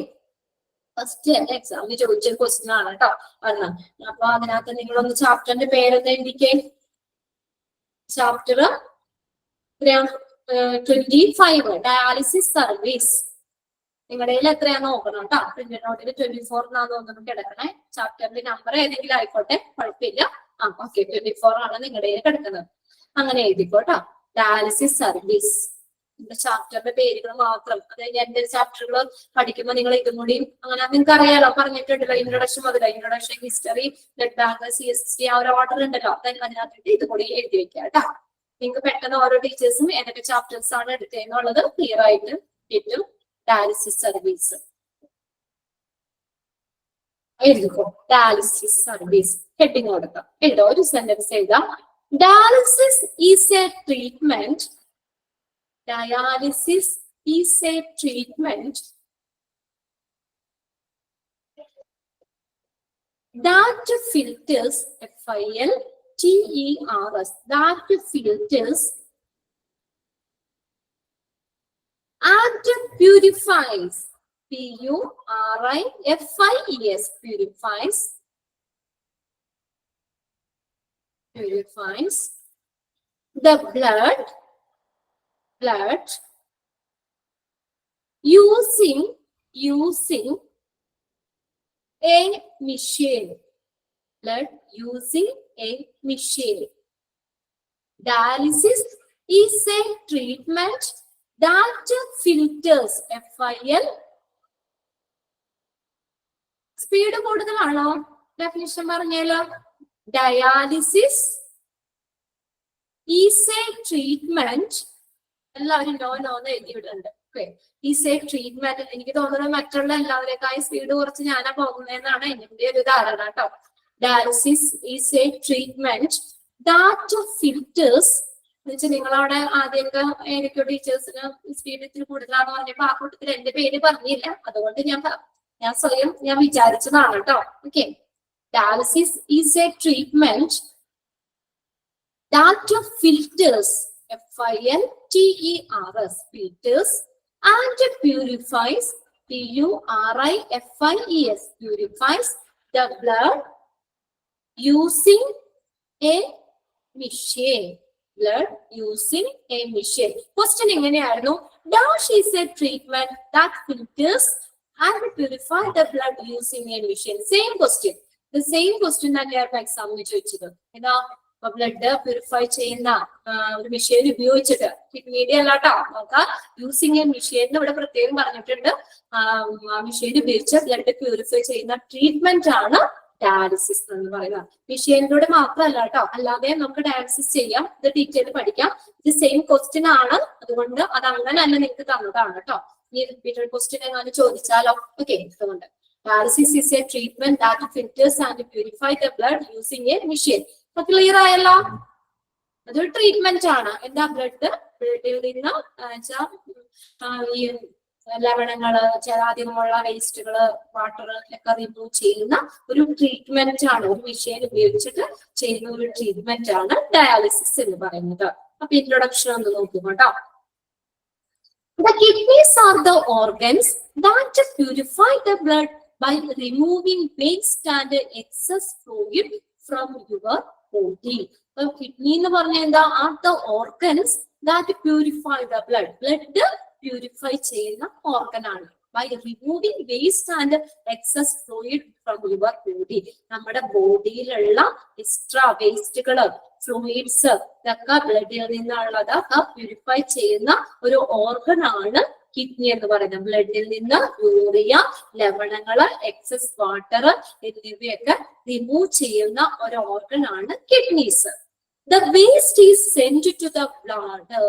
ഫസ്റ്റ് എക്സാമിന് ചോദിച്ച ക്വസ്റ്റ്യൻ ആണ് കേട്ടോ വന്ന്. അപ്പൊ അതിനകത്ത് നിങ്ങളൊന്ന് ചാപ്റ്ററിന്റെ പേരൊന്ന് എഴുതിക്കേ. Chapter 25 dialysis service. നിങ്ങളുടെ കയ്യിൽ എത്രയാന്ന് നോക്കണം കേട്ടോ. പ്രിന്റ് നോട്ടിൽ 24 എന്നാന്ന് തോന്നുന്നു കിടക്കണേ. ചാപ്റ്ററിന്റെ നമ്പർ ഏതെങ്കിലും ആയിക്കോട്ടെ, കുഴപ്പമില്ല. ഓക്കെ, 24 ആണ് നിങ്ങളുടെ കയ്യിൽ കിടക്കുന്നത്. അങ്ങനെ എഴുതിക്കോട്ടോ. ഡയാലിസിസ് സർവീസ് ചാപ്റ്ററിന്റെ പേരുകൾ മാത്രം. അതായത് എന്റെ ചാപ്റ്ററുകൾ പഠിക്കുമ്പോൾ നിങ്ങൾ ഇതും കൂടി അങ്ങനെ നിങ്ങൾക്ക് അറിയാലോ, പറഞ്ഞിട്ടുണ്ടല്ലോ. ഇൻട്രൊഡക്ഷൻ മുതൽ introduction, history, blood bank, CST ആ ഒരു ഓർഡർ ഉണ്ടല്ലോ. അതിനകത്തിട്ട് ഇത് കൂടി എഴുതി വെക്കുക കേട്ടോ. നിങ്ങൾക്ക് പെട്ടെന്ന് ഓരോ ടീച്ചേഴ്സും ഏതൊക്കെ ചാപ്റ്റേഴ്സ് ആണ് എടുത്തതെന്നുള്ളത് ക്ലിയർ ആയിട്ട് കിട്ടും. ഡയാലിസിസ് സർവീസ് എഴുതിക്കോ. ഡയാലിസിസ് സർവീസ് ഹെഡിങ് കൊടുക്കാം. എഴുതോ, ഒരു സെന്റൻസ് എഴുതാം. Dialysis is a treatment. Dialysis is a treatment that filters FILTERS, that filters and purifies Purifies, purifies the blood using a machine. Blood using a machine. Dialysis is a treatment that filters FIL. Speed കൂടുതലാണോ? Definition പറഞ്ഞാലോ. Dialysis is a treatment. എല്ലാവരും നോന്ന് എഴുതിയിട്ടുണ്ട്. Is a treatment. എനിക്ക് തോന്നുന്നത് മറ്റുള്ള എല്ലാവരെക്കായി speed കുറച്ച് ഞാനാ പോകുന്നതെന്നാണ് എന്റെ ഒരു ധാരണ കേട്ടോ. Dialysis is a treatment that filters. എന്നുവെച്ചാൽ നിങ്ങളവിടെ ആദ്യമൊക്കെ എനിക്ക് ടീച്ചേഴ്സിന് സ്പീഡ് ഇത്തിരി കൂടുതലാണെന്ന് പറഞ്ഞപ്പോ ആ കൂട്ടത്തിൽ എന്റെ പേര് പറഞ്ഞില്ല. അതുകൊണ്ട് ഞാൻ സ്വയം വിചാരിച്ചതാണ് കേട്ടോ. Okay, dialysis is a treatment that filters FILTERS filters and purifies PURIFIES purifies the blood using a machine. Blood using a machine. Question എങ്ങനെയായിരുന്നു? Dash is a treatment that filters and purify the blood using a machine. Same question. The same question തന്നെയായിരുന്നു എക്സാമിന് ചോദിച്ചത്. ഏതാ? Blood purify ചെയ്യുന്ന ഒരു machine ഉപയോഗിച്ചിട്ട്, കിഡ്നിയുടെ അല്ലാട്ടോ നോക്കാം, യൂസിങ് എ മെഷീൻ ഇവിടെ പ്രത്യേകം പറഞ്ഞിട്ടുണ്ട്. മെഷീൻ ഉപയോഗിച്ച് ബ്ലഡ് പ്യൂരിഫൈ ചെയ്യുന്ന ട്രീറ്റ്മെന്റ് ആണ് ഡയാലിസിസ് എന്ന് പറയുന്നത്. മെഷീനിലൂടെ മാത്രമല്ല കേട്ടോ, അല്ലാതെ നമുക്ക് ഡയാലിസിസ് ചെയ്യാം. ഇത് ഡീറ്റെയിൽ പഠിക്കാം. ഇത് സെയിം ക്വസ്റ്റ്യൻ ആണ്, അതുകൊണ്ട് അത് അങ്ങനെ തന്നെ നിങ്ങൾക്ക് തന്നതാണ് കേട്ടോ. ഈ റിപ്പീറ്റഡ് ക്വസ്റ്റ്യൻ എങ്ങനെ ചോദിച്ചാലോ. ഓക്കെ, അതുകൊണ്ട് dialysis is a treatment that filters and purify the blood using A machine. Clear ആയല്ലോ? അതൊരു ട്രീറ്റ്മെന്റ് ആണ്. എന്താ? ബ്ലഡിൽ നിന്ന് ഈ ലവണങ്ങള്, അധികമുള്ള വേസ്റ്റുകള്, വാട്ടർ ഒക്കെ റിമൂവ് ചെയ്യുന്ന ഒരു ട്രീറ്റ്മെന്റ് ആണ്. ഒരു മെഷീൻ ഉപയോഗിച്ചിട്ട് ചെയ്യുന്ന ഒരു ട്രീറ്റ്മെന്റ് ആണ് ഡയാലിസിസ് എന്ന് പറയുന്നത്. അപ്പൊ ഇൻട്രൊഡക്ഷൻ ഒന്ന് നോക്കുക കേട്ടോ. The kidneys are the organs that purify the blood by removing waste and excess fluid from your body. Kidney എന്ന് പറഞ്ഞാൽ എന്താ? Are the organs that purify the blood. Blood purify ചെയ്യുന്ന ഓർഗൻ ആണ്. By removing waste and excess fluid from your body. നമ്മുടെ ബോഡിയിലുള്ള extra വേസ്റ്റുകള്, fluids ഇതൊക്കെ ബ്ലഡിൽ നിന്നുള്ളതൊക്കെ purify ചെയ്യുന്ന ഒരു ഓർഗൻ ആണ് കിഡ്നി എന്ന് പറയുന്നത്. ബ്ലഡിൽ നിന്ന് യൂറിയ, ലവണങ്ങള്, എക്സസ് വാട്ടർ എന്നിവയൊക്കെ റിമൂവ് ചെയ്യുന്ന ഒരു ഓർഗൻ ആണ് kidneys. The waste is send to the blood.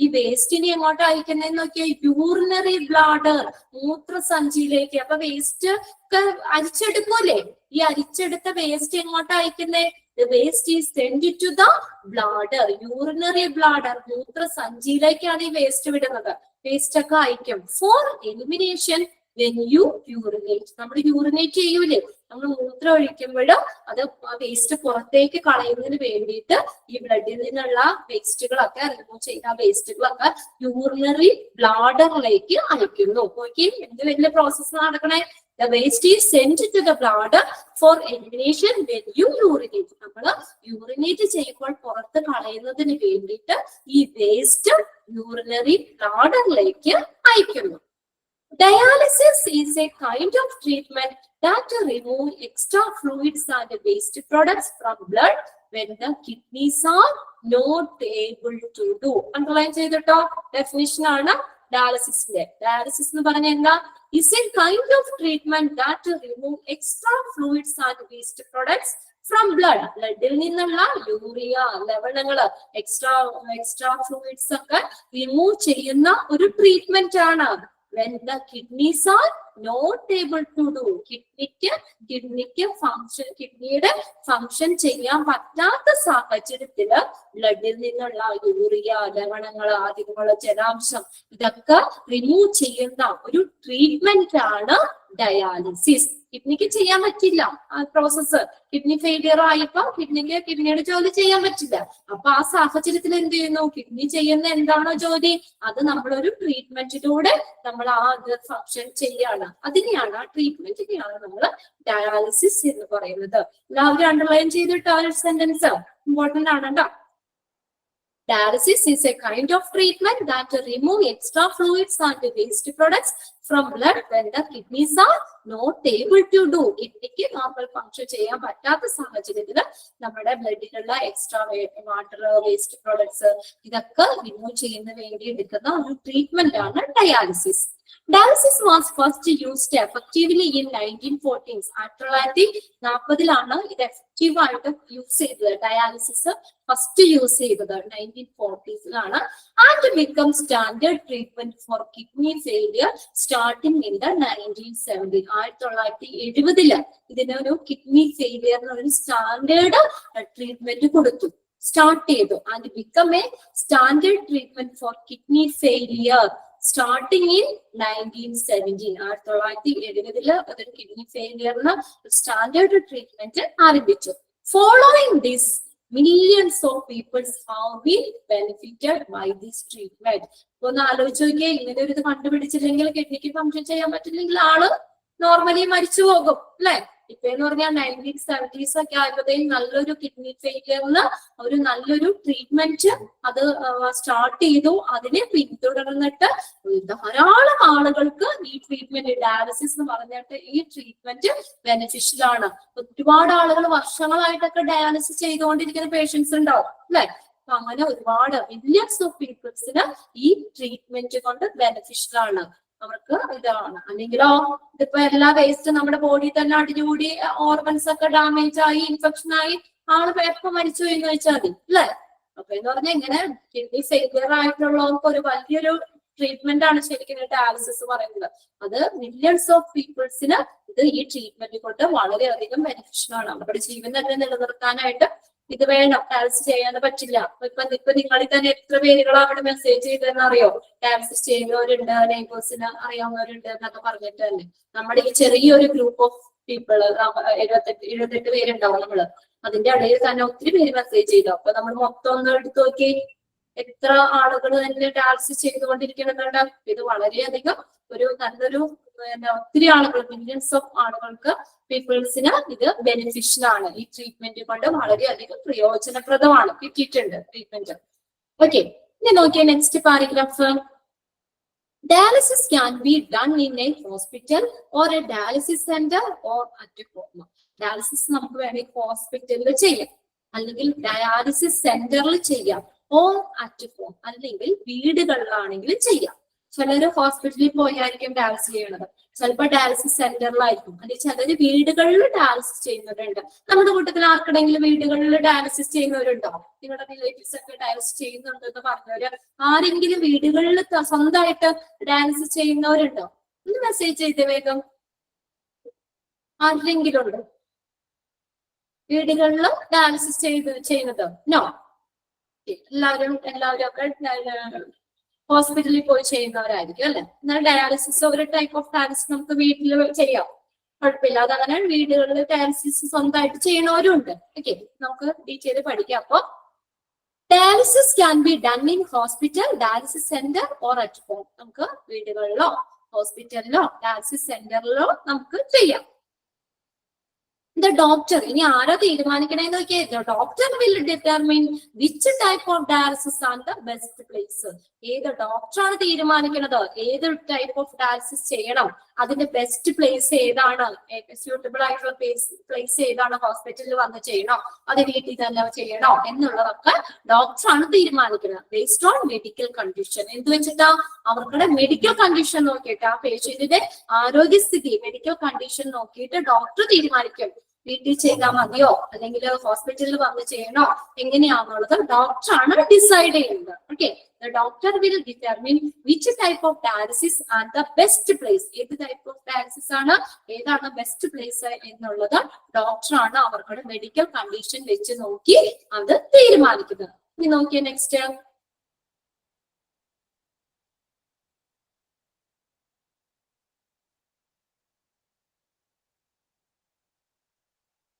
ഈ വേസ്റ്റിനെ എങ്ങോട്ട് അയക്കുന്നതെന്ന് നോക്കിയാൽ യൂറിനറി ബ്ലാഡർ, മൂത്രസഞ്ചിയിലേക്ക്. അപ്പൊ വേസ്റ്റ് ഒക്കെ അരിച്ചെടുക്കൂലേ? ഈ അരിച്ചെടുത്ത വേസ്റ്റ് എങ്ങോട്ട് അയക്കുന്നേ? The waste is sent to the bladder, urinary bladder. മൂത്രസഞ്ചിയിലേക്കാണ് ഈ വേസ്റ്റ് വിടുന്നത്. വേസ്റ്റ് ഒക്കെ അയക്കും. For elimination when you urinate. നമ്മൾ യൂറിനേറ്റ് ചെയ്യൂലേ? നമ്മൾ മൂത്രം ഒഴിക്കുമ്പോഴും അത് വേസ്റ്റ് പുറത്തേക്ക് കളയുന്നതിന് വേണ്ടിയിട്ട് ഈ ബ്ലഡിൽ നിന്നുള്ള വേസ്റ്റുകളൊക്കെ, റിമൂവ് ചെയ്ത വേസ്റ്റുകളൊക്കെ യൂറിനറി ബ്ലാഡറിലേക്ക് അയക്കുന്നു. നോക്കി എന്ത് വലിയ പ്രോസസ് നടക്കണേ. The waste is sent to the bladder for elimination when you urinate. നമ്മൾ യൂറിനേറ്റ് ചെയ്യുമ്പോൾ പുറത്ത് കളയുന്നതിന് വേണ്ടിയിട്ട് ഈ വേസ്റ്റ് യൂറിനറി ബ്ലാഡറിലേക്ക് അയക്കുന്നു. Dialysis is a kind of treatment that remove extra fluids and waste products from blood when the kidneys are not able to do. Underline ചെയ്തിട്ടോ. Definition ആണ് ഡയാലിസിസിന്റെ. Dialysis എന്ന് പറഞ്ഞാൽ എന്താ? is a kind of treatment that remove extra fluids and waste products from blood. ബ്ലഡിൽ നിന്നുള്ള urea, ലവണങ്ങള്, extra fluids ഒക്കെ remove ചെയ്യുന്ന ഒരു ട്രീറ്റ്മെന്റ് ആണ്. when the kidneys are not able to do. കിഡ്നിക്ക് കിഡ്നിയുടെ ഫംഗ്ഷൻ ചെയ്യാൻ പറ്റാത്ത സാഹചര്യത്തില് ബ്ലഡിൽ നിന്നുള്ള യൂറിയ, ലവണങ്ങള്, അധികമുള്ള ജലാംശം ഇതൊക്കെ റിമൂവ് ചെയ്യുന്ന ഒരു ട്രീറ്റ്മെന്റ് ആണ് ഡയാലിസിസ്. കിഡ്നിക്ക് ചെയ്യാൻ പറ്റില്ല ആ പ്രോസസ്സ്. കിഡ്നി ഫെയിലിയർ ആയപ്പോ കിഡ്നിയുടെ ജോലി ചെയ്യാൻ പറ്റില്ല. അപ്പൊ ആ സാഹചര്യത്തിൽ എന്ത് ചെയ്യുന്നു? കിഡ്നി ചെയ്യുന്ന എന്താണോ ജോലി അത് നമ്മളൊരു ട്രീറ്റ്മെന്റിലൂടെ നമ്മൾ ആ ഫങ്ഷൻ ചെയ്യാണ്. അതിനെയാണ് ആ ട്രീറ്റ്മെന്റിനെയാണ് നമ്മൾ ഡയാലിസിസ് എന്ന് പറയുന്നത്. എല്ലാവരും അണ്ടർലൈൻ ചെയ്തിട്ട് ആ ഒരു സെന്റൻസ് ഇമ്പോർട്ടന്റ് ആണ് കേട്ടോ. Dialysis is a kind of treatment that remove extra fluids and waste products from blood when the kidneys are not able to do. കിഡ്നിക്ക് നോർമൽ ഫങ്ഷൻ ചെയ്യാൻ പറ്റാത്ത സാഹചര്യത്തിൽ നമ്മുടെ ബ്ലഡിലുള്ള എക്സ്ട്രാ വാട്ടർ, വേസ്റ്റ് പ്രോഡക്ട്സ് ഇതൊക്കെ remove ചെയ്യുന്നതിന് വേണ്ടി എടുക്കുന്ന ഒരു ട്രീറ്റ്മെന്റ് ആണ് dialysis. Dialysis was first used effectively in 1940s. 1940 ഇത് എഫക്റ്റീവ് ആയിട്ട് യൂസ് ചെയ്തത്. ഡയാലിസിസ് ഫസ്റ്റ് യൂസ് ചെയ്തത് 1940s and become standard treatment four kidney failure starting in the 1970. 1970 ഇതിനൊരു കിഡ്നി ഫെയിലിയറിന് ഒരു സ്റ്റാൻഡേർഡ് ട്രീറ്റ്മെന്റ് കൊടുത്തു, സ്റ്റാർട്ട് ചെയ്തു. And become A standard treatment four kidney failure starting in 1970. 1970 അതൊരു kidney ഫെയിലിയറിന് standard treatment ആരംഭിച്ചു. Following this millions of people have been benefited by this treatment. ഒന്ന് ആലോചിച്ച് നോക്കിയേ, ഇങ്ങനെ ഒരു ഇത് കണ്ടുപിടിച്ചില്ലെങ്കിൽ കിഡ്നിക്ക് ഫങ്ഷൻ ചെയ്യാൻ പറ്റില്ലെങ്കിൽ ആള് നോർമലി മരിച്ചു പോകും അല്ലെ. ഇപ്പൊ എന്ന് പറഞ്ഞാൽ 1970s ഒക്കെ ആയപ്പോഴത്തേക്കും നല്ലൊരു കിഡ്നി ഫെയിലിയറിന് ഒരു നല്ലൊരു ട്രീറ്റ്മെന്റ് അത് സ്റ്റാർട്ട് ചെയ്തു. അതിനെ പിന്തുടർന്നിട്ട് ധാരാളം ആളുകൾക്ക് ഈ ട്രീറ്റ്മെന്റ് ഡയാലിസിസ് എന്ന് പറഞ്ഞിട്ട് ഈ ട്രീറ്റ്മെന്റ് ബെനിഫിഷ്യൽ ആണ്. ഒരുപാട് ആളുകൾ വർഷങ്ങളായിട്ടൊക്കെ ഡയാലിസിസ് ചെയ്തുകൊണ്ടിരിക്കുന്ന പേഷ്യൻസ് ഉണ്ടാവും അല്ലെ. അപ്പൊ അങ്ങനെ ഒരുപാട് മില്യൺസ് ഓഫ് പീപ്പിൾസിന് ഈ ട്രീറ്റ്മെന്റ് കൊണ്ട് ബെനിഫിഷ്യൽ ആണ്. അവർക്ക് ഇതാണ്. അല്ലെങ്കിലോ ഇതിപ്പോ എല്ലാ വേസ്റ്റ് നമ്മുടെ ബോഡി തന്നെ അടിഞ്ഞുകൂടി ഓർഗൻസ് ഒക്കെ ഡാമേജ് ആയി ഇൻഫെക്ഷൻ ആയി ആള് എപ്പോ മരിച്ചു എന്ന് വെച്ചാൽ മതി അല്ലെ. അപ്പൊ എന്ന് പറഞ്ഞാൽ ഇങ്ങനെ കിഡ്നി ഫെയിലിയർ ആയിട്ടുള്ളവർക്ക് ഒരു വലിയൊരു ട്രീറ്റ്മെന്റ് ആണ് ശരിക്കും ഡയാലിസിസ് പറയുന്നത്. അത് മില്യൺസ് ഓഫ് പീപ്പിൾസിന് ഇത് ഈ ട്രീറ്റ്മെന്റ് കൊണ്ട് വളരെയധികം ബെനിഫിഷ്യൽ ആണ്. അവരുടെ ജീവൻ തന്നെ നിലനിർത്താനായിട്ട് ഇത് വേണം. ഡയാലിസിസ് ചെയ്യാൻ പറ്റില്ല. ഇപ്പൊ നിങ്ങളിൽ തന്നെ എത്ര പേരുകൾ അവിടെ മെസ്സേജ് ചെയ്തെന്ന് അറിയോ? ഡയാലിസിസ് ചെയ്യുന്നവരുണ്ട്, നെയ്ബേഴ്സിന് അറിയാവുന്നവരുണ്ട് എന്നൊക്കെ പറഞ്ഞിട്ട് തന്നെ. നമ്മുടെ ഈ ചെറിയൊരു ഗ്രൂപ്പ് ഓഫ് പീപ്പിൾ 78 പേരുണ്ടാവും നമ്മള്. അതിന്റെ ഇടയിൽ തന്നെ ഒത്തിരി പേര് മെസ്സേജ് ചെയ്തു. അപ്പൊ നമ്മൾ മൊത്തം ഒന്ന് എടുത്തു നോക്കി എത്ര ആളുകൾ തന്നെ ഡയാലിസിസ് ചെയ്തുകൊണ്ടിരിക്കുന്നുണ്ട്. ഇത് വളരെയധികം ഒരു നല്ലൊരു ഒത്തിരി ആളുകൾ, മില്യൺസ് ഓഫ് ആളുകൾക്ക് പീപ്പിൾസിന് ഇത് ബെനിഫിഷ്യൽ ആണ്. ഈ ട്രീറ്റ്മെന്റ് കൊണ്ട് വളരെയധികം പ്രയോജനപ്രദമാണ് കിട്ടിയിട്ടുണ്ട് ട്രീറ്റ്മെന്റ്. ഓക്കെ, ഇനി നോക്കിയാൽ next paragraph. Dialysis can be done in A hospital or A dialysis centre or at home. Dialysis നമുക്ക് വേണമെങ്കിൽ ഹോസ്പിറ്റലിൽ ചെയ്യാം, അല്ലെങ്കിൽ ഡയാലിസിസ് സെന്ററിൽ ചെയ്യാം, ഓർ അറ്റ് ഹോം അല്ലെങ്കിൽ വീടുകളിലാണെങ്കിൽ ചെയ്യാം. ചിലര് ഹോസ്പിറ്റലിൽ പോയായിരിക്കും ഡയാലിസിസ് ചെയ്യണത്, ചിലപ്പോൾ ഡയാലിസിസ് സെന്ററിലായിരിക്കും, അല്ലെങ്കിൽ ചിലര് വീടുകളിൽ ഡയാലിസിസ് ചെയ്യുന്നവരുണ്ട്. നമ്മുടെ കൂട്ടത്തിൽ ആർക്കെങ്കിലും വീടുകളിൽ ഡയാലിസിസ് ചെയ്യുന്നവരുണ്ടോ? നിങ്ങളുടെ റിലേറ്റീവ്സ് ഒക്കെ ഡയാലിസിസ് ചെയ്യുന്നുണ്ടെന്ന് പറഞ്ഞവര് ആരെങ്കിലും വീടുകളിൽ സ്വന്തമായിട്ട് ഡയാലിസിസ് ചെയ്യുന്നവരുണ്ടോ? ഒന്ന് മെസ്സേജ് ചെയ്തേ വേഗം. ആരെങ്കിലും ഉണ്ടോ വീടുകളിൽ ഡയാലിസിസ് ചെയ്യുന്നത്? നോ. എല്ലാവരും ഒക്കെ ഹോസ്പിറ്റലിൽ പോയി ചെയ്യുന്നവരായിരിക്കും അല്ലെ. എന്നാൽ ഡയാലിസിസ് ഒരു ടൈപ്പ് ഓഫ് ഡയാലിസിസ് നമുക്ക് വീട്ടിൽ ചെയ്യാം, കുഴപ്പമില്ല. അതങ്ങനെ വീടുകളിൽ ഡയാലിസിസ് സ്വന്തമായിട്ട് ചെയ്യണവരുണ്ട്. ഓക്കെ, നമുക്ക് ഡീറ്റെയിൽ പഠിക്കാം. അപ്പൊ dialysis can be done in hospital, dialysis centre or at home. നമുക്ക് വീടുകളിലോ ഹോസ്പിറ്റലിലോ ഡയാലിസിസ് സെന്ററിലോ നമുക്ക് ചെയ്യാം. The doctor, ഇനി ആരാ തീരുമാനിക്കണേന്ന് നോക്കിയാൽ doctor will determine which type of dialysis ആണ് ദ ബെസ്റ്റ് പ്ലേസ്. ഏത് ഡോക്ടറാണ് തീരുമാനിക്കുന്നത് ഏത് ടൈപ്പ് ഓഫ് ഡയാലിസിസ് ചെയ്യണം, അതിന്റെ ബെസ്റ്റ് പ്ലേസ് ഏതാണ്, സ്യൂട്ടബിൾ ആയിട്ടുള്ള പ്ലേസ് ഏതാണ്, ഹോസ്പിറ്റലിൽ വന്ന് ചെയ്യണോ അത് വീട്ടിൽ തന്നെ ചെയ്യണോ എന്നുള്ളതൊക്കെ ഡോക്ടറാണ് തീരുമാനിക്കുന്നത്. Based on medical condition. എന്ത് വെച്ചിട്ടാ? അവർക്കുടെ മെഡിക്കൽ കണ്ടീഷൻ നോക്കിയിട്ട്, ആ പേഷ്യന്റിന്റെ ആരോഗ്യസ്ഥിതി മെഡിക്കൽ കണ്ടീഷൻ നോക്കിയിട്ട് ഡോക്ടർ തീരുമാനിക്കും വീട്ടിൽ ചെയ്താൽ മതിയോ അല്ലെങ്കിൽ ഹോസ്പിറ്റലിൽ വന്ന് ചെയ്യണോ എങ്ങനെയാണെന്നുള്ളത് ഡോക്ടറാണ് ഡിസൈഡ് ചെയ്യുന്നത്. Okay, the doctor will determine which type of dialysis and the best place. ഏത് ടൈപ്പ് ഓഫ് ഡയാലിസിസ് ആണ്, ഏതാണ് ബെസ്റ്റ് പ്ലേസ് എന്നുള്ളത് ഡോക്ടറാണ് അവരുടെ മെഡിക്കൽ കണ്ടീഷൻ വെച്ച് നോക്കി അത് തീരുമാനിക്കുന്നത്. ഇനി നോക്കിയേ next.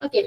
Okay.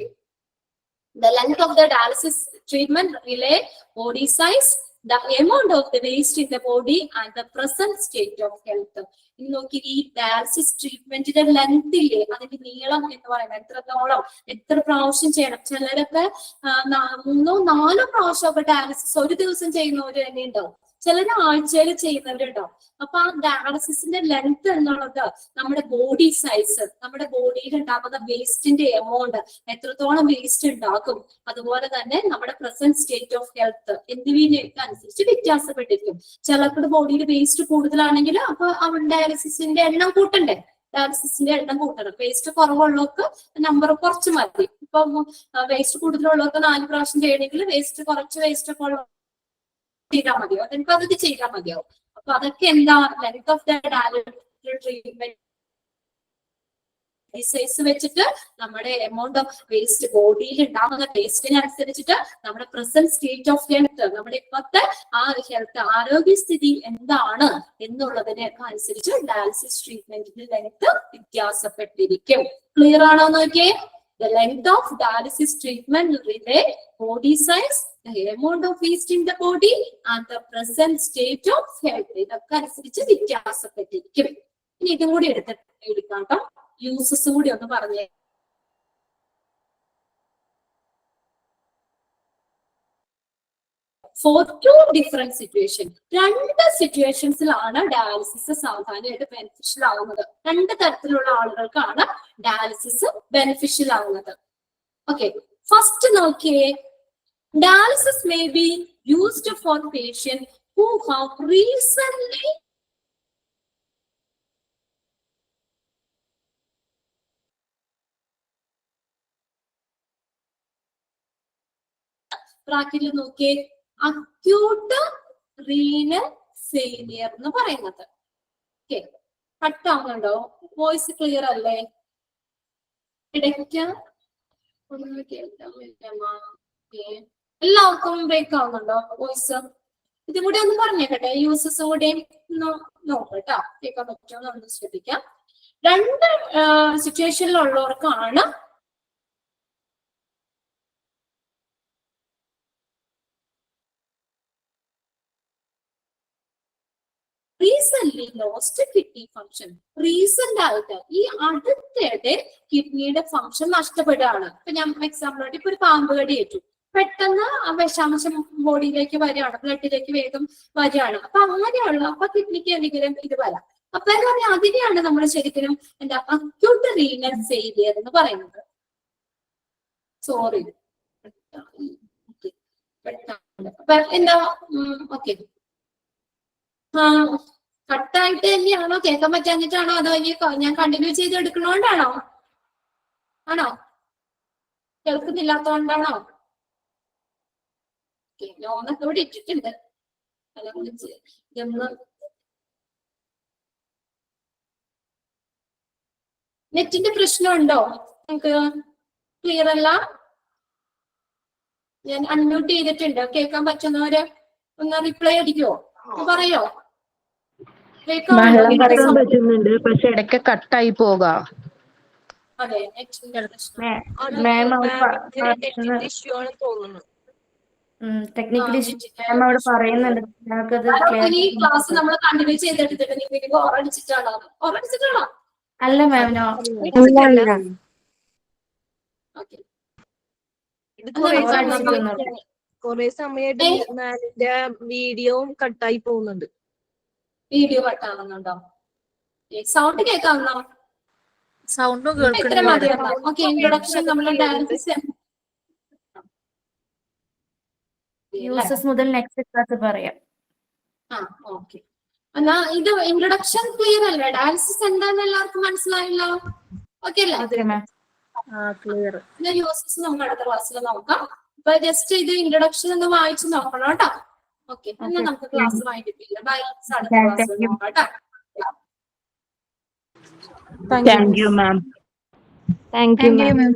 The length of the dialysis treatment relay body size, the amount of the waste in the body, and the present state of health. ഇനി നോക്കി ഈ ഡയാലിസിസ് ട്രീറ്റ്മെന്റിന്റെ ലെങ്ത് ഇല്ലേ, അതിന്റെ നീളം എന്ന് പറയുന്നത് എത്രത്തോളം, എത്ര പ്രാവശ്യം ചെയ്യണം. ചിലരൊക്കെ 3-4 പ്രാവശ്യമൊക്കെ ഡയാലിസിസ് ഒരു ദിവസം ചെയ്യുന്നവര് തന്നെ ഉണ്ടാവും, ചിലര് ആഴ്ചയിൽ ചെയ്യുന്നവരുണ്ടാവും. അപ്പൊ ആ ഡയാലിസിസിന്റെ ലെങ്ത് എന്നുള്ളത് നമ്മുടെ ബോഡി സൈസ്, നമ്മുടെ ബോഡിയിൽ ഉണ്ടാകുന്ന വേസ്റ്റിന്റെ എമൗണ്ട്, എത്രത്തോളം വേസ്റ്റ് ഉണ്ടാക്കും, അതുപോലെ തന്നെ നമ്മുടെ പ്രസന്റ് സ്റ്റേറ്റ് ഓഫ് ഹെൽത്ത് എന്നിവയൊക്കെ അനുസരിച്ച് വ്യത്യാസപ്പെട്ടിരിക്കും. ചിലർക്ക് ബോഡിയിൽ വേസ്റ്റ് കൂടുതലാണെങ്കിൽ അപ്പൊ അവർ ഡയാലിസിസിന്റെ എണ്ണം കൂട്ടണ്ടേ, ഡയാലിസിസിന്റെ എണ്ണം കൂട്ടണം. വേസ്റ്റ് കുറവുള്ളവർക്ക് നമ്പർ കുറച്ച് മതി. ഇപ്പൊ വേസ്റ്റ് കൂടുതലുള്ളവർക്ക് 4 പ്രാവശ്യം ചെയ്യണമെങ്കിൽ കുറച്ച് വേസ്റ്റ് ഒക്കെ ഉള്ള ചെയ്താൽ മതിയോ, അതിന് പകുതി ചെയ്താൽ മതിയോ. അപ്പൊ അതൊക്കെ എന്താ length of the dialysis treatment size വെച്ചിട്ട് നമ്മുടെ എമൗണ്ട് ഓഫ് വേസ്റ്റ്, ബോഡിയിൽ ഉണ്ടാകുന്ന വേസ്റ്റിനനുസരിച്ചിട്ട് നമ്മുടെ പ്രസന്റ് സ്റ്റേറ്റ് ഓഫ് ഹെൽത്ത്, നമ്മുടെ ഇപ്പോഴത്തെ ആ ഹെൽത്ത് ആരോഗ്യസ്ഥിതി എന്താണ് എന്നുള്ളതിനൊക്കെ അനുസരിച്ച് ഡയാലിസിസ് ട്രീറ്റ്മെന്റിന്റെ ലെങ്ത് വ്യത്യാസപ്പെട്ടിരിക്കും. ക്ലിയർ ആണോ നോക്കിയേ? The length of dialysis treatment relate body size, the amount of waste in the body, and the present state of health. ഇതൊക്കെ അനുസരിച്ച് വ്യത്യാസപ്പെട്ടിരിക്കും. ഇനി ഇതും കൂടി എടുക്കാം കേട്ടോ, യൂസസ് കൂടി ഒന്ന് പറഞ്ഞേ. For 2 different situations, 2 സിറ്റുവേഷൻസിലാണ് ഡയാലിസിസ് സാധാരണയായിട്ട് ബെനിഫിഷ്യൽ ആവുന്നത്. 2 തരത്തിലുള്ള ആളുകൾക്കാണ് ഡയാലിസിസ് ബെനിഫിഷ്യൽ ആവുന്നത്. ഓക്കെ, ഫസ്റ്റ് നോക്കിയേ, dialysis may be used for patient who have recently ബ്രാക്കറ്റിൽ നോക്കിയേ, അക്യൂട്ട് റീനൽ ഫെയിലിയർ എന്ന് പറയുന്നത്. ഓക്കെ, കട്ടാവുന്നുണ്ടോ? വോയിസ് ക്ലിയർ അല്ലേ? ഇടയ്ക്ക് ഒന്നും കേൾക്കാൻ പറ്റില്ല. എല്ലാവർക്കും ബ്രേക്ക് ആവുന്നുണ്ടോ വോയിസ്? ഇതും കൂടി ഒന്ന് പറഞ്ഞേക്കട്ടെ, യൂസസ് കൂടെ നോക്കട്ടോ, കേൾക്കാൻ പറ്റുമോ ഒന്ന് ശ്രദ്ധിക്കാം. 2 സിറ്റുവേഷനിലുള്ളവർക്കാണ് recent lost kidney function. Recent ആയിട്ട് ഈ അടുത്തിടെ കിഡ്നിയുടെ ഫംഗ്ഷൻ നഷ്ടപ്പെടുകയാണ്. ഇപ്പൊ ഞാൻ എക്സാമ്പിൾ ഇപ്പൊ ഒരു പാമ്പ് കടി ഏറ്റു, പെട്ടെന്ന് ആ വിഷാംശം ബോഡിയിലേക്ക് വരികയാണ്, ബ്ലഡിലേക്ക് വേഗം വരികയാണ്. അപ്പൊ അങ്ങനെയുള്ള അപ്പൊ കിഡ്നിക്ക് എന്തെങ്കിലും ഇത് വരാം. അപ്പൊ എന്താ പറയാ, അതിനെയാണ് നമ്മൾ ശരിക്കും എന്താ അക്യൂട്ട് റീനൽ ഫെയിലിയർ എന്ന് പറയുന്നത്. സോറി, അപ്പൊ എന്താ ഓക്കെ, കട്ടായിട്ട് തന്നെയാണോ, കേൾക്കാൻ പറ്റാഞ്ഞിട്ടാണോ, അതോ ഞാൻ കണ്ടിന്യൂ ചെയ്ത് എടുക്കണോണ്ടാണോ? ആണോ, കേൾക്കുന്നില്ലാത്തോണ്ടാണോ? നോന്നൊക്കെ ഇവിടെ ഇട്ടിട്ടുണ്ട്. നെറ്റിന്റെ പ്രശ്നമുണ്ടോ നിങ്ങൾക്ക്? ക്ലിയർ അല്ല? ഞാൻ അൺമ്യൂട്ട് ചെയ്തിട്ടുണ്ട്. കേൾക്കാൻ പറ്റുന്നവര് ഒന്ന് റിപ്ലൈ അടിക്കുവോ, പറയോ? പറ്റുന്നുണ്ട്, പക്ഷെ ഇടയ്ക്ക് കട്ടായി പോകാം. അതെ, ടെക്നിക്കലി അവിടെ പറയുന്നുണ്ട്. ഈ ക്ലാസ് നമ്മൾ കണ്ടിന്യൂ ചെയ്തെടുത്തിട്ട് നിങ്ങൾക്ക് ഓറടിച്ചിട്ടാണോ? അല്ല മാം, കൊറേ സമയമായിട്ട് വീഡിയോയും കട്ടായി പോകുന്നുണ്ട്. വീഡിയോ കട്ടാവുന്നുണ്ടോ? സൗണ്ട് കേൾക്കാവുന്നോ? സൗണ്ടും ഓക്കെ, ഇൻട്രൊഡക്ഷൻ നമ്മൾ ഡയാലിസിസ് യൂസസ് മുതൽ നെക്സ്റ്റ് ക്ലാസ് പറയാം. ഓക്കെ, എന്നാ ഇത് ഇൻട്രൊഡക്ഷൻ ക്ലിയർ അല്ലേ? ഡയാലിസിസ് എന്താന്ന് എല്ലാവർക്കും മനസ്സിലായല്ലോ? ഓക്കെ അല്ലേ? ക്ലിയർ. യൂസസ് നമുക്ക് അടുത്ത ക്ലാസ്സിൽ നോക്കാം. അപ്പൊ ജസ്റ്റ് ഇത് ഇൻട്രൊഡക്ഷൻ ഒന്ന് വായിച്ചു നോക്കണം കേട്ടോ. ഓക്കെ, എന്നാ നമുക്ക് ക്ലാസ് വായിക്കില്ല. ബൈ, അടുത്ത ക്ലാസ്സിൽ നോക്കാം കേട്ടോ. Thank you ma'am. Thank you ma'am.